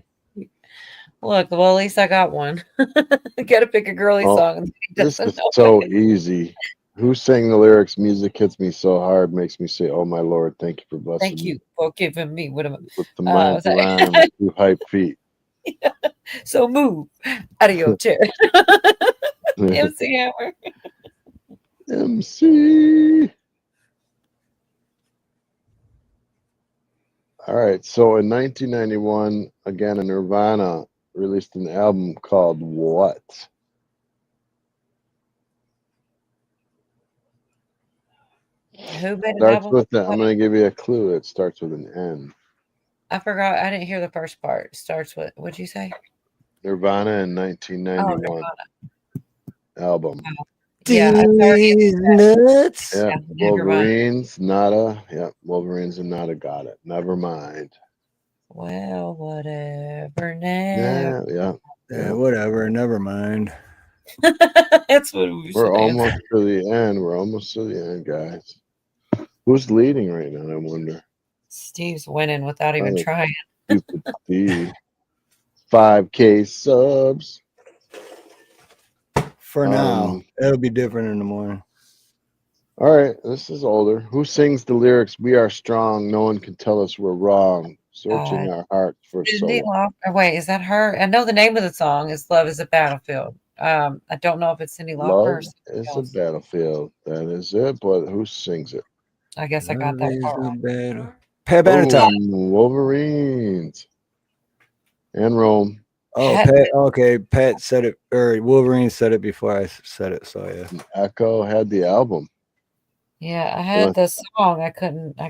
Look, well, at least I got one. Got to pick a girly song. This is so easy. Who sang the lyrics? Music hits me so hard, makes me say, "Oh my Lord, thank you for blessing Thank me." you for giving me what am With the mind to rhyme, with 2 hype feet. So move out of your chair. MC Hammer. MC. All right. So in 1991, again, Nirvana released an album called what? Who made an Starts album? with the, I'm going to give you a clue. It starts with an N. I forgot. I didn't hear the first part. It starts with, what'd you say? Nirvana in 1991 album. Wow. Yeah, These nuts. Yeah, never mind. Wolverines, nada. Yep, Wolverines and nada. Got it. Never mind. Well, whatever. Never. Yeah, whatever. Never mind. That's what we should We're almost answer. to the end. We're almost to the end, guys. Who's leading right now? I wonder. Steve's winning without even Oh, trying. Stupid Steve. 5K subs. For now, it'll be different in the morning. All right, this is older. Who sings the lyrics? "We are strong. No one can tell us we're wrong. Searching our hearts for so Cindy long." Lauper. Wait, is that her? I know the name of the song is "Love Is a Battlefield." I don't know if it's Cindy Lauper or Love somebody is a else. battlefield. That is it. But who sings it? I guess I got that part wrong. Pat Benatar. Wolverines and Rome. Oh, Pat. Okay, Pat said it, or Wolverine said it before I said it. So yeah. Echo had the album. Yeah, I had the song. I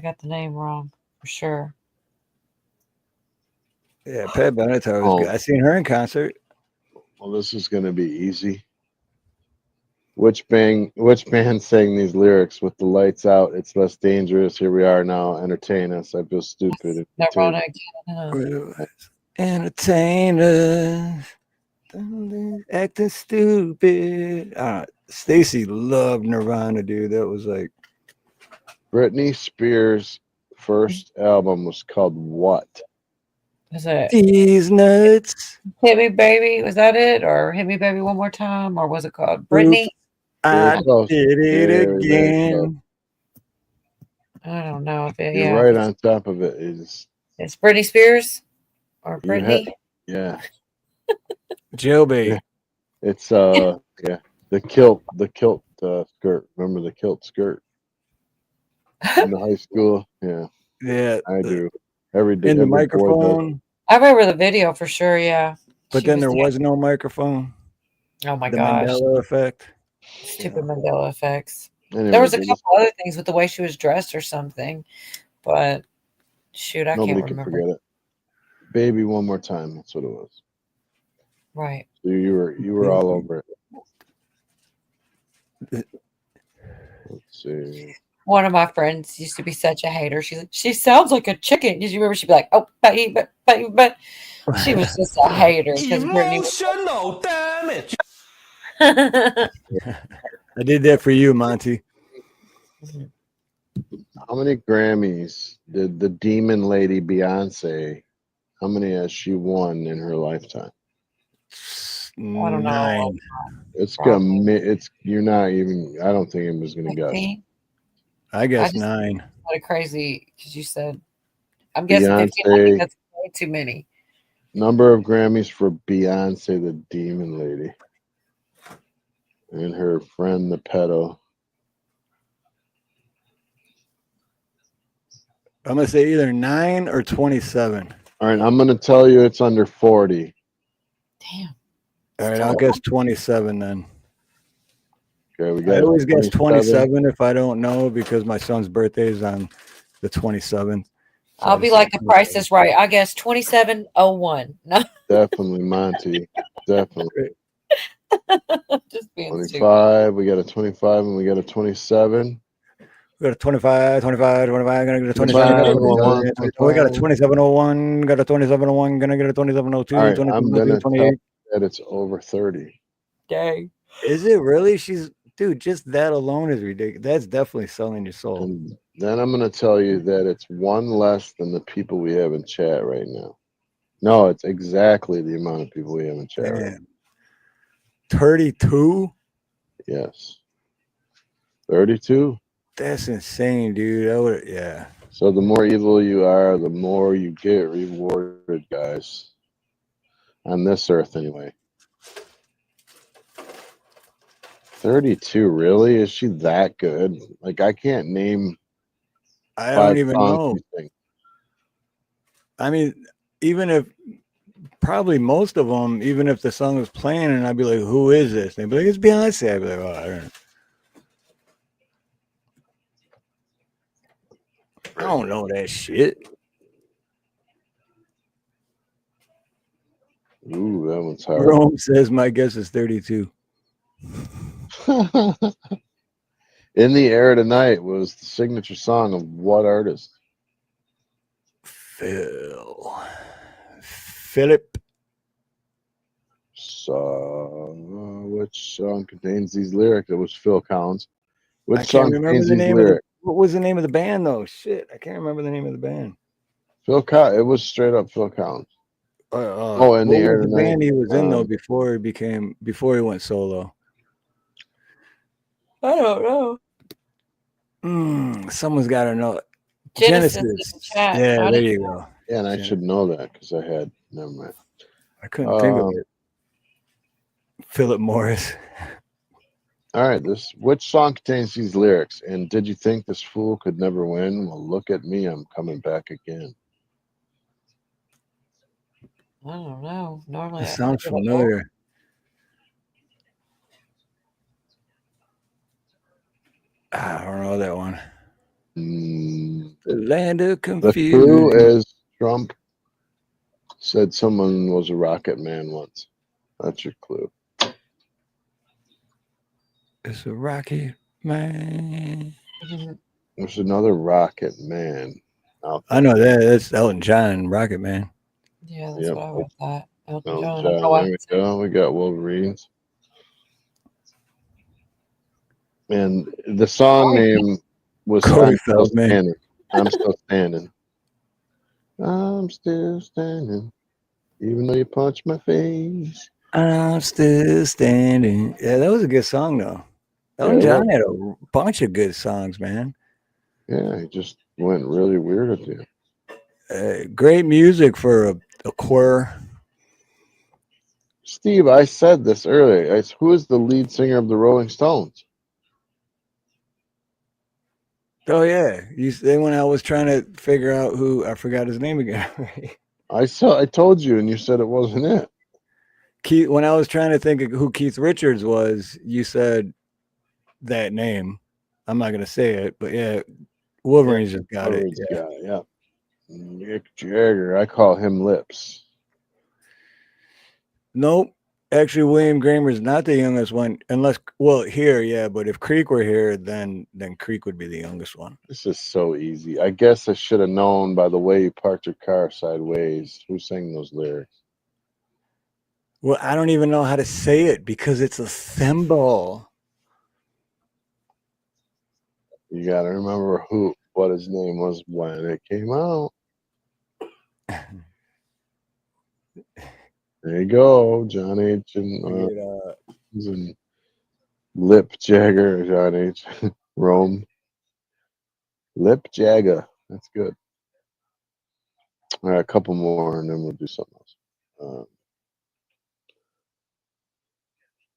got the name wrong for sure. Yeah, Pat Benatar was good. I seen her in concert. Well, this is going to be easy. Which band sang these lyrics? "With the lights out, it's less dangerous. Here we are now. Entertain us. I feel stupid." Nirvana again. Entertainers acting stupid. Stacy loved Nirvana, dude. That was like Britney Spears' first album was called what? Was it These Nuts? Hit Me Baby? Was that it? Or Hit Me Baby One More Time? Or was it called Britney? I did it again. I don't know if it. You're right on top of it. It's Britney Spears or Britney. Yeah. Jailbait. It's the kilt skirt. Remember the kilt skirt in the high school? Yeah. Yeah. I do. Every day. In the every boy does. microphone. I remember the video for sure. Yeah. But then there was no microphone. Oh my the gosh. Mandela effect. Stupid Mandela effects. Anyway, there was a couple other things with the way she was dressed or something, but shoot, I nobody can't can remember. forget it. "Baby One More Time." That's what it was. Right. So you were all over it. Let's see. One of my friends used to be such a hater. She sounds like a chicken. Did you remember? She'd be like, "Oh, baby." She was just a hater because Emotional damage. I did that for you, Monty. How many Grammys did the Demon Lady Beyonce? How many has she won in her lifetime? I don't know. 9. It's gonna. It's you're not even. I don't think it was gonna guess. I guess 9. What a crazy, because you said. I'm guessing 15. I think that's way too many. Number of Grammys for Beyonce, the Demon Lady, and her friend, the pedo. I'm gonna say either 9 or 27. All right, I'm gonna tell you it's under 40. Damn. All right, I'll guess 27 then. Okay, we I got always guess 27. 27 if I don't know because my son's birthday is on the 27th. So I'll I be just like said the price 27. is right. I guess 2701. No, Definitely Monty. Definitely. just being stupid. 25. We got a 25 and we got a 27. We got a 25, 25, 25. Gonna get a 27. 25, Got a 21, 27. We got a 25. 2701. Got a 2701. Gonna get a 2702. All right, I'm 2703. gonna tell 28. you that it's over 30. Dang. Is it really? Dude, just that alone is ridiculous. That's definitely selling your soul. And then I'm gonna tell you that it's one less than the people we have in chat right now. No, it's exactly the amount of people we have in chat right now. Damn. 32? Yes. 32. That's insane, dude. Yeah. So the more evil you are, the more you get rewarded, guys. On this earth, anyway. 32, really? Is she that good? Like, I can't name I 5 don't even songs know. you sing. I mean, even if probably most of them, even if the song was playing and I'd be like, who is this? They'd be like, it's Beyonce. I'd be like, oh, I don't know. I don't know that shit. Ooh, that one's hard. Rome says my guess is 32. In the Air Tonight was the signature song of what artist? Philip. So, which song contains these lyrics? It was Phil Collins. Which I can't song remember contains the these name of lyrics? what was the name of the band though? Shit, I can't remember the name of the band. Phil Collins. It was straight up Phil Collins. In What the Air was the Tonight. band he was in though before he went solo? I don't know. Someone's got to know. Genesis. In the chat. Yeah, there you go. Yeah, and I should know that because I had. Never mind. I couldn't think of it. Philip Morris. All right, which song contains these lyrics? And did you think this fool could never win? Well, look at me, I'm coming back again. I don't know. Normally, That sounds familiar. I don't know that one. The land of confusion. The clue is Trump said someone was a rocket man once. That's your clue. It's a rocket man. There's another rocket man out there. I know that. That's Elton John, Rocket Man. Yeah, that's what I would have thought. Elton John. There we go. We got Wolverines. And the song name was Corey I'm Still Feldman. Standing. I'm Still Standing. I'm still standing. Even though you punched my face. I'm still standing. Yeah, that was a good song though. Elton John had a bunch of good songs, man. Yeah, he just went really weird at the end. Great music for a choir. Steve, I said this earlier. Who is the lead singer of the Rolling Stones? Oh yeah, when I was trying to figure out who, I forgot his name again. I told you, and you said it wasn't it. Keith. When I was trying to think of who Keith Richards was, you said that name. I'm not gonna say it, but yeah, Wolverine's just got it. Yeah. Mick Jagger. I call him Lips. Nope. Actually, William Gramer's not the youngest one, unless here, yeah. But if Creek were here, then Creek would be the youngest one. This is so easy. I guess I should have known by the way you parked your car sideways. Who sang those lyrics? Well, I don't even know how to say it because it's a thimble. You got to remember what his name was when it came out. There you go, John H. and Lip Jagger, John H. Rome. Lip Jagger. That's good. All right, a couple more, and then we'll do something else.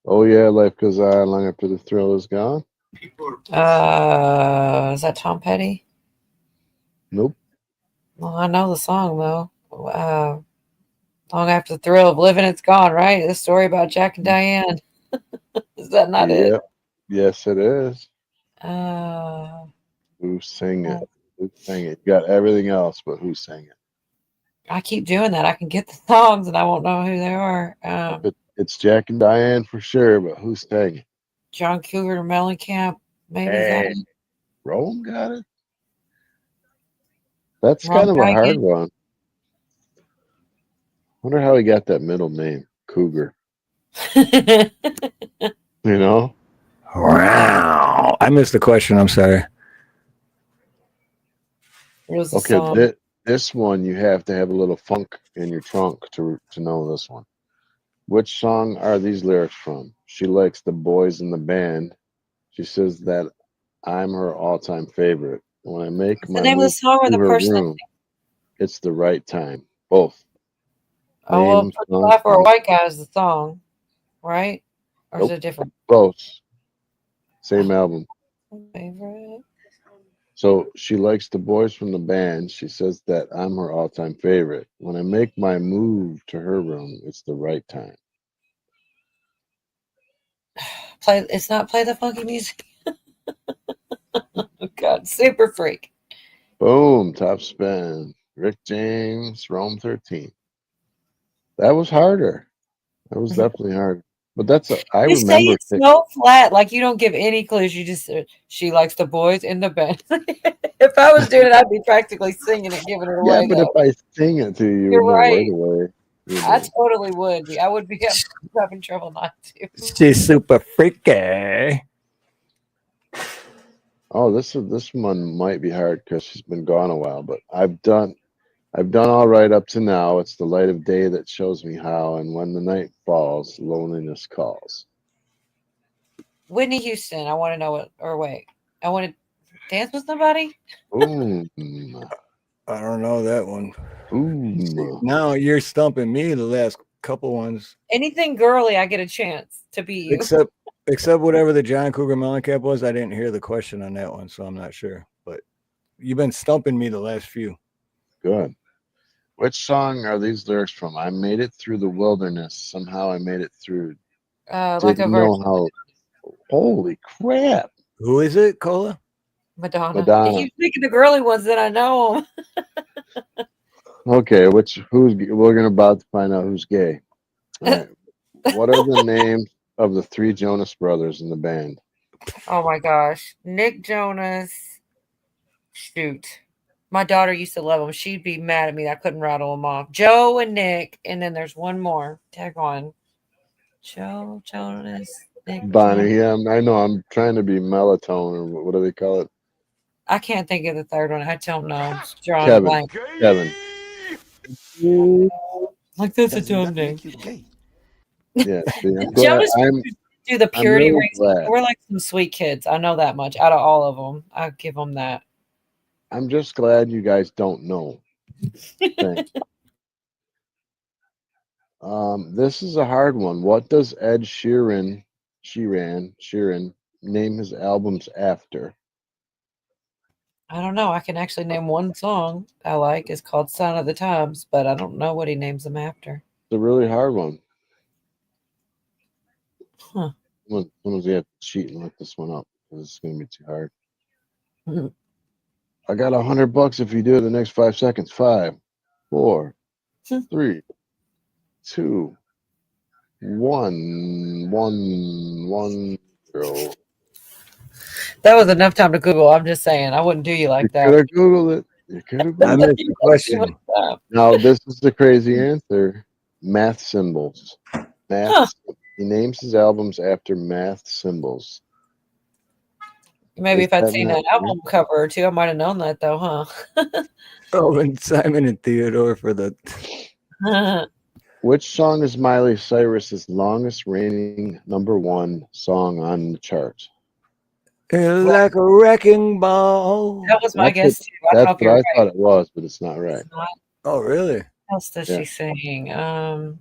Oh yeah, life goes on long after the thrill is gone. Is that Tom Petty? Nope. Well, I know the song though. Long after the thrill of living, it's gone, right? The story about Jack and Diane. Is that not it? Yep. Yes, it is. Uh, Who sang it? Who sang it? You got everything else, but who sang it? I keep doing that. I can get the songs and I won't know who they are. It's Jack and Diane for sure, but who sang it? John Cougar Mellencamp maybe got Hey, it. Rome got it? That's Wrong kind of a guy hard again. one. Wonder how he got that middle name, Cougar. You know? Wow. I missed the question. I'm sorry. It was a Okay, song. this one you have to have a little funk in your trunk to know this one. Which song are these lyrics from? She likes the boys in the band. She says that I'm her all-time favorite. When I make What's the my name of the move song or to the her person? room, it's the right time. Both. Oh, well, Name, Pretty song, Fly for a White Guy is the song, right? Or is nope. it different? Close. Same album. Favorite? So she likes the boys from the band. She says that I'm her all-time favorite. When I make my move to her room, it's the right time. It's not Play the Funky Music. Oh, God, Super Freak. Boom, top spin. Rick James, Rome 13. That was harder. That was definitely hard. But I You say remember it so flat, like you don't give any clues. You just she likes the boys in the band. If I was doing it, I'd be practically singing it, giving it yeah, away. but if Though I sing it to you, you you're would know right right, away. You I know. totally would be. I would be having trouble not to. She's super freaky. Oh, this one might be hard because she's been gone a while, but I've done all right up to now. It's the light of day that shows me how, and when the night falls, loneliness calls. Whitney Houston. I want to know what. Or wait, I want to dance with somebody. Boom. I don't know that one. Boom. Now you're stumping me the last couple ones. Anything girly, I get a chance to beat you. Except whatever the John Cougar Mellencamp was. I didn't hear the question on that one, so I'm not sure. But you've been stumping me the last few. Good. Which song are these lyrics from? I made it through the wilderness. Somehow I made it through. Like a Didn't know virgin. how. Holy crap. Who is it, Cola? Madonna. If Madonna. you pick the girly ones, then I know them. Okay, we're gonna about to find out who's gay. All right. What are the names of the three Jonas brothers in the band? Oh my gosh. Nick Jonas. Shoot. My daughter used to love them. She'd be mad at me that I couldn't rattle them off. Joe and Nick. And then there's one more. Tag on. Joe, Jonas, Nick, Bonnie, Jonas. yeah, I know. I'm trying to be melatonin, or what do they call it? I can't think of the third one. I don't know. It's drawing a Kevin. blank. Kevin. Like, that's a dumb name. Yeah, see, I'm glad. Jonas do the I'm purity really rings. glad. We're like some sweet kids. I know that much. Out of all of them, I give them that. I'm just glad you guys don't know. Thanks. This is a hard one. What does Ed Sheeran name his albums after? I don't know. I can actually name one song I like. It's called "Sign of the Times," but I don't know what he names them after. It's a really hard one. Huh. Someone's gonna have to cheat and look this one up because it's gonna be too hard. Mhm. I got $100 if you do it in the next 5 seconds. 5, 4, 3, 2, 1, 0. That was enough time to Google. I'm just saying. I wouldn't do you You like could that. have Googled it. You could have I Googled missed the question. Now, this is the crazy answer. Math symbols. Huh. He names his albums after math symbols. Maybe Is if I'd that seen not an album cover or two, I might have known that, though, huh? Oh, and Simon and Theodore for the. Which song is Miley Cyrus's longest reigning #1 song on the charts? Like a wrecking ball. That was my guess, too. I That's hope what you're I right. thought it was, but it's not right. It's not. Oh, really? What else does Yeah. she sing? I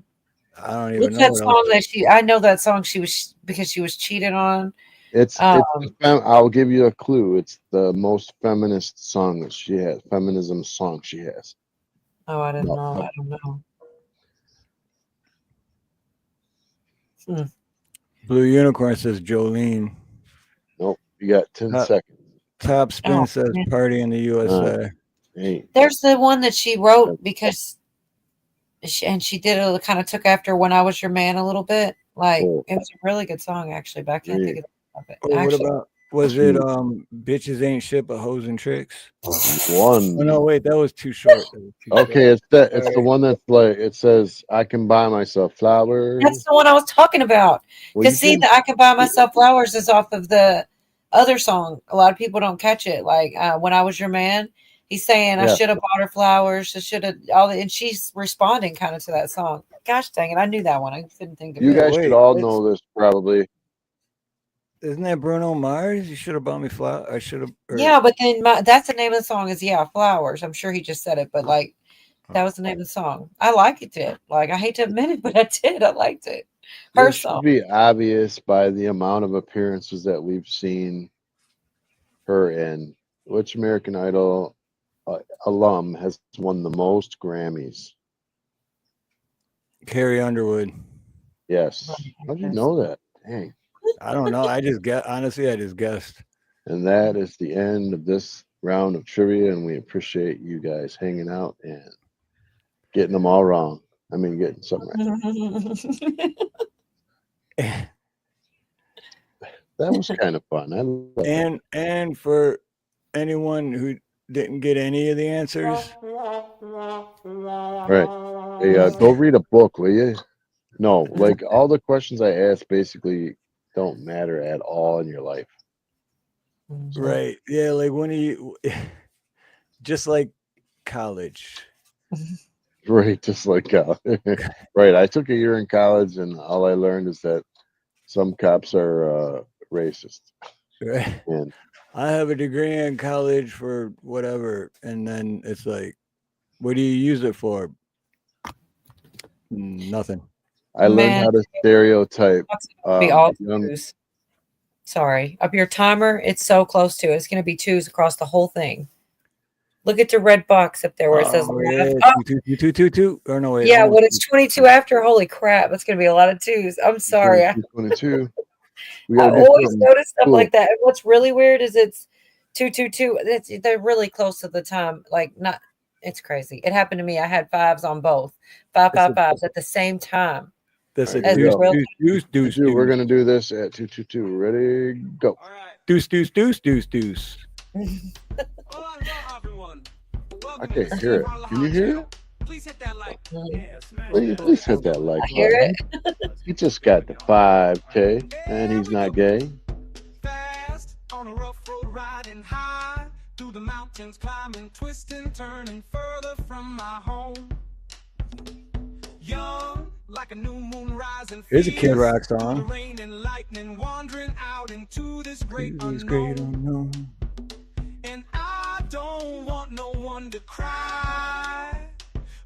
don't even What's know that what song else. that I know that song she was because she was cheated on. I'll give you a clue. It's the most feminist song that she has. Feminism song she has. Oh, I didn't No, know. no. I don't know. Blue Unicorn says Jolene. Nope. You got 10 Top, seconds. Top Spin Oh, says man. Party in the USA. 8. There's the one that she wrote because she did it, kind of took after When I Was Your Man a little bit. Like, Four, it was a really good song, actually, but I can't think 3, of it. Or what Actually, about, was 2, it Bitches Ain't Shit But Hoes and Tricks? Oh 1. no, wait, that was too short. That was too Okay, short. it's the Sorry. one that's like it says I can buy myself flowers. that's the one I was talking about. Well, you Because, see, can. the I Could Buy Myself Flowers is off of the other song. A lot of people don't catch it. Like, When I Was Your Man, he's saying, I Yeah. should have bought her flowers. I should have, and she's responding kind of to that song. Gosh dang it, I knew that one. I couldn't think of You it. guys should Wait, all know this probably. isn't that Bruno Mars? You should have bought me flowers. I should have. Yeah, but then that's the name of the song is Flowers. I'm sure he just said it, but like that was the name of the song. I like it. Like I hate to admit it, but I did. I liked it. Her This song. should be obvious by the amount of appearances that we've seen her in. Which American Idol alum has won the most Grammys? Carrie Underwood. Yes. How'd you know that? Dang. I don't know. I just guess. Honestly, I just guessed. And that is the end of this round of trivia, and we appreciate you guys hanging out and getting them all wrong. I mean, getting something right. That was kind of fun. I love that. And for anyone who didn't get any of the answers, Right. Hey, go read a book, will you? No, like all the questions I asked basically don't matter at all in your life. right? Yeah, like when you, just like college. Right, just like right. I took a year in college, and all I learned is that some cops are racist. Right. And I have a degree in college for whatever, and then it's like, what do you use it for? Nothing. I learned how to stereotype. Be all young, twos. Sorry, up your timer. It's so close to it. It's going to be twos across the whole thing. Look at the red box up there where it says. Two. Or no, wait. Yeah, when it's 22 after, holy crap, it's going to be a lot of twos. I'm sorry. 22. I always notice stuff like that. And what's really weird is it's 222. They're really close to the time. Like, not, it's crazy. It happened to me. I had fives on both. 555s at the same time. That's a deuce. We're going to do this at 222. Ready, go. Deuce. I can't hear it. Can you hear it? Please hit that like. Please hit that like I hear button. He just got the 5K, and he's not gay. Fast on a rough road, riding high through the mountains, climbing, twisting, turning further from my home. Young, like a new moon rising. Here's a Kid Rock through the song. rain and lightning, wandering out into this great unknown. And I don't want no one to cry,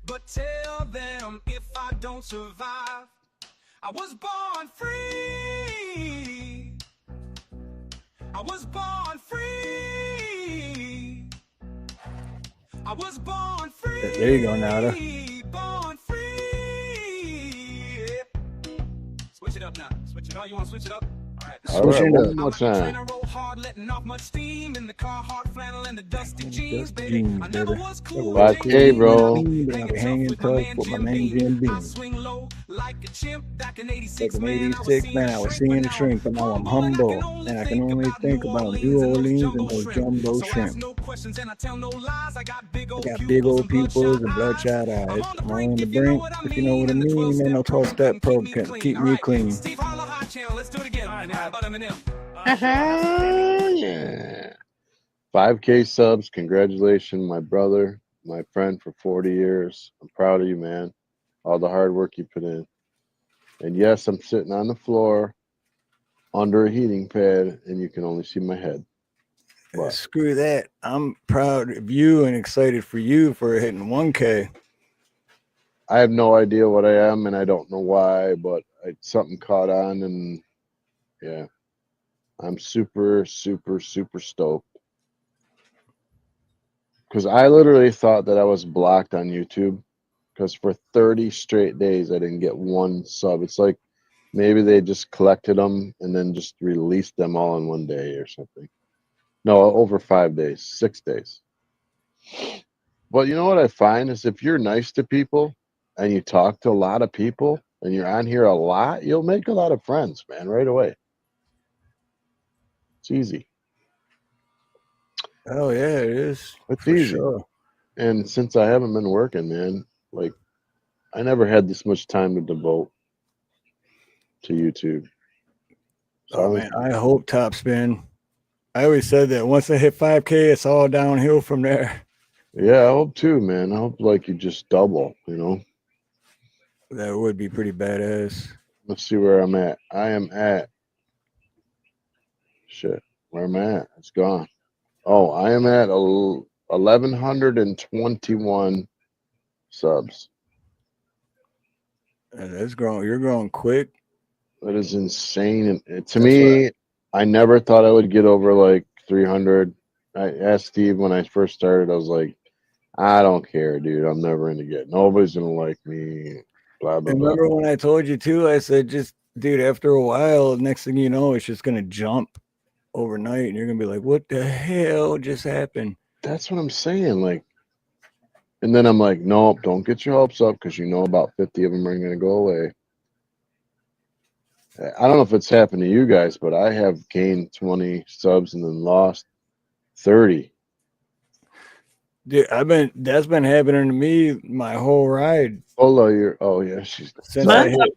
but tell them if I don't survive, I was born free. I was born free. I was born free. There you go, Nada. Born free. Switch it up now. Switch it up. You want to switch it up? All right, one more time. Letting off much steam in the car, hard flannel and the dusty jeans, baby. I never was cool. 5K, bro. Hanging tough with my man Jim Beam. I swing low like a chimp back in 86, man, I was seeing the shrink, but now I'm humble, and I can only think about New Orleans and those jumbo shrimp. I got big old pupils and bloodshot eyes. I'm on the brink, if you know what I mean. Man, no 12-step probe can keep me clean. Steve Harloha channel, let's do it again. All right, now, about Eminem. Yeah. 5K subs. Congratulations, my brother, my friend for 40 years. I'm proud of you, man. All the hard work you put in. And yes, I'm sitting on the floor under a heating pad, and you can only see my head. But screw that. I'm proud of you and excited for you for hitting 1K. I have no idea what I am, and I don't know why, but something caught on, and yeah. I'm super, super, super stoked. Because I literally thought that I was blocked on YouTube. Because for 30 straight days, I didn't get one sub. It's like Maybe they just collected them and then just released them all in one day or something. No, over 5 days, 6 days. But you know what I find is if you're nice to people and you talk to a lot of people and you're on here a lot, you'll make a lot of friends, man, right away. It's easy. Oh yeah, it is It's for easy. sure. And since I haven't been working, man, like I never had this much time to devote to YouTube. So Oh man, I hope top spin. I always said that once I hit 5K, it's all downhill from there. yeah, I hope too, man. I hope like you just double, you know. That would be pretty badass. Let's see where I'm at. I am at shit. Where am I at? It's gone. Oh, I am at 1,121 subs. That's growing. You're growing quick. That is insane. And to That's me, I never thought I would get over like 300. I asked Steve when I first started. I was like, I don't care, dude. I'm never gonna get. Nobody's gonna like me. Blah blah blah. Remember when I told you too? I said, just dude, after a while, next thing you know, it's just gonna jump overnight, and you're gonna be like, "What the hell just happened?" That's what I'm saying. Like, and then I'm like, nope, don't get your hopes up because you know about 50 of them are gonna go away. I don't know if it's happened to you guys, but I have gained 20 subs and then lost 30. Dude, that's been happening to me my whole ride. Oh yeah, she's Since I hit.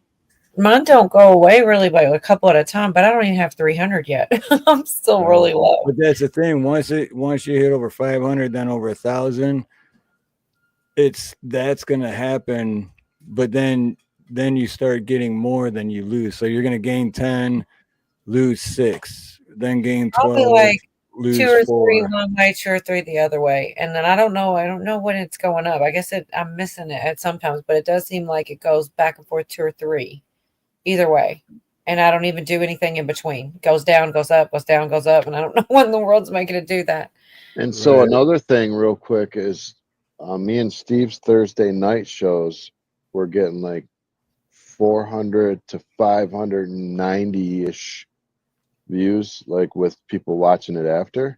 Mine don't go away really by a couple at a time, but I don't even have 300 yet. I'm still really low. But that's the thing. Once you hit over 500, then over 1,000, that's gonna happen. But then you start getting more than you lose. So you're gonna gain 10, lose 6, then gain 12. I'll be like lose 2 or 4. 3 one way, 2 or 3 the other way, and then I don't know when it's going up. I guess I'm missing it at sometimes, but it does seem like it goes back and forth 2 or 3 either way, and I don't even do anything in between. It goes down, goes up, goes down, goes up, and I don't know when the world's making it do that. And so another thing, real quick, is me and Steve's Thursday night shows. We're getting like 400 to 590 ish views, like with people watching it after.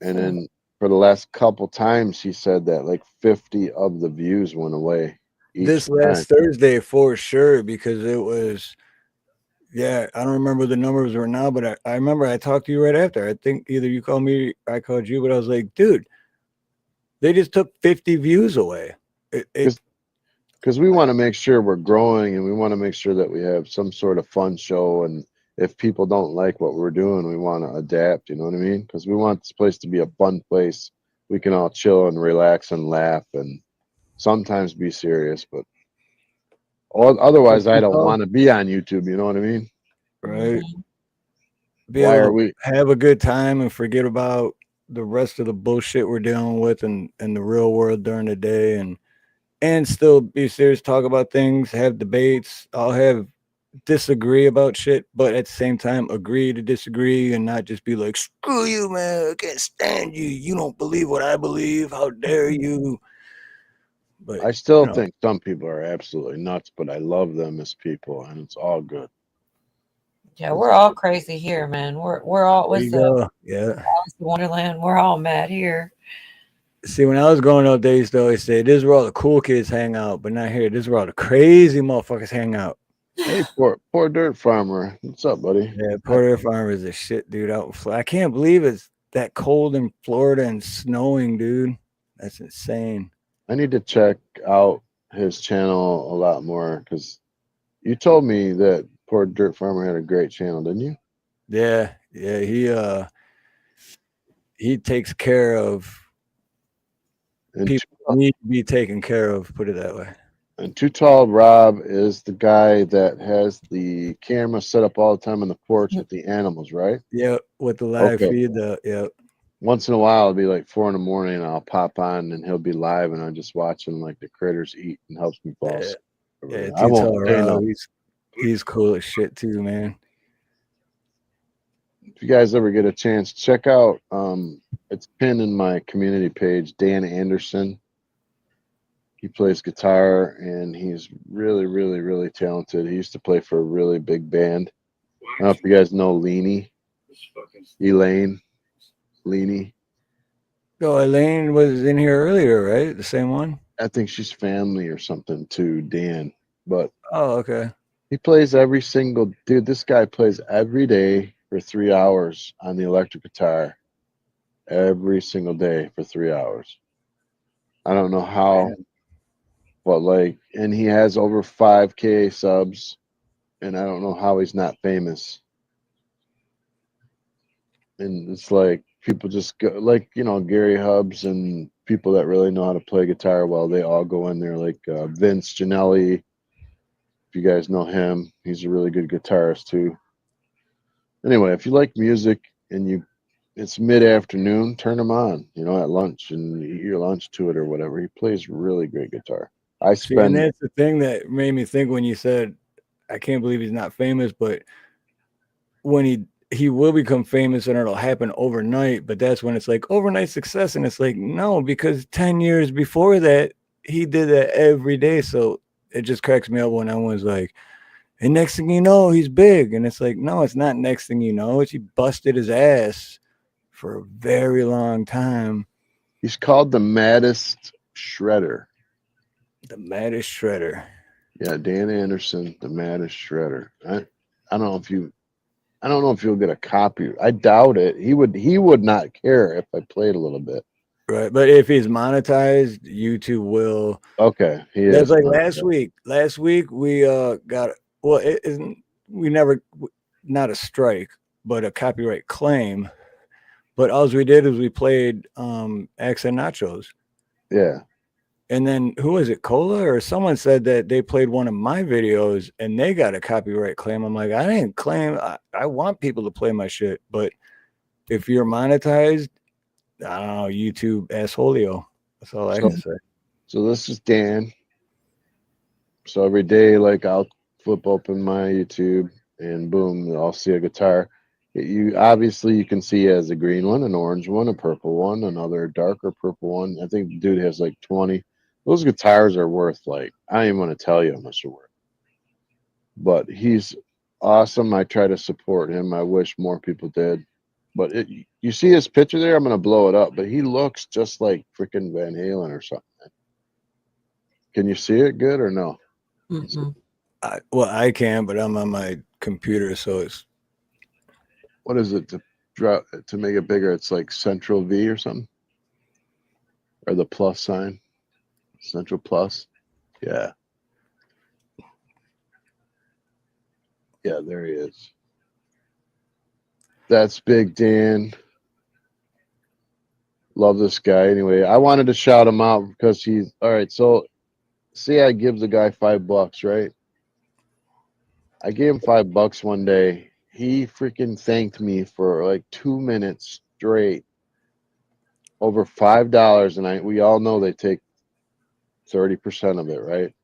And then for the last couple times, he said that like 50 of the views went away. This last Thursday for sure, because it was, I don't remember the numbers right now, but I remember I talked to you right after. I think either you called me, I called you, but I was like, dude, they just took 50 views away. Because we want to make sure we're growing and we want to make sure that we have some sort of fun show. And if people don't like what we're doing, we want to adapt, you know what I mean? Because we want this place to be a fun place. We can all chill and relax and laugh and sometimes be serious, but otherwise I don't want to be on YouTube, you know what I mean? Right. Why are we have a good time and forget about the rest of the bullshit we're dealing with in the real world during the day, and still be serious, talk about things, have debates. I'll have disagree about shit, but at the same time agree to disagree and not just be like, screw you, man, I can't stand you, you don't believe what I believe, how dare you. But I still think some people are absolutely nuts, but I love them as people and it's all good. Yeah, we're all crazy here, man. We're all with the Alice in Wonderland. We're all mad here. See, when I was growing up, they used to always say, this is where all the cool kids hang out, but not here. This is where all the crazy motherfuckers hang out. Hey, poor dirt farmer. What's up, buddy? Yeah, poor dirt farmer is a shit, dude. Out in Florida. I can't believe it's that cold in Florida and snowing, dude. That's insane. I need to check out his channel a lot more because you told me that poor dirt farmer had a great channel, didn't you? Yeah, he takes care of people who need to be taken care of, put it that way. And Too Tall Rob is the guy that has the camera set up all the time on the porch with the animals, right? Yeah, with the live feed. Once in a while, it'll be like 4 a.m. and I'll pop on and he'll be live and I'm just watching like the critters eat and helps me fall asleep. Yeah, I won't say no. He's cool as shit too, man. If you guys ever get a chance, check out it's pinned in my community page, Dan Anderson. He plays guitar, and he's really, really, really talented. He used to play for a really big band. I don't know if you guys know Leanie, Elaine, Leanie. Oh, Elaine was in here earlier, right? The same one? I think she's family or something to Dan. But Oh, okay. he plays every single dude. This guy plays every day for 3 hours on the electric guitar. Every single day for 3 hours. I don't know how, but like, and he has over 5K subs, and I don't know how he's not famous. And it's like people just go, like, Gary Hubbs and people that really know how to play guitar well, they all go in there, like Vince Giannelli. If you guys know him, he's a really good guitarist too. Anyway, if you like music and it's mid-afternoon, turn him on, at lunch, and eat your lunch to it or whatever. He plays really great guitar. See, and that's the thing that made me think when you said, I can't believe he's not famous, but when he will become famous and it'll happen overnight, but that's when it's like overnight success. And it's like, no, because 10 years before that, he did that every day. So it just cracks me up when I was like, and next thing you know, he's big. And it's like, no, it's not next thing you know. It's he busted his ass for a very long time. He's called the maddest shredder. The maddest shredder. Yeah, Dan Anderson, the maddest shredder. I don't know if you'll get a copy. I doubt it. He would not care if I played a little bit. Right, but if he's monetized, YouTube will. Okay, that's like monetized. Last week we got it isn't we never not a strike, but a copyright claim. But all we did is we played Accent Nachos. Yeah. And then who was it, Cola or someone said that they played one of my videos and they got a copyright claim. I'm like, I didn't claim. I want people to play my shit, but if you're monetized, I don't know, YouTube assholeo. That's all I can say. So this is Dan. So every day, like, I'll flip open my YouTube and boom, I'll see a guitar. You can see he has a green one, an orange one, a purple one, another darker purple one. I think the dude has like 20. Those guitars are worth, like, I don't even want to tell you how much they're worth. But he's awesome. I try to support him. I wish more people did. But you see his picture there? I'm going to blow it up. But he looks just like freaking Van Halen or something. Can you see it good or no? Mm-hmm. I can, but I'm on my computer, so it's. What is it to make it bigger? It's like Central V or something, or the plus sign, Central Plus. Yeah. Yeah, there he is. That's Big Dan. Love this guy. Anyway, I wanted to shout him out because he's all right. So, see, I give the guy $5, right? I gave him $5 one day. He freaking thanked me for like 2 minutes straight. Over $5, and we all know they take 30% of it, right?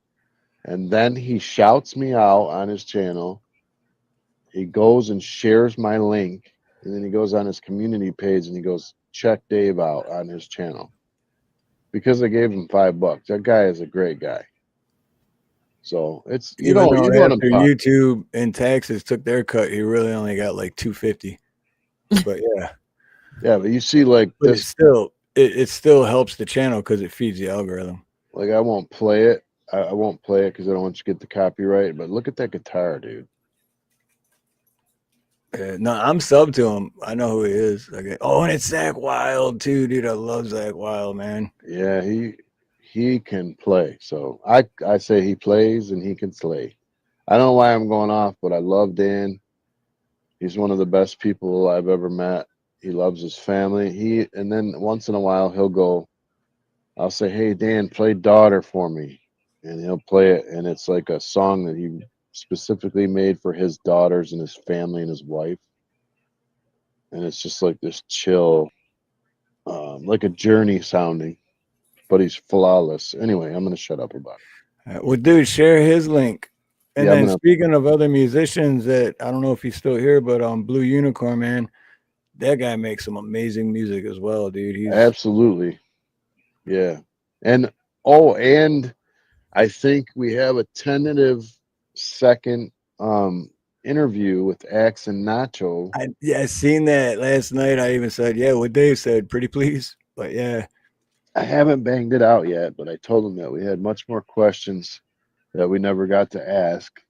And then he shouts me out on his channel. He goes and shares my link, and then he goes on his community page and he goes, check Dave out on his channel. Because I gave him $5. That guy is a great guy. So it's you know after YouTube and taxes took their cut, he really only got like $250. But yeah. Yeah, but you see, like, but this it still helps the channel because it feeds the algorithm. Like, I won't play it. I won't play it because I don't want you to get the copyright. But look at that guitar, dude. No, I'm sub to him. I know who he is. Okay. Oh, and it's Zach Wild too, dude. I love Zach Wild, man. Yeah, he can play. So I say he plays and he can slay. I don't know why I'm going off, but I love Dan. He's one of the best people I've ever met. He loves his family. And then once in a while I'll say, hey, Dan, play Daughter for me. And he'll play it. And it's like a song that he specifically made for his daughters and his family and his wife. And it's just like this chill, like a Journey sounding, but he's flawless. Anyway, I'm going to shut up about it. Well, dude, share his link. And then speaking of other musicians that I don't know if he's still here, but Blue Unicorn, man, that guy makes some amazing music as well, dude. Absolutely. Yeah. And Oh, and I think we have a tentative second interview with Axe and Nacho. I seen that last night. I even said, yeah, what Dave said, pretty please. But yeah. I haven't banged it out yet, but I told him that we had much more questions that we never got to ask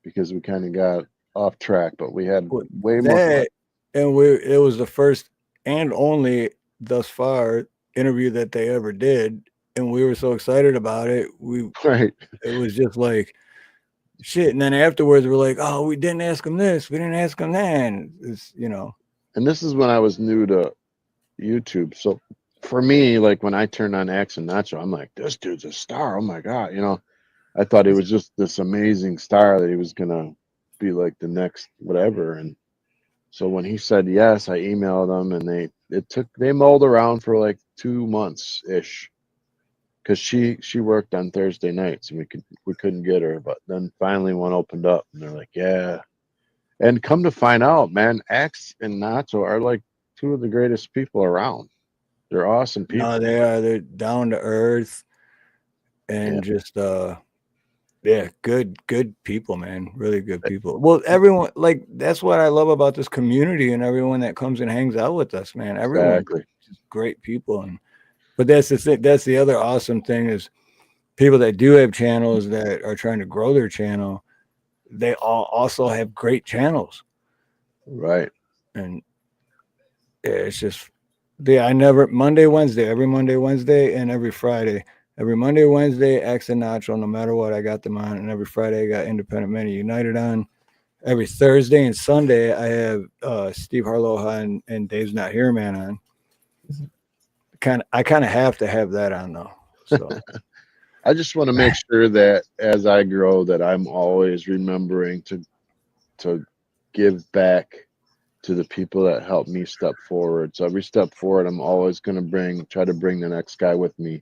because we kind of got off track, but we had way more questions. And it was the first and only thus far interview that they ever did. And we were so excited about it. Right. It was just like shit. And then afterwards we're like, oh, we didn't ask him this, we didn't ask him that. And it's, you know. And this is when I was new to YouTube. So for me, like when I turned on Axe and Nacho, I'm like, this dude's a star. Oh my God. You know, I thought he was just this amazing star that he was gonna be like the next whatever. And so when he said yes, I emailed them, and they mulled around for like 2 months ish, because she worked on Thursday nights and we couldn't get her, but then finally one opened up and they're like, yeah. And come to find out, man, Axe and Nacho are like two of the greatest people around. They're awesome people. No, they are. They're down to earth and just yeah, good people, man. Really good people. Well, everyone, like, that's what I love about this community and everyone that comes and hangs out with us, man. Everyone, just great people. But that's the thing. That's the other awesome thing is people that do have channels that are trying to grow their channel. They all also have great channels, right? And yeah, it's just every Monday, Wednesday, and every Friday. Every Monday, Wednesday, Axe and Nacho, no matter what, I got them on. And every Friday, I got Independent Men United on. Every Thursday and Sunday, I have Steve Harloha and Dave's Not Here Man on. I kind of have to have that on, though. So I just want to make sure that as I grow, that I'm always remembering to give back to the people that helped me step forward. So every step forward, I'm always going to try to bring the next guy with me.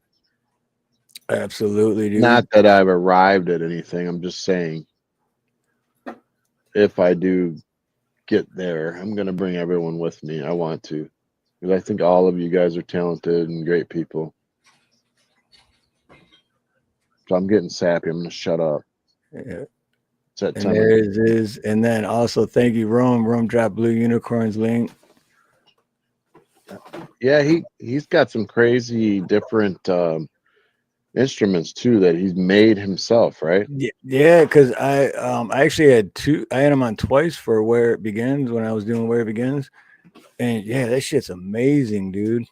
Absolutely, dude. Not that I've arrived at anything. I'm just saying, if I do get there, I'm going to bring everyone with me. I want to, because I think all of you guys are talented and great people. So I'm getting sappy. I'm going to shut up. Yeah. And there it is. And then also, thank you, Rome. Rome dropped Blue Unicorns link. Yeah, he's got some crazy different instruments too that he's made himself, right? Yeah, because I actually had I had him on twice for Where It Begins when I was doing Where It Begins, and yeah, that shit's amazing, dude.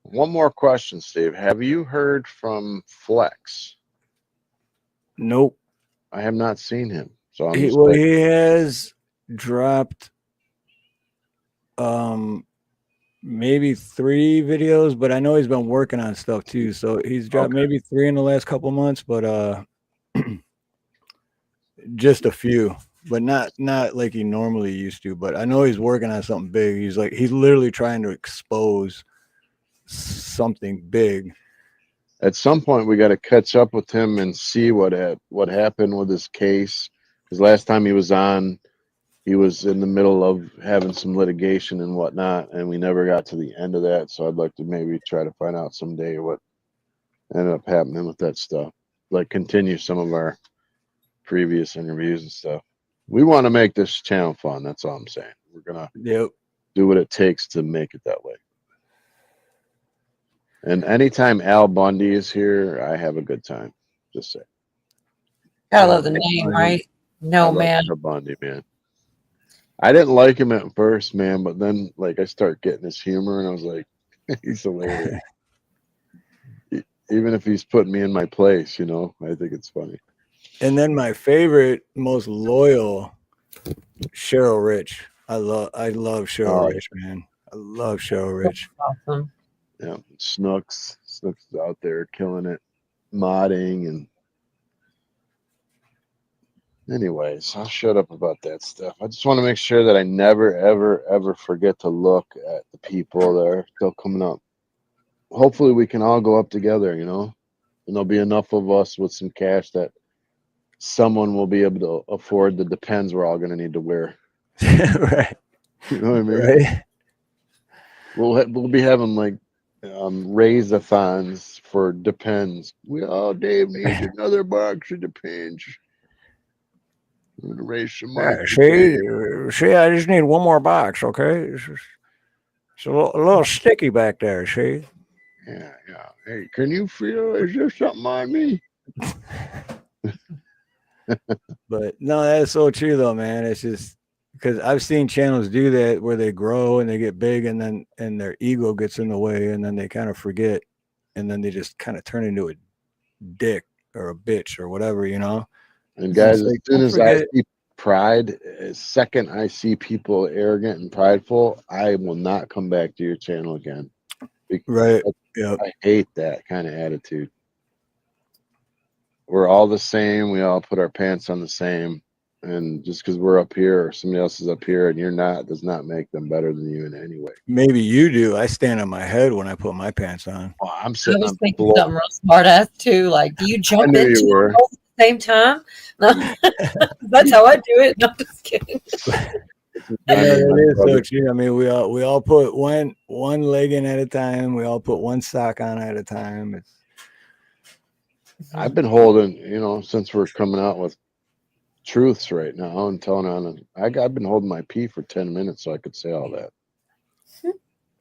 One more question, Steve. Have you heard from Flex? Nope, I have not seen him. So he has dropped maybe 3 videos, but I know he's been working on stuff too. So he's dropped maybe 3 in the last couple months, but just a few, but not like he normally used to. But I know he's working on something big. He's literally trying to expose something big. At some point, we got to catch up with him and see what happened with his case. Because last time he was on, he was in the middle of having some litigation and whatnot, and we never got to the end of that. So I'd like to maybe try to find out someday what ended up happening with that stuff. Like continue some of our previous interviews and stuff. We want to make this channel fun. That's all I'm saying. We're gonna do what it takes to make it that way. And anytime Al Bundy is here, I have a good time. Just say. I love the name, right? No, man. Al Bundy, man. I didn't like him at first, man, but then like I start getting his humor, and I was like, he's hilarious. Even if he's putting me in my place, you know, I think it's funny. And then my favorite, most loyal, Cheryl Rich. I love Cheryl Rich, man. I love Cheryl Rich. Awesome. Yeah, Snooks is out there killing it, modding, and anyways, I'll shut up about that stuff. I just want to make sure that I never, ever, ever forget to look at the people that are still coming up. Hopefully we can all go up together, you know, and there'll be enough of us with some cash that someone will be able to afford the Depends we're all going to need to wear. Right. You know what I mean? Right. We'll be having like raise-a-thons for Depends. Dave needs another box of Depends. I'm gonna raise some money. Yeah, for Dave. see, I just need one more box, okay? It's a little sticky back there, see? Yeah. Hey, can you feel? Is there something on me? But no, that's so true though, man. It's just because I've seen channels do that where they grow and they get big and their ego gets in the way and then they kind of forget and then they just kind of turn into a dick or a bitch or whatever, you know? And It's guys, just as like, soon don't as I forget. see pride, second I see people arrogant and prideful, I will not come back to your channel again. Right. Because Yep. I hate that kind of attitude. We're all the same. We all put our pants on the same. And just because we're up here or somebody else is up here and you're not, does not make them better than you in any way. Maybe you do. I stand on my head when I put my pants on. Well, I'm I sitting was on the thinking floor. something real smart ass too. Like, do you I jump knew you into were. it both at the same time? No, that's how I do it. No, I'm just kidding. But I no, mean, my that is so brother. true. I mean, we all put one leg in at a time. We all put one sock on at a time. It's I've been holding, since we're coming out with truths right now and telling on. I've been holding my pee for 10 minutes so I could say all that.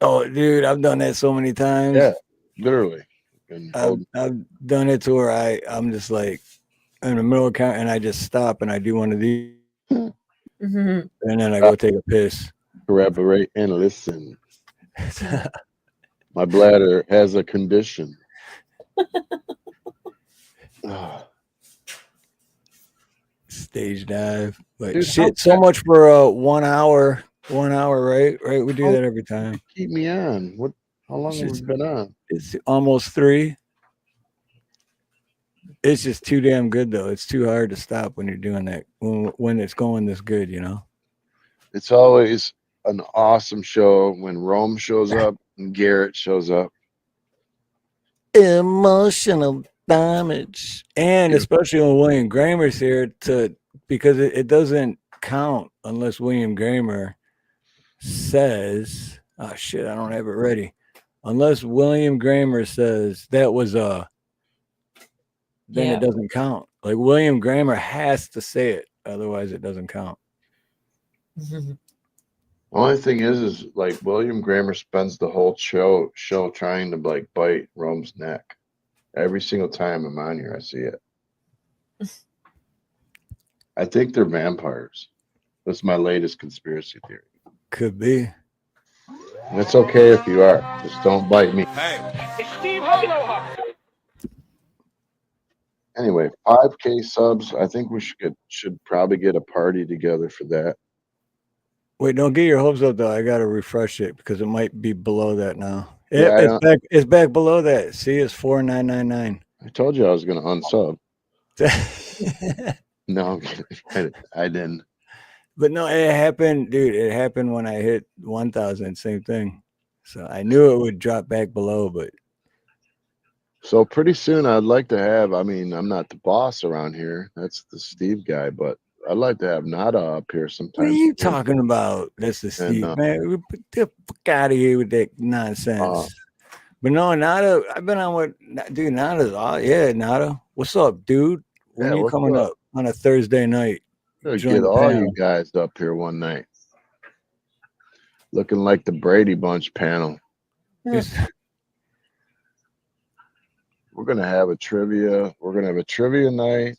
oh, dude, I've done that so many times. Yeah, literally. And I've done it to where I'm just like in the middle of count and I just stop and I do one of these Mhm. and then I go take a piss. corroborate and listen. My bladder has a condition. Stage dive. But Dude, shit, so much for 1 hour. 1 hour, right? Right. We do that every time. Keep me on. How long have we been on? It's almost 3. It's just too damn good though. It's too hard to stop when you're doing that. When it's going this good, you know. It's always an awesome show when Rome shows up and Garrett shows up. Emotional damage, and especially when William Grammer's here because it doesn't count unless William Grammer says, "Oh shit, I don't have it ready." Unless William Grammer says that was then it doesn't count. Like William Grammer has to say it, otherwise it doesn't count. The only thing is like William Grammer spends the whole show trying to like bite Rome's neck. Every single time I'm on here, I see it. I think they're vampires. That's my latest conspiracy theory. Could be. It's okay if you are. Just don't bite me. It's Steve Harloha. Anyway, 5K subs. I think we should probably get a party together for that. Wait, don't get your hopes up though. I gotta refresh it because it might be below that now. Yeah, It's back below that. See, it's 4,999. I told you I was going to unsub. No, I'm kidding. I didn't. But no, it happened, dude. It happened when I hit 1,000. Same thing. So I knew it would drop back below, but So pretty soon I'd like to have. I mean, I'm not the boss around here. That's the Steve guy, but I'd like to have Nada up here sometime. what are you talking about? That's the Steve, man. Get the fuck out of here with that nonsense. But no, Nada, I've been on with, dude, Nada's all, yeah, Nada. What's up, dude? When are you coming up on a Thursday night? Get all you guys up here one night. Looking like the Brady Bunch panel. We're going to have a trivia. We're going to have a trivia night.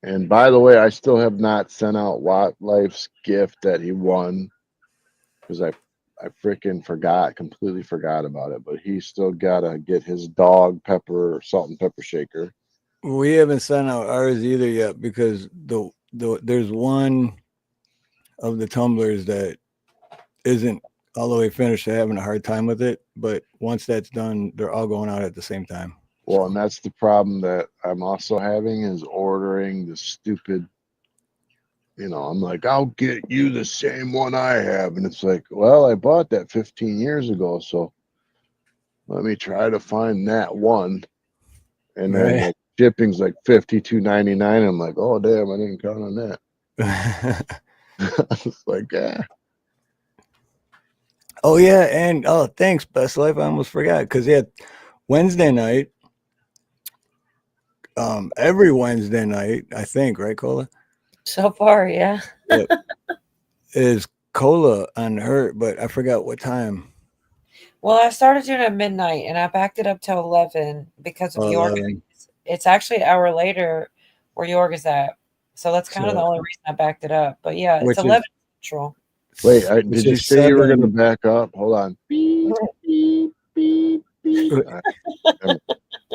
And by the way, I still have not sent out Life's gift that he won because I freaking completely forgot about it. But he's still got to get his dog salt and pepper shaker. We haven't sent out ours either yet because there's one of the tumblers that isn't all the way finished. They're having a hard time with it. But once that's done, they're all going out at the same time. Well, and that's the problem that I'm also having is ordering the stupid, I'm like, I'll get you the same one I have. And it's like, well, I bought that 15 years ago. So let me try to find that one. And then the shipping's like $52.99. I'm like, oh, damn, I didn't count on that. I was like, yeah. Oh yeah, and thanks, Best Life. I almost forgot because Wednesday night. Every Wednesday night, I think, right, Cola? So far, yeah. Yep. Is Cola on her, but I forgot what time. Well, I started doing it at midnight and I backed it up till 11 because of York. 11. It's actually an hour later where York is at. So that's kind of the So, only reason I backed it up. But yeah, it's which 11 is Central. Wait, which did you is say you were going to 7. back up? Hold on. Beep, beep, beep, beep.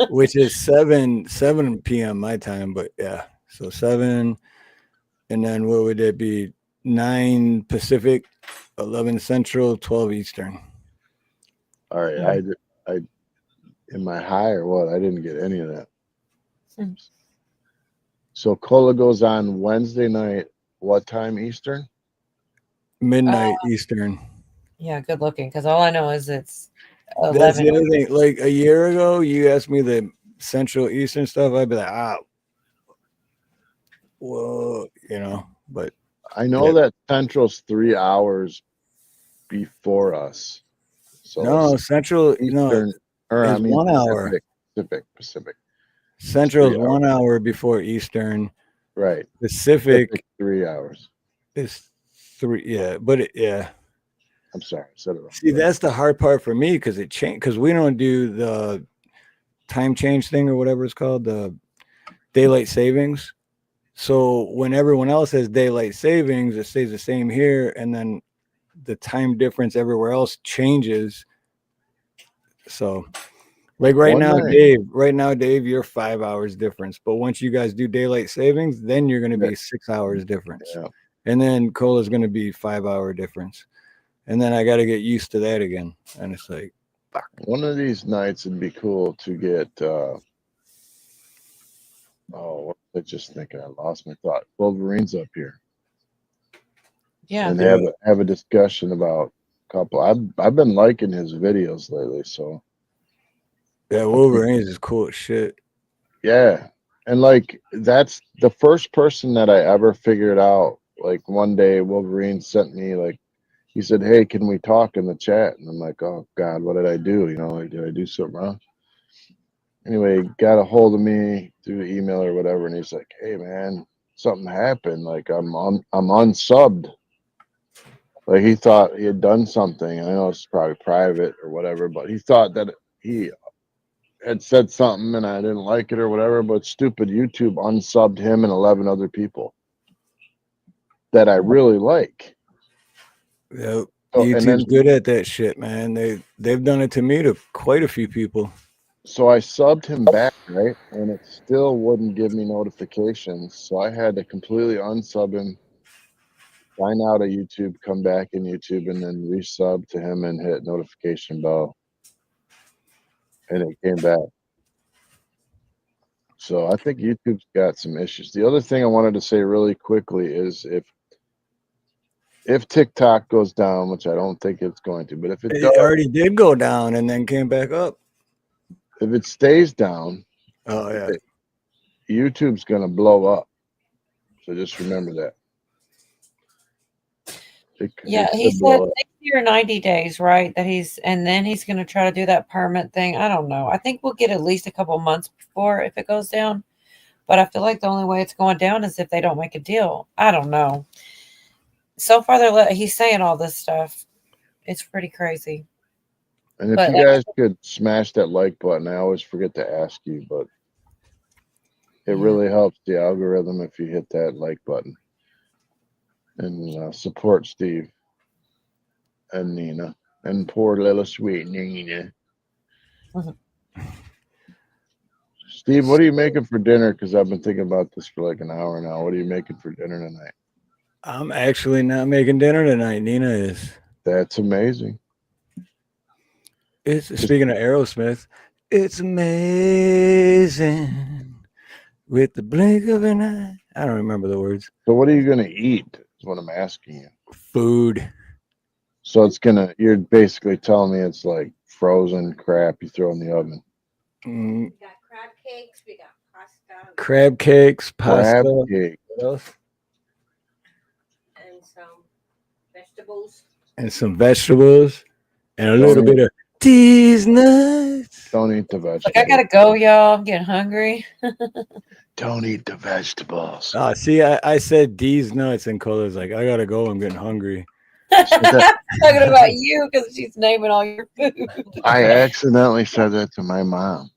Which is 7 p.m. my time, but yeah. So 7, and then what would it be? 9 Pacific, 11 Central, 12 Eastern. All right, I in my high or what? I didn't get any of that. Hmm. So Cola goes on Wednesday night. What time Eastern? Midnight Eastern. Yeah, good looking. Because all I know is it's That's 11. the other thing. Like a year ago, you asked me the Central Eastern stuff, I'd be like, whoa, but I know that Central's 3 hours before us. So no, Central, Eastern, or I is mean 1 hour. Pacific. Central is 3 hours. 1 hour before Eastern. Right. Pacific 3 hours. is 3. Yeah, but yeah. I'm sorry, I said it wrong. See, that's the hard part for me because it changed. Because we don't do the time change thing or whatever it's called, the daylight savings. So when everyone else has daylight savings, it stays the same here, and then the time difference everywhere else changes. So, like right now, Dave, you're 5 hours difference. But once you guys do daylight savings, then you're going to be 6 hours difference, and then Cola's going to be 5 hour difference, and then I got to get used to that again. And it's like, fuck. One of these nights it'd be cool to get. What was I just thinking? I lost my thought. Wolverine's up here. Yeah. And have a discussion about a couple. I've been liking his videos lately, so yeah, Wolverines is cool as shit. Yeah. And like that's the first person that I ever figured out. Like one day Wolverine sent me he said, "Hey, can we talk in the chat?" And I'm like, "Oh God, what did I do? Did I do something wrong?" Anyway, he got a hold of me through the email or whatever, and he's like, "Hey man, something happened. Like I'm unsubbed." Like he thought he had done something. I know it's probably private or whatever, but he thought that he had said something and I didn't like it or whatever, but stupid YouTube unsubbed him and 11 other people that I really like. Yep. So, YouTube's good at that shit, man. They've done it to me to quite a few people. So I subbed him back, right? And it still wouldn't give me notifications. So I had to completely unsub him, sign out of YouTube, come back in YouTube, and then resub to him and hit notification bell. And it came back. So I think YouTube's got some issues. The other thing I wanted to say really quickly is if TikTok goes down, which I don't think it's going to, but if it does, already did go down and then came back up. If it stays down, YouTube's going to blow up. So just remember that. He said 60 or 90 days, right? And then he's going to try to do that permit thing. I don't know. I think we'll get at least a couple months before if it goes down. But I feel like the only way it's going down is if they don't make a deal. I don't know. So far, he's saying all this stuff. It's pretty crazy. And if you guys could smash that like button, I always forget to ask you, but it really helps the algorithm if you hit that like button. And support Steve and Nina and poor little sweet Nina. Steve, what are you making for dinner? Because I've been thinking about this for like an hour now. What are you making for dinner tonight? I'm actually not making dinner tonight. Nina is. That's amazing. Speaking of Aerosmith, it's amazing with the blink of an eye. I don't remember the words. So what are you going to eat is what I'm asking you. Food. So you're basically telling me it's like frozen crap you throw in the oven. We got crab cakes, we got pasta. Crab cakes, pasta. Crab cake. What else? And some vegetables. And some vegetables. and a little bit of these nuts. Don't eat the vegetables. Like, I gotta go, y'all. I'm getting hungry. Don't eat the vegetables. See, I said these nuts, and Cola's like, I gotta go. I'm getting hungry. Talking about you because she's naming all your food. I accidentally said that to my mom.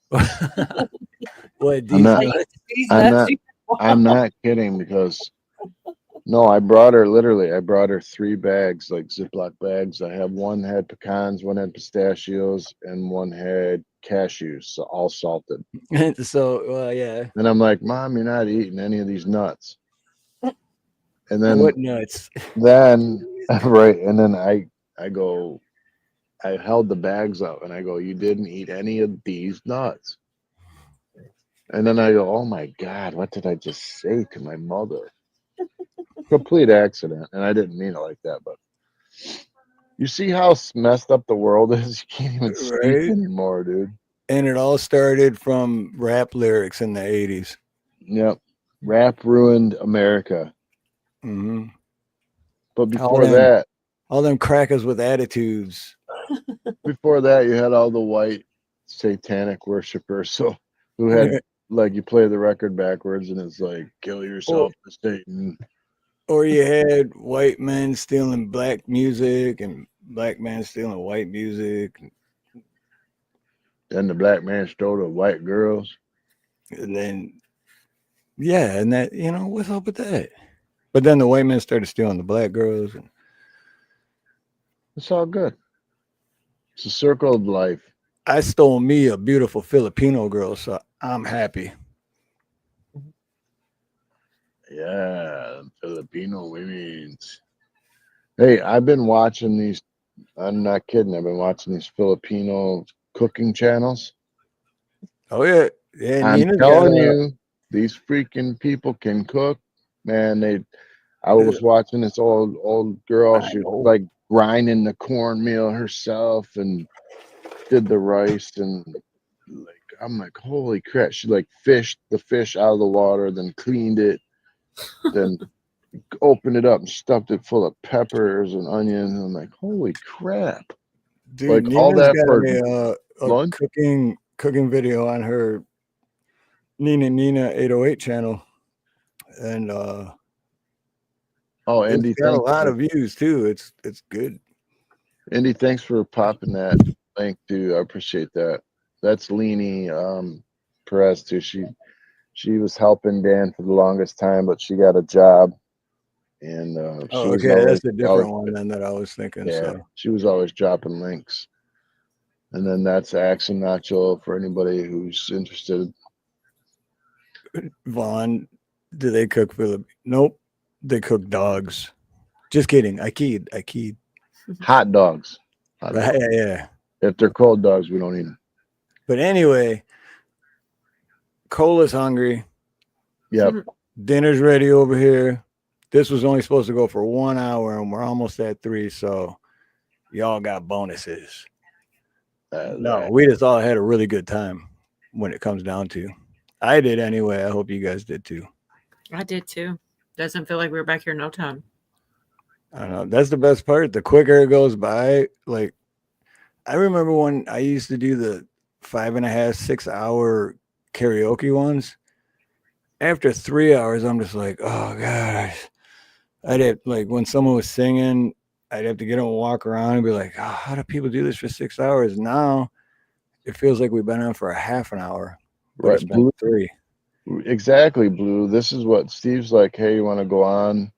What? I'm not. These I'm nuts. not. I'm not kidding because no, I brought her 3 bags, like Ziploc bags. One had pecans, one had pistachios, and one had cashews, so all salted. So, yeah. And I'm like, Mom, you're not eating any of these nuts. And then What nuts? then right, and then I go, I held the bags up and I go, you didn't eat any of these nuts. And then I go, oh my God, what did I just say to my mother? Complete accident. And I didn't mean it like that, but you see how messed up the world is? You can't even speak Right? anymore, dude. And it all started from rap lyrics in the 80s. Yep. Rap ruined America. Mm-hmm. But before that, all them crackers with attitudes. Before that, you had all the white satanic worshipers. So who had like you play the record backwards and it's like kill yourself to Satan. Or you had white men stealing black music and black men stealing white music. Then the black man stole the white girls. And then, yeah, and that, what's up with that? But then the white men started stealing the black girls. And it's all good. It's a circle of life. I stole me a beautiful Filipino girl, so I'm happy. Yeah, Filipino women's. Hey, I've been watching these. I'm not kidding. I've been watching these Filipino cooking channels. Oh yeah, yeah. I'm telling you, these freaking people can cook, man. I was watching this old girl. She was like grinding the cornmeal herself and did the rice and like I'm like, holy crap! She like fished the fish out of the water, then cleaned it, then opened it up and stuffed it full of peppers and onions. And I'm like, holy crap! Dude, like Nina's all that got for lunch? cooking video on her Nina 808 channel, and Andy, it's got a lot of views too. It's good. Andy, thanks for popping that link too. I appreciate that. That's Leanie Perez too. She was helping Dan for the longest time, but she got a job. And she was always, that's a different one than that I was thinking. Yeah, so she was always dropping links. And then that's Axe and Nacho for anybody who's interested. Vaughn, do they cook Nope, they cook dogs. Just kidding. I keyed. Hot dogs. Yeah. If they're cold dogs, we don't eat them. But anyway, Cola's hungry. Yep. Dinner's ready over here. This was only supposed to go for 1 hour, and we're almost at 3. So y'all got bonuses. No, we just all had a really good time when it comes down to. I did anyway. I hope you guys did too. I did too. Doesn't feel like we were back here no time. I don't know. That's the best part. The quicker it goes by, like I remember when I used to do the 5.5, 6 hour karaoke ones. After 3 hours, I'm just like, oh gosh. I'd have like when someone was singing, I'd have to get up and walk around and be like, oh, how do people do this for 6 hours? Now it feels like we've been on for a half an hour. But it's been 3. Exactly, Blue. This is what Steve's like, hey, you want to go on?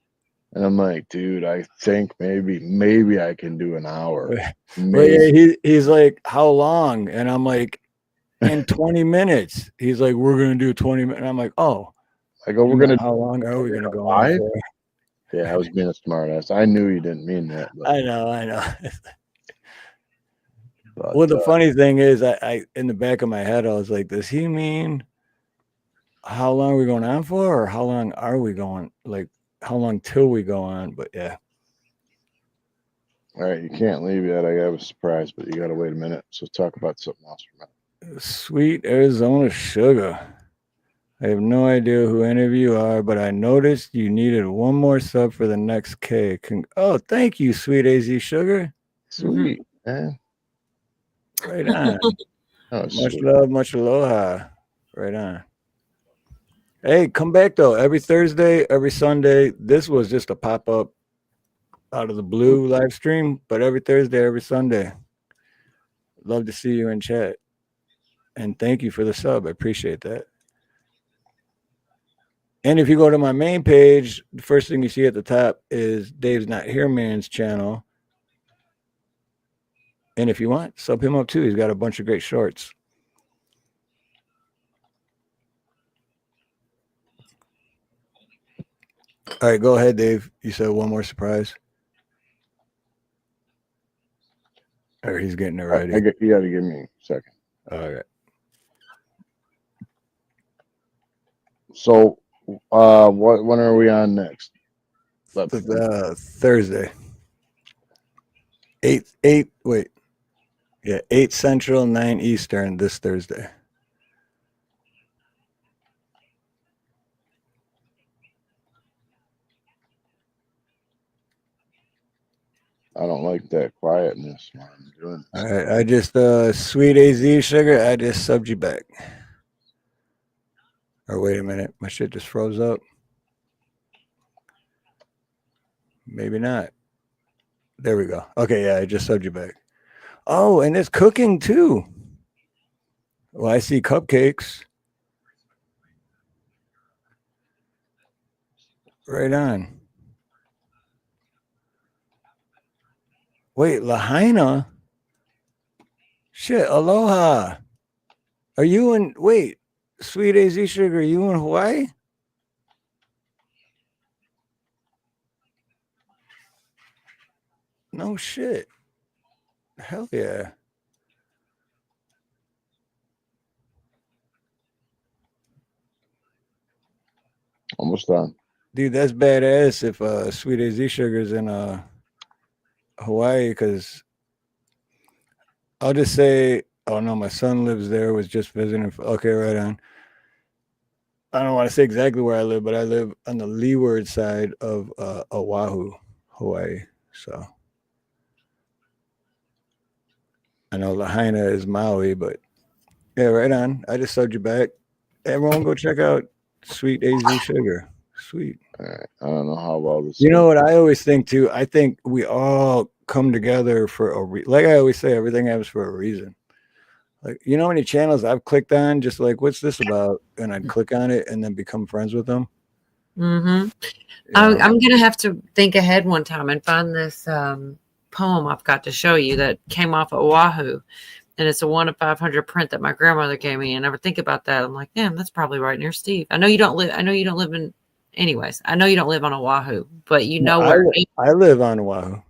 And I'm like, dude, I think maybe I can do an hour. But yeah, he's like, how long? And I'm like, in 20 minutes. He's like, we're gonna do 20 minutes. And I'm like, oh. I go, we're gonna. How long are we gonna go on for? Yeah, I was being a smart ass. I knew you didn't mean that. But. I know. But, well, the funny thing is, I in the back of my head, I was like, does he mean how long are we going on for, or how long are we going? Like, how long till we go on? But yeah. All right, you can't leave yet. I have a surprise, but you got to wait a minute. So talk about something else for a minute. Sweet Arizona Sugar. I have no idea who any of you are, but I noticed you needed one more sub for the next K. Oh, thank you, Sweet AZ Sugar. Sweet, man. Right on. Oh, Much sweet. love, much aloha. Right on. Hey, come back though. Every Thursday, every Sunday. This was just a pop up out of the blue live stream, but every Thursday, every Sunday. Love to see you in chat. And thank you for the sub. I appreciate that. And if you go to my main page, the first thing you see at the top is Dave's Not Here Man's channel. And if you want, sub him up too. He's got a bunch of great shorts. All right, go ahead, Dave. You said one more surprise. Or he's getting it ready. You got to give me a second. All right. So, when are we on next? Thursday. 8 Central, 9 Eastern this Thursday. I don't like that quietness while I'm doing this. All right, I just Sweet AZ Sugar, I just subbed you back. Or wait a minute, my shit just froze up. Maybe not. There we go. Okay, yeah, I just subbed you back. Oh, and it's cooking too. Well, I see cupcakes. Right on. Wait, Lahaina? Shit, aloha. Are you in, wait, Sweet AZ Sugar, are you in Hawaii? No shit. Hell yeah. Almost done. Dude, that's badass if Sweet AZ Sugar's in Hawaii, because I'll just say, oh no, my son lives there, was just visiting. Okay, right on. I don't want to say exactly where I live, but I live on the leeward side of Oahu, Hawaii. So I know Lahaina is Maui, but yeah, right on. I just subbed you back. Everyone go check out Sweet AZ Sugar. Sweet. All right. I don't know how well this. You know what I always think too? I think we all come together for like I always say, everything happens for a reason. Like, you know how many channels I've clicked on, just like, what's this about? And I'd click on it and then become friends with them. Mm-hmm. I'm going to have to think ahead one time and find this poem I've got to show you that came off of Oahu. And it's a 1 of 500 print that my grandmother gave me. And I never think about that. I'm like, damn, that's probably right near Steve. I know you don't live in, anyways, I know you don't live on Oahu, but you know where. I live on Oahu.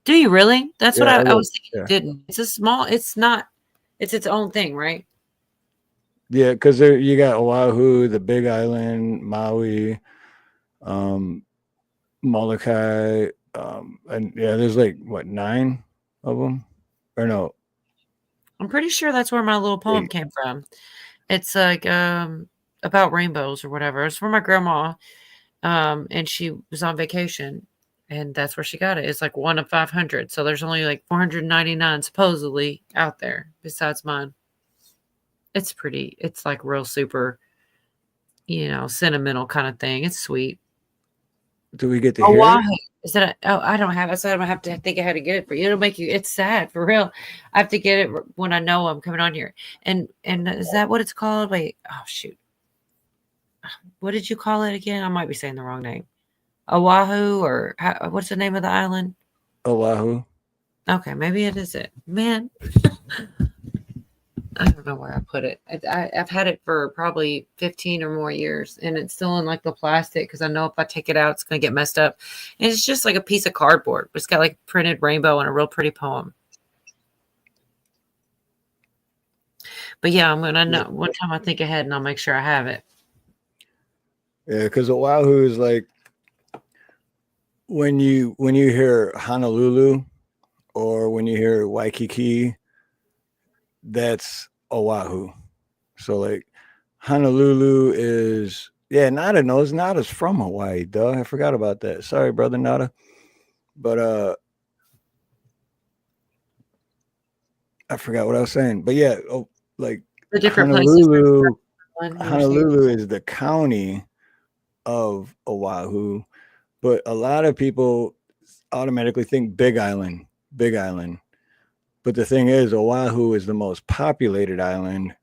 Do you really? That's what I was thinking. Yeah. Didn't. It's its own thing, right? Yeah, because you got Oahu, the Big Island, Maui, Molokai, and yeah, there's like what, 9 of them, or no? I'm pretty sure that's where my little poem came from. It's like about rainbows or whatever. It's from my grandma, and she was on vacation, and that's where she got it. It's like 1 of 500, so there's only like 499 supposedly out there besides mine. It's pretty. It's like real super, sentimental kind of thing. It's sweet. Do we get to hear it? Is that I don't have it, so I don't have to think I had to get it for you. It'll make you. It's sad for real. I have to get it when I know I'm coming on here. And is that what it's called? Wait, oh shoot. What did you call it again? I might be saying the wrong name. Oahu, or what's the name of the island? Oahu. Okay, maybe it is it. Man, I don't know where I put it. I've had it for probably 15 or more years, and it's still in like the plastic because I know if I take it out, it's going to get messed up. And it's just like a piece of cardboard. It's got like printed rainbow and a real pretty poem. But yeah, I'm going to know one time I think ahead and I'll make sure I have it. Yeah, because Oahu is like, when you hear Honolulu or when you hear Waikiki, that's Oahu. So like Honolulu is, yeah, Nada knows. Nada's from Hawaii, duh. I forgot about that. Sorry, brother Nada. But I forgot what I was saying, but yeah, like The different places. Honolulu is the county of Oahu, but a lot of people automatically think Big Island. But the thing is, Oahu is the most populated island.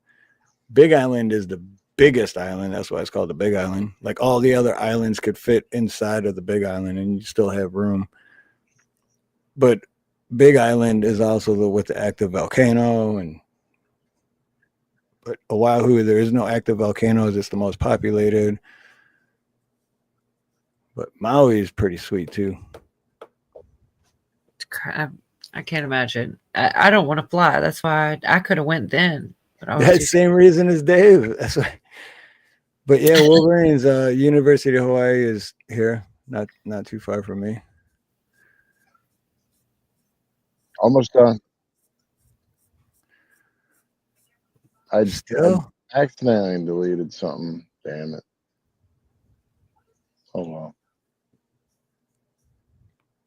Big Island is the biggest island. That's why it's called the Big Island. Like all the other islands could fit inside of the Big Island and you still have room. But Big Island is also with the active volcano, but Oahu, there is no active volcanoes. It's the most populated. But Maui is pretty sweet too. I can't imagine. I don't want to fly. That's why I could have went then. But I was That same reason as Dave. That's why. But yeah, Wolverines. University of Hawaii is here, not too far from me. Almost done. I accidentally deleted something. Damn it. Oh well.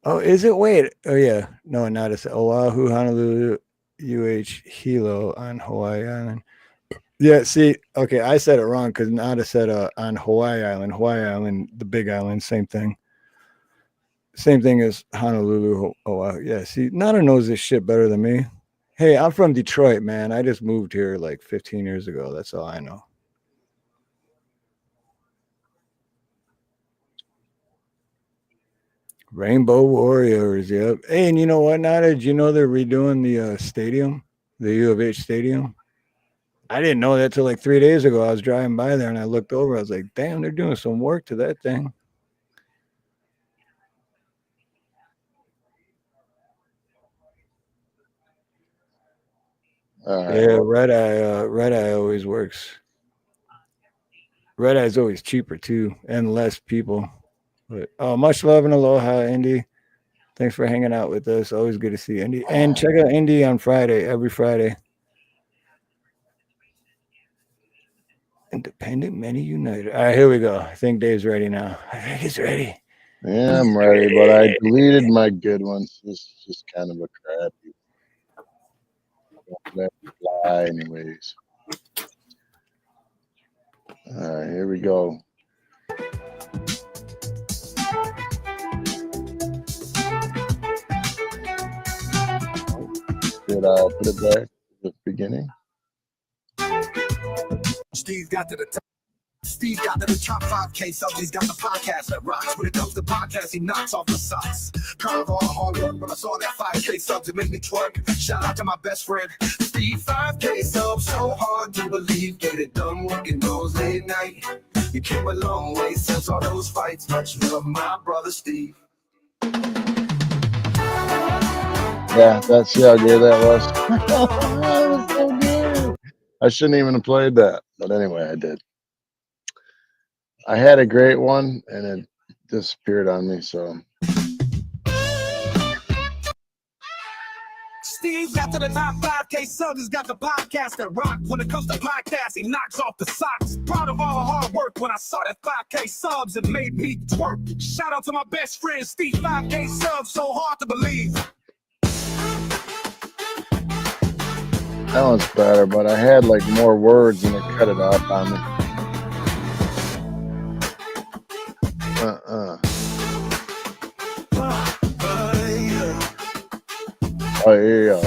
Oh, is it? Wait. Oh yeah. No, not it's Oahu, Honolulu, Hilo on Hawaii Island. Yeah, see, okay, I said it wrong because Nada said on Hawaii Island. Hawaii Island, the Big Island, same thing. Same thing as Honolulu, Oahu. Yeah, see, Nada knows this shit better than me. Hey, I'm from Detroit, man. I just moved here like 15 years ago. That's all I know. Rainbow Warriors, yep. Hey, and you know what, Nada? Did you know they're redoing the stadium, the U of H stadium? I didn't know that till like 3 days ago. I was driving by there and I looked over. I was like, damn, they're doing some work to that thing. Yeah, red eye always works. Red eye is always cheaper too and less people. But much love and aloha, Indy. Thanks for hanging out with us. Always good to see Indy. And check out Indy on Friday, every Friday. Independent Many United. All right, here we go. I think Dave's ready now. I think he's ready. Yeah, I'm ready, but I deleted my good ones. This is just kind of a crappy. Let it fly anyways. All right, here we go. Did I put it back to the beginning? Steve got to the top. Steve got to the top 5K subs. He's got the podcast that rocks. When it comes to podcasts, he knocks off the socks. Proud of all the hard work. When I saw that 5K subs, it made me twerk. Shout out to my best friend, Steve. 5K subs, so hard to believe. Get it done working those late night. You came a long way since all those fights. Much love, my brother Steve. Yeah, that's how good that was. That was so good. I shouldn't even have played that, but anyway, I did. I had a great one, and it disappeared on me, so. Steve got to the top 5K subs. He's got the podcast that rock. When it comes to podcasts, he knocks off the socks. Proud of all the hard work. When I saw that 5K subs, it made me twerk. Shout out to my best friend, Steve. 5K subs, so hard to believe. That one's better, but I had like more words and it cut it off on me. Oh, yeah.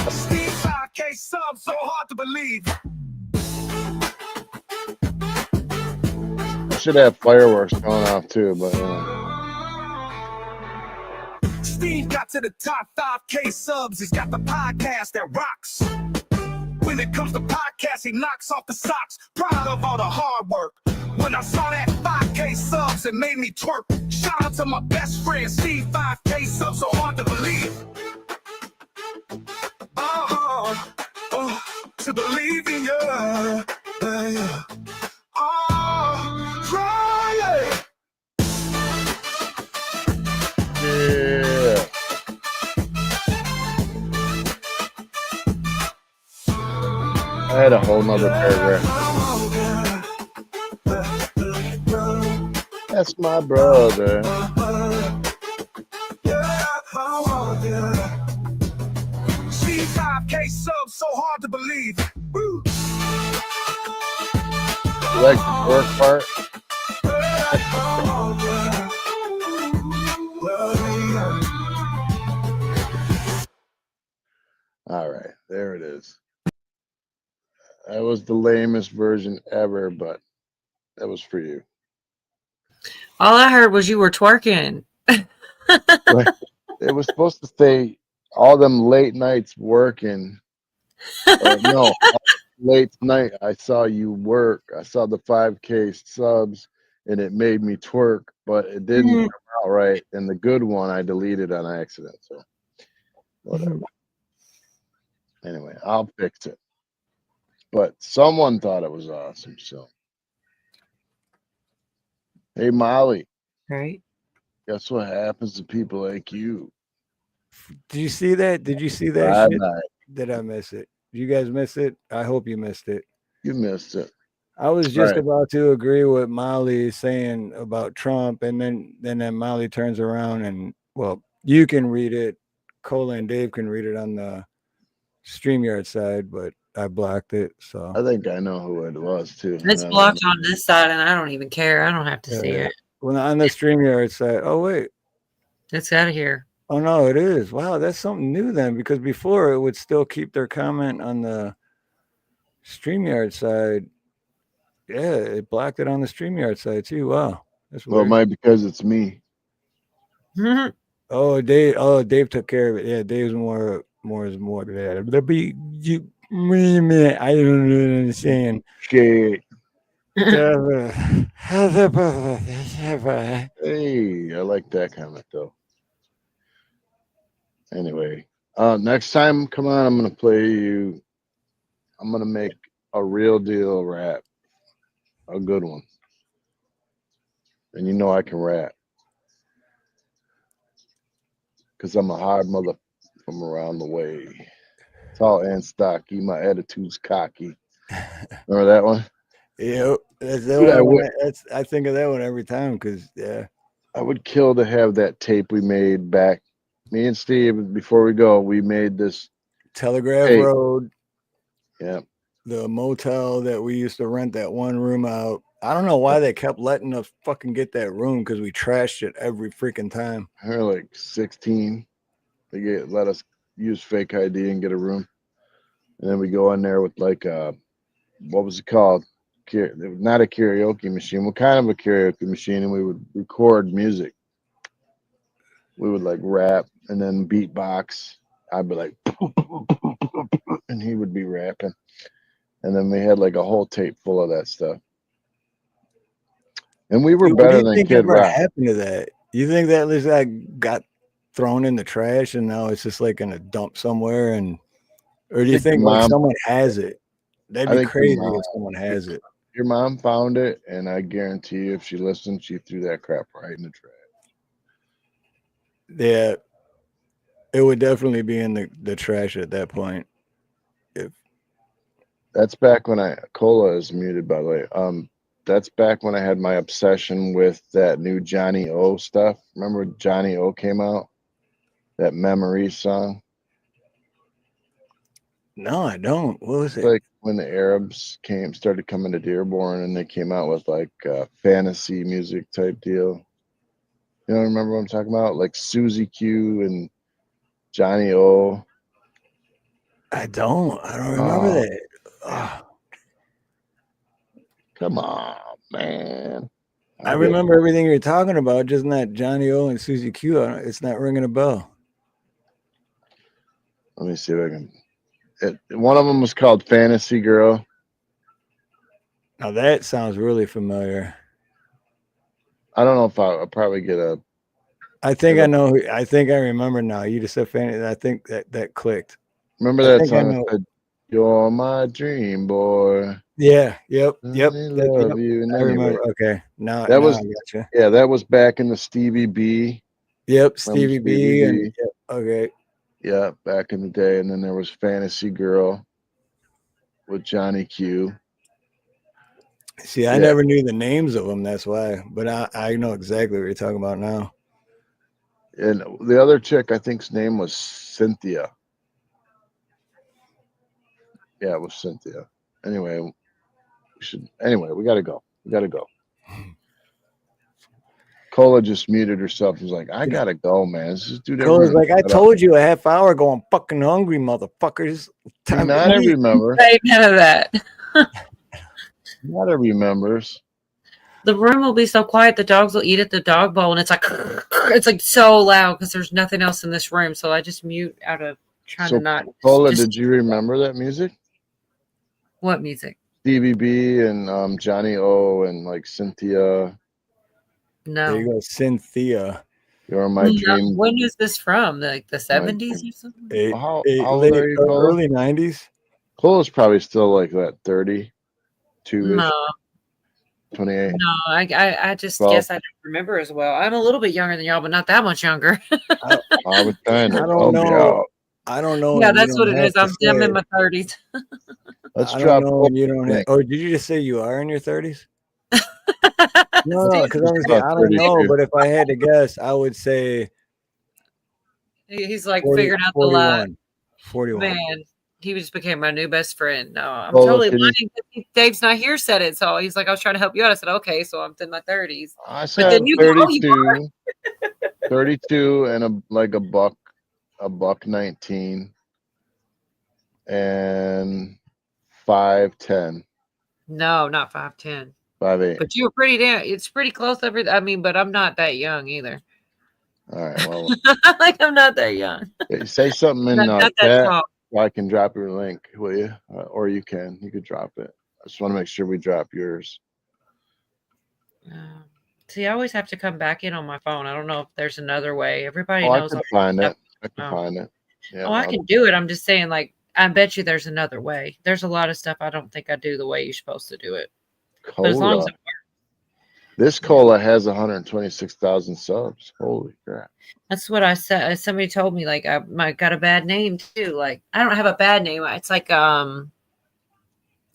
Steve 5K subs, so hard to believe. I should have fireworks going off too, but Steve got to the top 5K subs. He's got the podcast that rocks. When it comes to podcasts, he knocks off the socks. Proud of all the hard work. When I saw that 5K subs, it made me twerk. Shout out to my best friend, Steve. 5K subs, so hard to believe. To believe in you. Try it. yeah. I had a whole nother paragraph. That's my brother. believe. Woo. You like the work part? All right, there it is. That was the lamest version ever, but that was for you. All I heard was you were twerking. It was supposed to say all them late nights working. No, late night I saw you work. I saw the 5K subs and it made me twerk, but it didn't come out right. And the good one I deleted on accident. So whatever. Anyway, I'll fix it. But someone thought it was awesome. So hey Molly, Right. guess what happens to people like you? Did you see that? Did you see that Bye shit? bye. Did I miss it? Did you guys miss it? I hope you missed it. You missed it. I was just Right. about to agree with Molly saying about Trump, and then Molly turns around and, well, you can read it. Cola and Dave can read it on the StreamYard side, but I blocked it. So I think I know who it was too. It's blocked on this side, and I don't even care. I don't have to see it. Well, on the StreamYard side, oh wait, It's out of here. oh no, it is. Wow, that's something new then, because before it would still keep their comment on the StreamYard side. Yeah, it blocked it on the StreamYard side too. Wow, that's Well, it weird. might because it's me. Oh, Dave took care of it. Yeah, Dave's more is more to that. But be you, I don't understand. Shit. Hey, Hey, I like that comment though. Anyway, next time, come on, I'm gonna play you. I'm gonna make a real deal rap, a good one, and you know I can rap because I'm a hard mother from around the way. Tall and stocky, my attitude's cocky. Remember that one? Yep, that's the Dude, one. I think of that one every time because I would kill to have that tape we made back. Me and Steve, before we go, we made this Telegraph tape. Road. Yeah. The motel that we used to rent that one room out. I don't know why they kept letting us fucking get that room because we trashed it every freaking time. We're like 16. They let us use fake ID and get a room. And then we go in there with like what was it called? Not a karaoke machine. What kind of a karaoke machine? And we would record music. We would like rap and then beatbox. I'd be like, and he would be rapping. And then we had like a whole tape full of that stuff. And we were Dude, what do better you than think Kid ever Rock. happened to that? You think that was like got thrown in the trash and now it's just like in a dump somewhere? And or do you think like someone has it? That'd be crazy if someone has it. Your mom found it, and I guarantee you, if she listened, she threw that crap right in the trash. Yeah, it would definitely be in the trash at that point. If that's back when Cola is muted, by the way. That's back when I had my obsession with that new Johnny O stuff. Remember Johnny O came out? That Memories song? No, I don't. What was it? Like when the Arabs started coming to Dearborn and they came out with like fantasy music type deal. You know, remember what I'm talking about? Like Susie Q and Johnny O. I don't remember that. Oh. Come on, man. I remember everything you're talking about, just not Johnny O and Susie Q. It's not ringing a bell. Let me see if I can. One of them was called Fantasy Girl. Now that sounds really familiar. I don't know if I'll probably get a. I think I know. I think I remember now. You just said fantasy. I think that clicked. Remember that song that said, "You're my dream boy." Yeah. Yep. Love you. And I remember. Okay. Now I gotcha. Yeah, that was back in the Stevie B. Yep. Stevie B. And, yep, okay. Yeah, back in the day, and then there was Fantasy Girl with Johnny Q. See, I never knew the names of them. That's why, but I know exactly what you're talking about now. And the other chick, I think's name was Cynthia. Yeah, it was Cynthia. Anyway, we gotta go. We gotta go. Cola just muted herself and was like, I gotta go, man. This dude Cola's like, I told you a half hour ago, I'm fucking hungry, motherfuckers. Time not to every eat. member. Ain't none of that. Not every members. The room will be so quiet. The dogs will eat at the dog bowl, and it's like so loud because there's nothing else in this room. So I just mute out of trying to not. Cola, just, did you remember that music? What music? Stevie B and Johnny O and like Cynthia. No. There you go, Cynthia. You're my dream. When is this from? Like the 70s or something? How old are you, Cola? Early 90s. Cola's probably still like that 32-ish. No. 28. No, I just guess I don't remember as well. I'm a little bit younger than y'all, but not that much younger. I was trying to don't know. I don't know. Yeah, that's what it is. I'm in my 30s. Let's drop. You don't have, oh, did you just say you are in your 30s? No, because I don't know. But if I had to guess, I would say he's like figuring out 41, the lot. 41. Man, he just became my new best friend. No, I'm Well, totally lying. Dave's not here. Said it, so he's like, I was trying to help you out. I said, okay, so I'm in my 30s. I said 32, 32, and a buck 19, and 5'10". No, not 5'10". 5'8". But you were pretty damn. It's pretty close. I mean, but I'm not that young either. All right. Well, like I'm not that young. Say something in not that chat. tall. I can drop your link, will you? Or you could drop it. I just want to make sure we drop yours. See, I always have to come back in on my phone. I don't know if there's another way. Everybody knows. I can find it. I can find it. Yeah, I can do it. I'm just saying, like, I bet you there's another way. There's a lot of stuff I don't think I do the way you're supposed to do it. Cola. But as long as it works. This Cola has 126,000 subs. Holy crap. That's what I said. Somebody told me, like, I got a bad name too. Like, I don't have a bad name. It's like a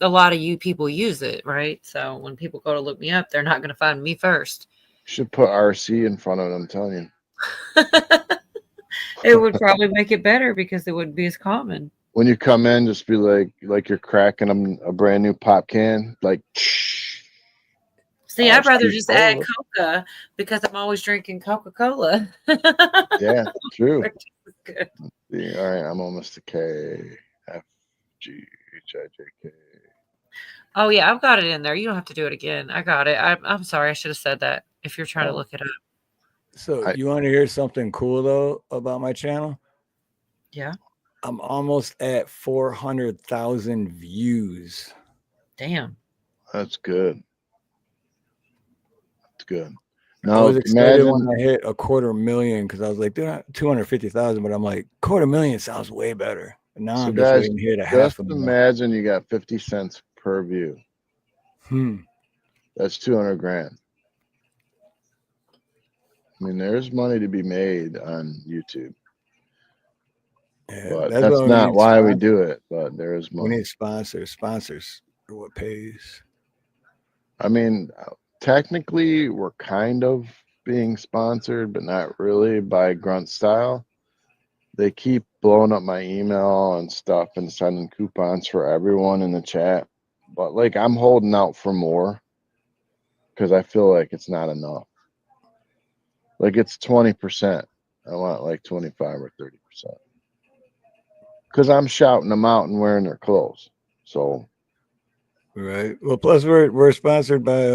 lot of you people use it, right? So when people go to look me up, they're not going to find me first. You should put RC in front of it, I'm telling you. It would probably make it better because it wouldn't be as common. When you come in, just be like you're cracking a brand new pop can, like. See, I'd rather just add Coca because I'm always drinking Coca-Cola. Yeah, true. Good. Yeah, all right, I'm almost a K, F, G, H, I, J, K. Oh, yeah, I've got it in there. You don't have to do it again. I got it. I'm sorry. I should have said that if you're trying to look it up. So you want to hear something cool, though, about my channel? Yeah. I'm almost at 400,000 views. Damn. That's good. Good. I was excited when I hit 250,000 because I was like, 250,000, but I'm like, 250,000 sounds way better. And now I'm just waiting here to half of them. Imagine you got 50 cents per view. That's 200 grand. I mean, there's money to be made on YouTube. Yeah, but that's not why we do it. But there is money. We need sponsors. Sponsors are what pays. I mean, technically, we're kind of being sponsored, but not really by Grunt Style. They keep blowing up my email and stuff and sending coupons for everyone in the chat. But like, I'm holding out for more because I feel like it's not enough. Like, it's 20%. I want like 25 or 30%. Because I'm shouting them out and wearing their clothes. So. Right. Well, plus we're sponsored by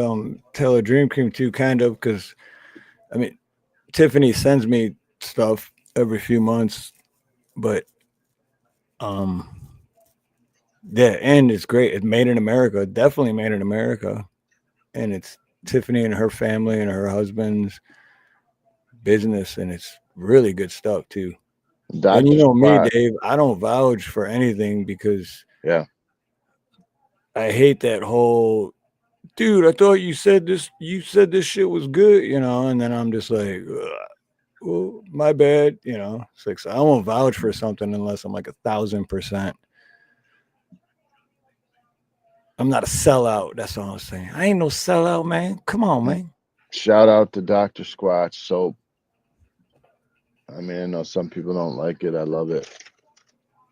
Taylor Dream Cream too, kind of, because I mean, Tiffany sends me stuff every few months, but yeah, and it's great. It's made in America, definitely made in America, and it's Tiffany and her family and her husband's business, and it's really good stuff too. And you know me, Dave, I don't vouch for anything because I hate that whole, dude, I thought you said this shit was good, you know, and then I'm just like, well, my bad, you know. It's like, so I won't vouch for something unless I'm like 1,000%. I'm not a sellout. That's all I'm saying. I ain't no sellout, man. Come on, man. Shout out to Dr. Squatch soap. I mean, I know some people don't like it. I love it.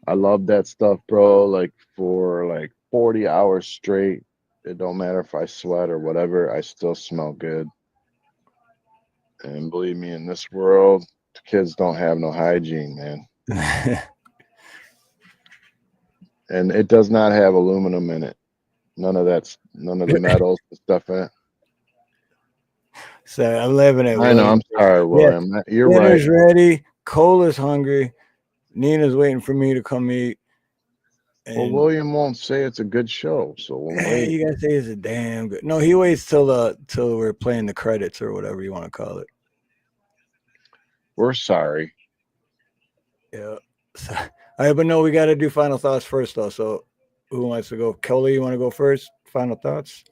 I love that stuff, bro. Like for like 40 hours straight. It don't matter if I sweat or whatever, I still smell good. And believe me, in this world, kids don't have no hygiene, man. And it does not have aluminum in it. None of the metals and stuff in it. So I'm laughing at I know. William. I'm sorry, William. You're right. Dinner's ready. Cola's hungry. Nina's waiting for me to come eat. Well, And William won't say it's a good show, so we'll wait. you gotta say it's a damn good. No, he waits till we're playing the credits or whatever you want to call it. We're sorry. Yeah. So, all right, but no, we got to do final thoughts first, though. So, who wants to go? Kelly, you want to go first? Final thoughts.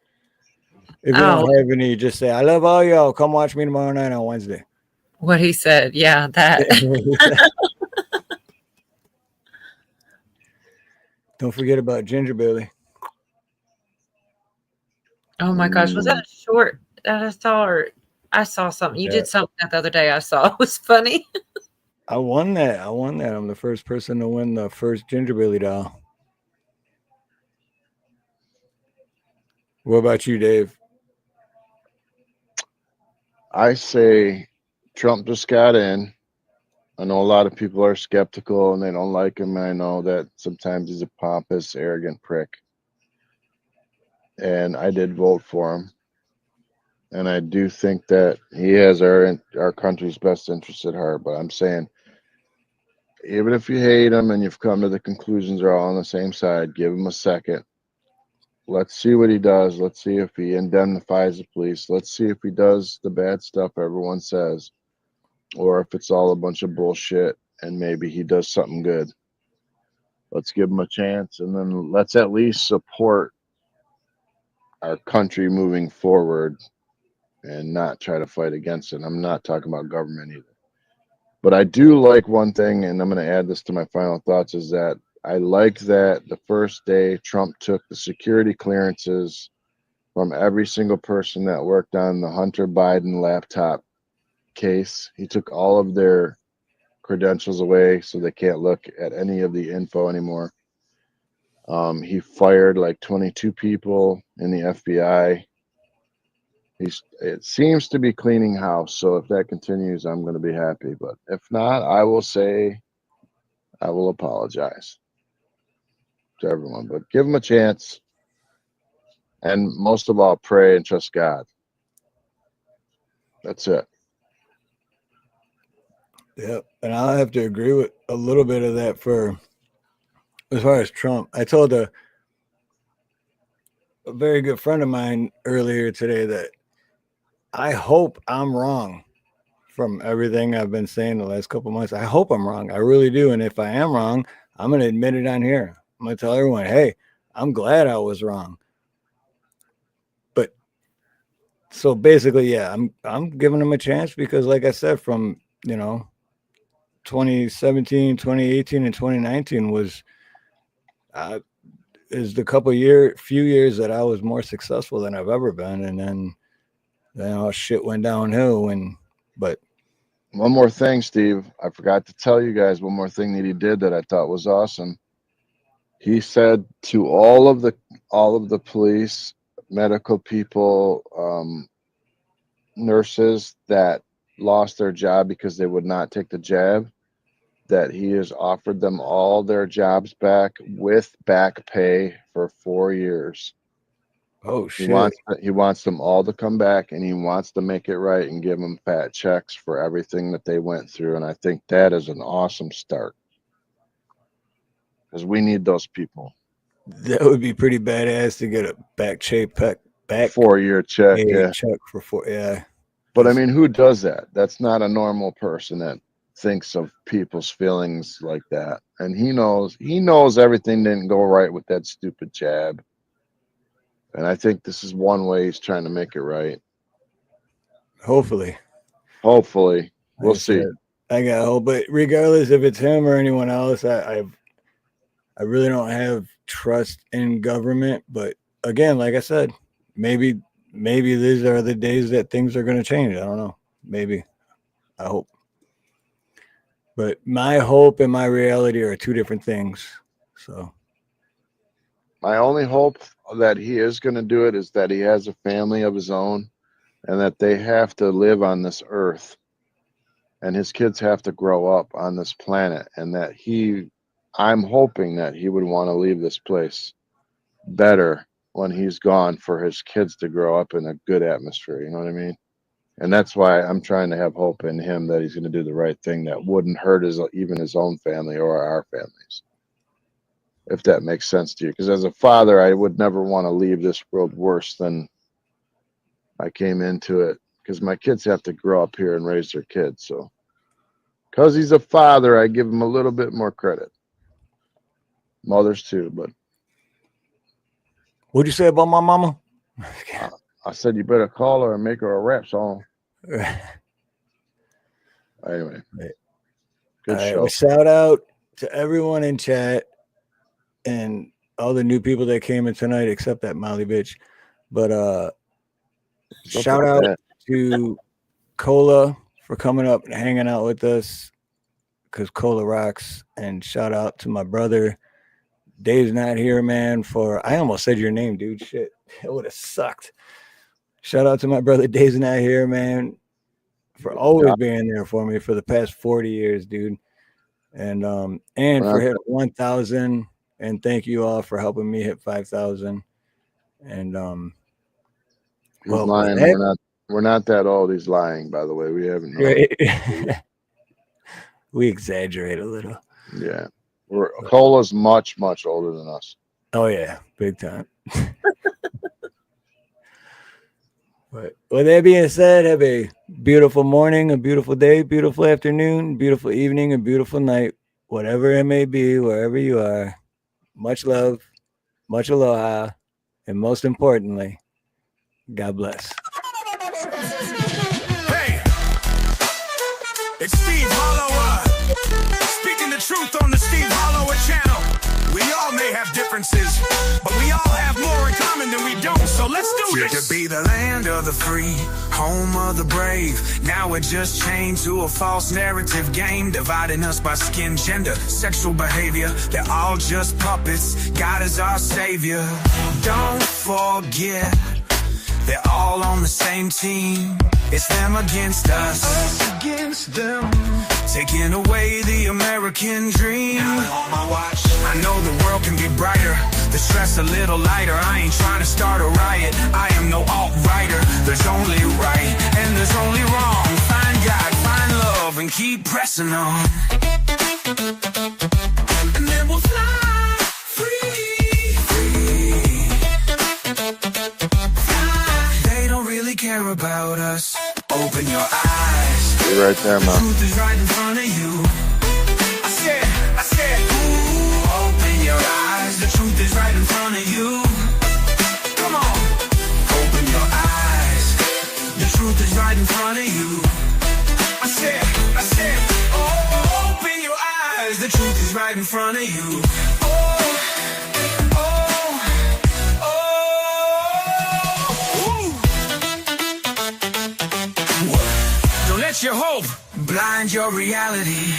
If you don't have any, just say, "I love all y'all. Come watch me tomorrow night on Wednesday." What he said, yeah, that. Don't forget about Ginger Billy. Oh my gosh, was that a short that I saw? Or I saw something. You did something that the other day I saw. It was funny. I won that. I'm the first person to win the first Ginger Billy doll. What about you, Dave? I say Trump just got in. I know a lot of people are skeptical and they don't like him. I know that sometimes he's a pompous, arrogant prick. And I did vote for him. And I do think that he has our country's best interest at heart. But I'm saying, even if you hate him and you've come to the conclusions are all on the same side, give him a second. Let's see what he does. Let's see if he indemnifies the police. Let's see if he does the bad stuff everyone says, or if it's all a bunch of bullshit and maybe he does something good. Let's give him a chance, and then let's at least support our country moving forward and not try to fight against it. I'm not talking about government either. But I do like one thing, and I'm going to add this to my final thoughts, is that I like that the first day Trump took the security clearances from every single person that worked on the Hunter Biden laptop case. He took all of their credentials away so they can't look at any of the info anymore. He fired like 22 people in the FBI. It seems to be cleaning house. So if that continues, I'm going to be happy. But if not, I will apologize to everyone. But give them a chance. And most of all, pray and trust God. That's it. Yep. And I'll have to agree with a little bit of that for as far as Trump. I told a very good friend of mine earlier today that I hope I'm wrong from everything I've been saying the last couple of months. I hope I'm wrong. I really do. And if I am wrong, I'm going to admit it on here. I'm going to tell everyone, hey, I'm glad I was wrong. But so basically, yeah, I'm giving him a chance because, like I said, from 2017, 2018, and 2019 is the few years that I was more successful than I've ever been, and then shit went downhill. But one more thing, Steve, I forgot to tell you guys one more thing that he did that I thought was awesome. He said to all of the police, medical people, nurses that lost their job because they would not take the jab, that he has offered them all their jobs back with back pay for 4 years. Oh shit! He wants them all to come back, and he wants to make it right and give them fat checks for everything that they went through. And I think that is an awesome start because we need those people. That would be pretty badass to get a back 4-year check, check for 4. Yeah, but I mean, who does that? That's not a normal person that thinks of people's feelings like that. And he knows everything didn't go right with that stupid jab. And I think this is one way he's trying to make it right. Hopefully. We'll see. I got hope, but regardless if it's him or anyone else, I really don't have trust in government. But again, like I said, maybe these are the days that things are going to change. I don't know. Maybe. I hope. But my hope and my reality are two different things. So My only hope that he is going to do it is that he has a family of his own and that they have to live on this earth and his kids have to grow up on this planet, and that I'm hoping that he would want to leave this place better when he's gone for his kids to grow up in a good atmosphere. You know what I mean? And that's why I'm trying to have hope in him that he's going to do the right thing that wouldn't hurt even his own family or our families. If that makes sense to you. Because as a father, I would never want to leave this world worse than I came into it. Because my kids have to grow up here and raise their kids. So because he's a father, I give him a little bit more credit. Mothers too, but. What'd you say about my mama? I said you better call her and make her a rap song. Anyway, good show. Well, shout out to everyone in chat and all the new people that came in tonight, except that Molly bitch. But shout out to Cola for coming up and hanging out with us, because Cola rocks. And shout out to my brother. Dave's not here, man. I almost said your name, dude. Shit, it would have sucked. Shout out to my brother. Dave's not here, man, for always being there for me for the past 40 years, dude. And for hitting 1,000. And thank you all for helping me hit 5,000. And he's lying. We're not that old. He's lying, by the way. We haven't. Right. We exaggerate a little. Yeah. Cola's much, much older than us. Oh yeah, big time. But with that being said, have a beautiful morning, a beautiful day, beautiful afternoon, beautiful evening, a beautiful night, whatever it may be, wherever you are. Much love, much aloha, and most importantly, God bless. Hey, it's Steve Harloha. Speaking the truth on the Steve Harloha channel. We all may have differences, but we all have more in common than we don't. So let's do this. To be the land of the free, home of the brave. Now we're just chained to a false narrative game, dividing us by skin, gender, sexual behavior. They're all just puppets. God is our savior. Don't forget, they're all on the same team. It's them against us. Us against them. Taking away the American dream. On my watch, I know the world can be brighter, the stress a little lighter. I ain't trying to start a riot. I am no alt-writer. There's only right and there's only wrong. Find God, find love, and keep pressing on. And then we'll fly free. They don't really care about us. Open your eyes. You're right there, man. The truth is right in front of you. I said, ooh, open your eyes. The truth is right in front of you. Come on, open your eyes. The truth is right in front of you. I said, oh, open your eyes. The truth is right in front of you. Let your hope blind your reality.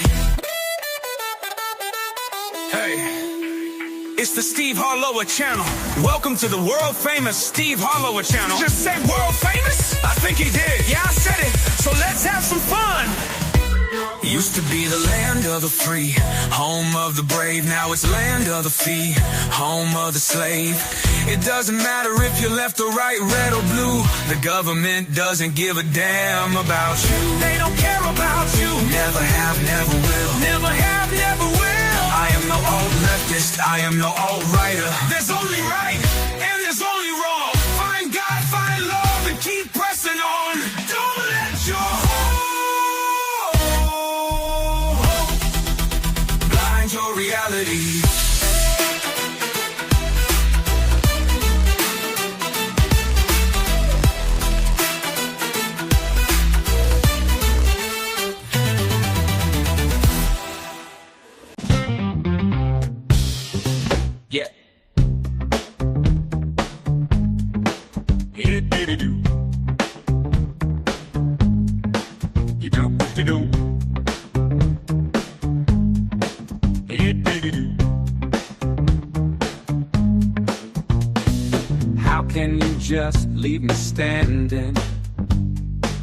Hey, it's the Steve Harloha channel. Welcome to the world famous Steve Harloha channel. Just say world famous? I think he did. Yeah, I said it. So let's have some fun. Used to be the land of the free, home of the brave. Now it's land of the fee, home of the slave. It doesn't matter if you're left or right, red or blue. The government doesn't give a damn about you. They don't care about you. Never have, never will. Never have, never will. I am no old leftist. I am no old writer. There's only right and there's only wrong. Find God, find love, and keep pressing on. Don't let your your reality. Yeah. Do. You do. can you just leave me standing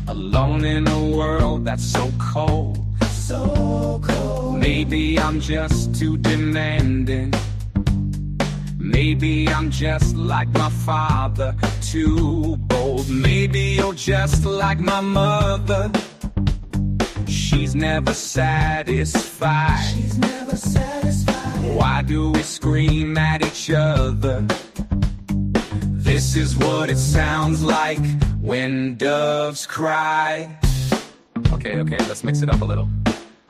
alone in a world that's so cold? So cold. Maybe I'm just too demanding. Maybe I'm just like my father, too bold. Maybe you're just like my mother. She's never satisfied. She's never satisfied. Why do we scream at each other? This is what it sounds like when doves cry. Okay, let's mix it up a little.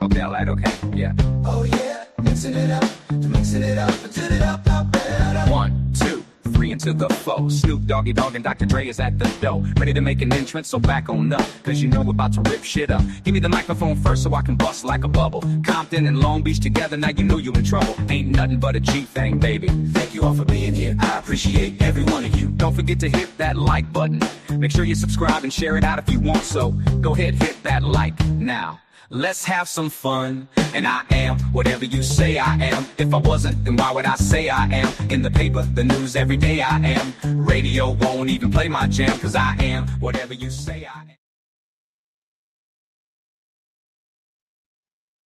Okay, I like, okay, yeah. Oh yeah, mixing it up, mixing it up, until it up, up, better. 1, 2, 3 into the flow. Snoop Doggy Dogg and Dr. Dre is at the door, ready to make an entrance, so back on up, cause you know we're about to rip shit up. Give me the microphone first so I can bust like a bubble. Compton and Long Beach together, now you know you in trouble. Ain't nothing but a G thing, baby. Thank you all for being here, I appreciate every one of you. Don't forget to hit that like button. Make sure you subscribe and share it out if you want, so go ahead, hit that like now. Let's have some fun, and I am whatever you say I am. If I wasn't, then why would I say I am? In the paper, the news, every day I am. Radio won't even play my jam, cause I am whatever you say I am.